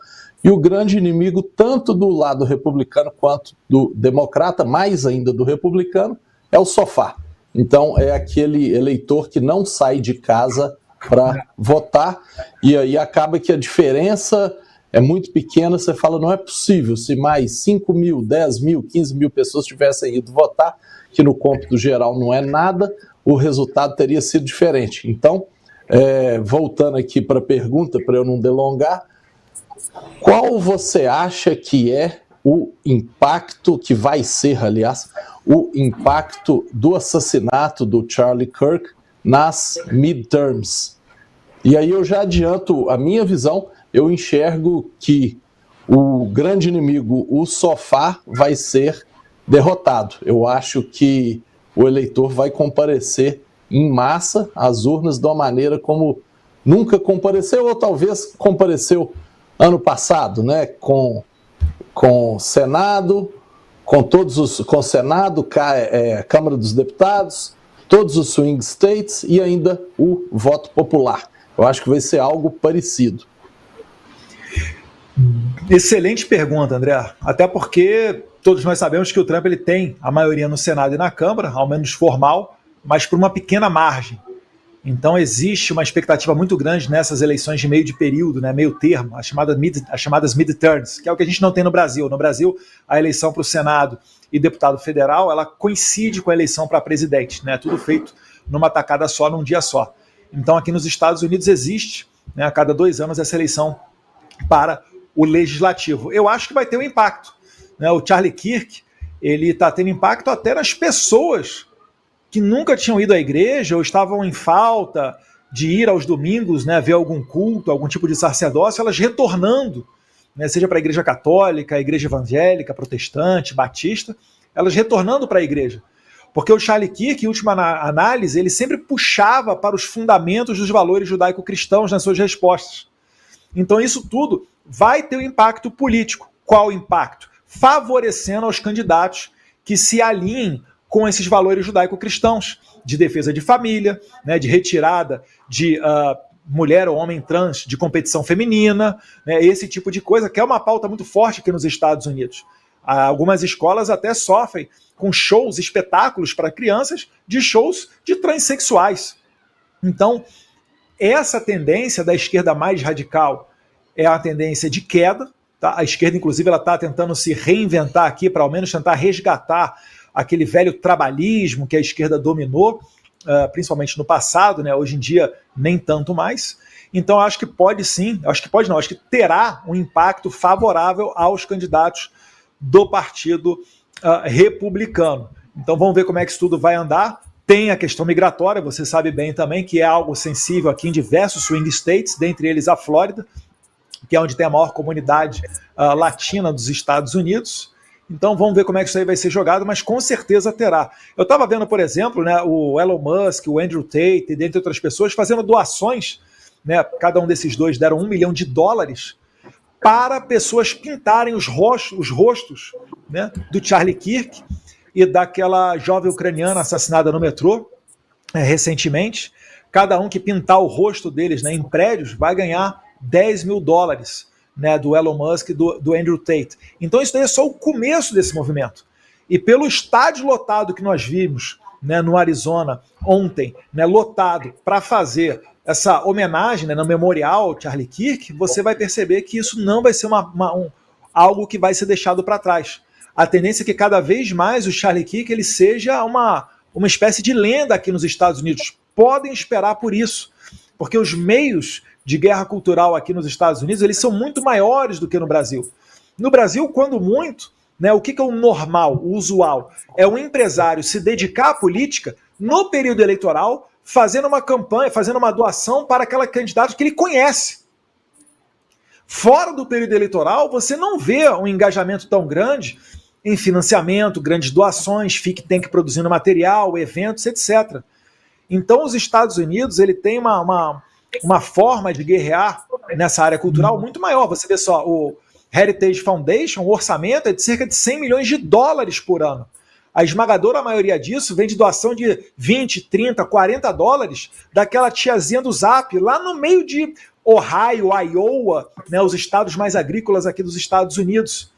E o grande inimigo, tanto do lado republicano quanto do democrata, mais ainda do republicano, é o sofá. Então, é aquele eleitor que não sai de casa para votar, e aí acaba que a diferença é muito pequena. Você fala, não é possível, se mais 5 mil, 10 mil, 15 mil pessoas tivessem ido votar, que no cômputo geral não é nada, o resultado teria sido diferente. Então, voltando aqui para a pergunta, para eu não delongar, qual você acha que é o impacto, que vai ser, aliás, o impacto do assassinato do Charlie Kirk nas midterms? E aí eu já adianto a minha visão, eu enxergo que o grande inimigo, o sofá, vai ser derrotado. Eu acho que o eleitor vai comparecer em massa às urnas de uma maneira como nunca compareceu, ou talvez compareceu ano passado, né? Com Senado, com Senado, Câmara dos Deputados, todos os swing states e ainda o voto popular. Eu acho que vai ser algo parecido. Excelente pergunta, André. Até porque todos nós sabemos que o Trump ele tem a maioria no Senado e na Câmara, ao menos formal, mas por uma pequena margem. Então existe uma expectativa muito grande nessas eleições de meio de período, né, meio termo, as chamadas midterms, que é o que a gente não tem no Brasil. No Brasil, a eleição para o Senado e deputado federal, ela coincide com a eleição para presidente, né, tudo feito numa tacada só, num dia só. Então aqui nos Estados Unidos existe, né, a cada 2 anos, essa eleição para o legislativo. Eu acho que vai ter um impacto, né? O Charlie Kirk, ele está tendo impacto até nas pessoas que nunca tinham ido à igreja ou estavam em falta de ir aos domingos, né, ver algum culto, algum tipo de sacerdócio, elas retornando, né, seja para a igreja católica, a igreja evangélica, protestante, batista, elas retornando para a igreja. Porque o Charlie Kirk, em última análise, ele sempre puxava para os fundamentos dos valores judaico-cristãos nas suas respostas. Então isso tudo vai ter um impacto político. Qual o impacto? Favorecendo aos candidatos que se alinhem com esses valores judaico-cristãos, de defesa de família, né, de retirada de mulher ou homem trans de competição feminina, né, esse tipo de coisa, que é uma pauta muito forte aqui nos Estados Unidos. Algumas escolas até sofrem com shows, espetáculos para crianças, de shows de transexuais. Então, essa tendência da esquerda mais radical é a tendência de queda. Tá? A esquerda, inclusive, ela está tentando se reinventar aqui para ao menos tentar resgatar aquele velho trabalhismo que a esquerda dominou, principalmente no passado, né? Hoje em dia nem tanto mais. Então acho que pode sim, acho que terá um impacto favorável aos candidatos do Partido Republicano. Então vamos ver como é que isso tudo vai andar. Tem a questão migratória, você sabe bem também que é algo sensível aqui em diversos swing states, dentre eles a Flórida, que é onde tem a maior comunidade latina dos Estados Unidos. Então vamos ver como é que isso aí vai ser jogado, mas com certeza terá. Eu estava vendo, por exemplo, né, o Elon Musk, o Andrew Tate, dentre outras pessoas, fazendo doações, né, cada um desses dois deram $1 milhão para pessoas pintarem os rostos, né, do Charlie Kirk e daquela jovem ucraniana assassinada no metrô recentemente. Cada um que pintar o rosto deles, né, em prédios vai ganhar $10 mil. Né, do Elon Musk e do Andrew Tate. Então isso daí é só o começo desse movimento. E pelo estádio lotado que nós vimos, né, no Arizona ontem, né, lotado para fazer essa homenagem, né, no memorial Charlie Kirk, você vai perceber que isso não vai ser algo que vai ser deixado para trás. A tendência é que cada vez mais o Charlie Kirk ele seja uma espécie de lenda aqui nos Estados Unidos. Podem esperar por isso, porque os meios de guerra cultural aqui nos Estados Unidos, eles são muito maiores do que no Brasil. No Brasil, quando muito, né, o que é o normal, o usual? É um empresário se dedicar à política no período eleitoral, fazendo uma campanha, fazendo uma doação para aquela candidata que ele conhece. Fora do período eleitoral, você não vê um engajamento tão grande em financiamento, grandes doações, think tank produzindo material, eventos, etc. Então, os Estados Unidos, ele tem uma forma de guerrear nessa área cultural muito maior. Você vê só, o Heritage Foundation, o orçamento é de cerca de $100 milhões por ano. A esmagadora maioria disso vem de doação de $20, $30, $40 daquela tiazinha do Zap, lá no meio de Ohio, Iowa, né, os estados mais agrícolas aqui dos Estados Unidos.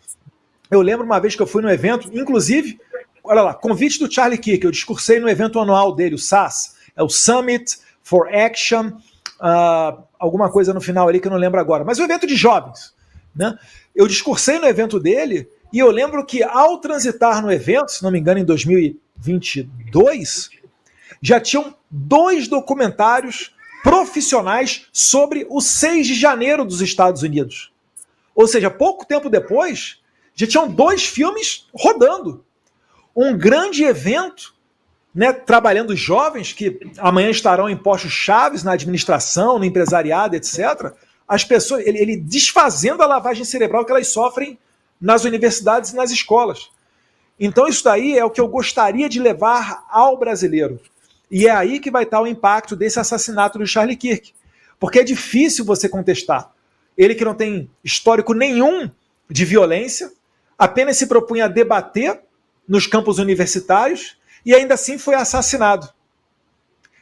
Eu lembro uma vez que eu fui no evento, inclusive, olha lá, convite do Charlie Kirk, eu discursei no evento anual dele, o SAS, é o Summit for Action, alguma coisa no final ali que eu não lembro agora, mas o evento de jovens, né? Eu discursei no evento dele e eu lembro que ao transitar no evento, se não me engano em 2022, já tinham 2 documentários profissionais sobre o 6 de janeiro dos Estados Unidos. Ou seja, pouco tempo depois, já tinham 2 filmes rodando. Um grande evento, né, trabalhando jovens que amanhã estarão em postos chaves na administração, no empresariado, etc. As pessoas, ele desfazendo a lavagem cerebral que elas sofrem nas universidades e nas escolas. Então isso daí é o que eu gostaria de levar ao brasileiro. E é aí que vai estar o impacto desse assassinato do Charlie Kirk. Porque é difícil você contestar. Ele que não tem histórico nenhum de violência, apenas se propunha a debater nos campos universitários e ainda assim foi assassinado.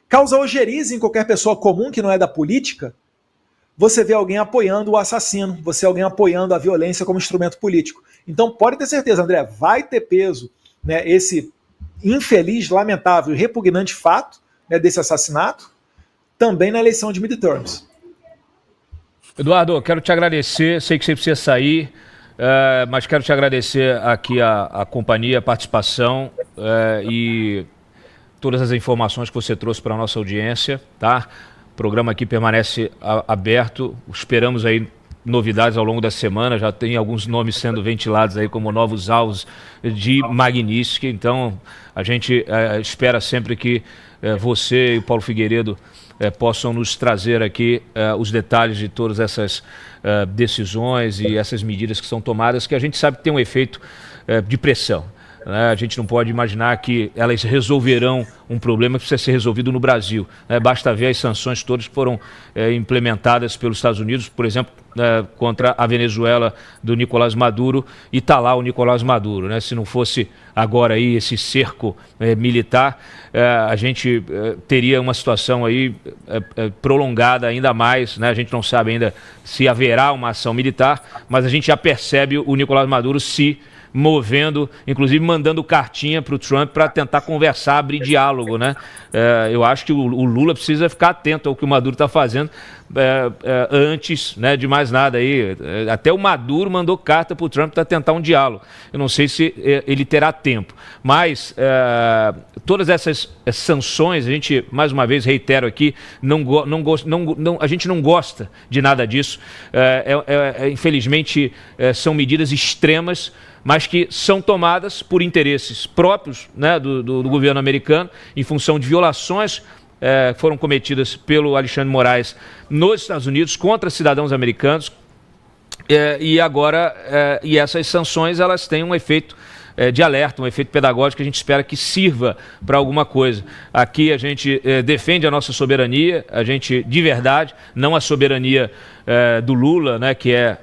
Causa ojeriza em qualquer pessoa comum que não é da política, você vê alguém apoiando o assassino, você vê alguém apoiando a violência como instrumento político. Então pode ter certeza, André, vai ter peso, né, esse infeliz, lamentável e repugnante fato, né, desse assassinato, também na eleição de midterms. Eduardo, quero te agradecer, sei que você precisa sair, mas quero te agradecer aqui a companhia, a participação e todas as informações que você trouxe para a nossa audiência, tá? O programa aqui permanece aberto, esperamos aí novidades ao longo da semana, já tem alguns nomes sendo ventilados aí como novos alvos de Magnitsky, então a gente espera sempre que você e o Paulo Figueiredo possam nos trazer aqui os detalhes de todas essas decisões e essas medidas que são tomadas, que a gente sabe que tem um efeito de pressão. né? A gente não pode imaginar que elas resolverão um problema que precisa ser resolvido no Brasil, né? Basta ver as sanções todas que foram implementadas pelos Estados Unidos, por exemplo, contra a Venezuela do Nicolás Maduro, e está lá o Nicolás Maduro, né? Se não fosse agora aí esse cerco militar, a gente teria uma situação aí prolongada ainda mais, né? A gente não sabe ainda se haverá uma ação militar, mas a gente já percebe o Nicolás Maduro se movendo, inclusive mandando cartinha para o Trump para tentar conversar, abrir diálogo, né? Eu acho que o Lula precisa ficar atento ao que o Maduro está fazendo antes, né, de mais nada aí. Até o Maduro mandou carta para o Trump para tentar um diálogo. Eu não sei se ele terá tempo, mas todas essas sanções, a gente, mais uma vez, reitero aqui, a gente não gosta de nada disso. Infelizmente, são medidas extremas, mas que são tomadas por interesses próprios, né, do governo americano, em função de violações que foram cometidas pelo Alexandre de Moraes nos Estados Unidos contra cidadãos americanos. E agora, essas sanções, elas têm um efeito de alerta, um efeito pedagógico que a gente espera que sirva para alguma coisa. Aqui a gente defende a nossa soberania, a gente, de verdade, não a soberania do Lula, né, que é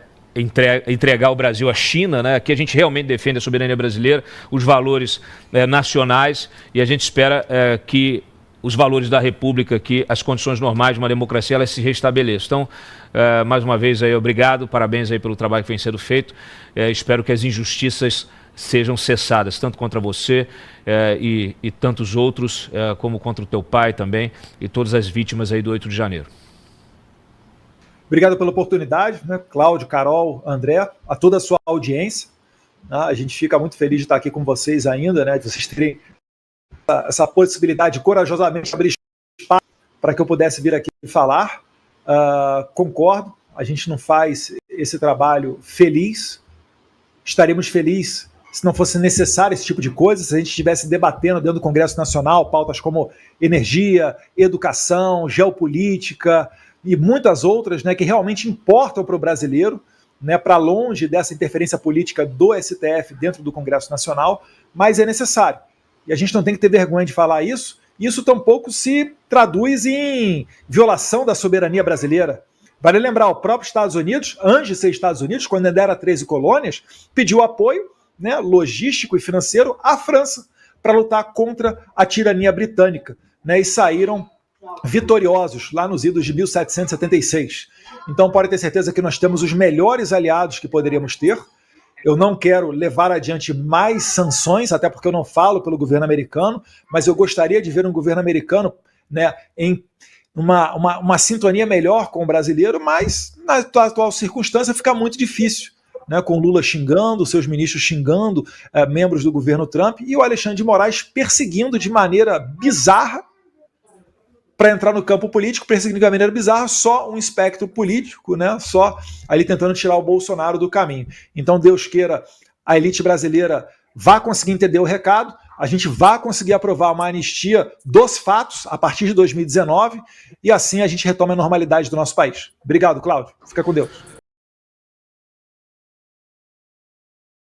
entregar o Brasil à China, né? Aqui a gente realmente defende a soberania brasileira, os valores nacionais, e a gente espera que os valores da República, que as condições normais de uma democracia, elas se restabeleçam. Então, mais uma vez, aí, obrigado, parabéns aí pelo trabalho que vem sendo feito. Espero que as injustiças sejam cessadas, tanto contra você e tantos outros, como contra o teu pai também, e todas as vítimas aí do 8 de janeiro. Obrigado pela oportunidade, né? Cláudio, Carol, André, a toda a sua audiência. Né? A gente fica muito feliz de estar aqui com vocês ainda, né? De vocês terem essa possibilidade de corajosamente abrir espaço para que eu pudesse vir aqui falar. Concordo, a gente não faz esse trabalho feliz. Estaríamos felizes se não fosse necessário esse tipo de coisa, se a gente estivesse debatendo dentro do Congresso Nacional pautas como energia, educação, geopolítica e muitas outras, né, que realmente importam para o brasileiro, né, para longe dessa interferência política do STF dentro do Congresso Nacional, mas é necessário. E a gente não tem que ter vergonha de falar isso. Isso tampouco se traduz em violação da soberania brasileira. Vale lembrar, o próprio Estados Unidos, antes de ser Estados Unidos, quando ainda era 13 colônias, pediu apoio, né, logístico e financeiro à França para lutar contra a tirania britânica, né, e saíram vitoriosos lá nos idos de 1776. Então pode ter certeza que nós temos os melhores aliados que poderíamos ter. Eu não quero levar adiante mais sanções, até porque eu não falo pelo governo americano, mas eu gostaria de ver um governo americano, né, em uma sintonia melhor com o brasileiro, mas na atual circunstância fica muito difícil, né, com Lula xingando, seus ministros xingando membros do governo Trump e o Alexandre de Moraes perseguindo de maneira bizarra, para entrar no campo político, perseguindo de uma maneira bizarra, só um espectro político, né? Só ali tentando tirar o Bolsonaro do caminho. Então, Deus queira, a elite brasileira vá conseguir entender o recado, a gente vai conseguir aprovar uma anistia dos fatos a partir de 2019, e assim a gente retoma a normalidade do nosso país. Obrigado, Cláudio. Fica com Deus.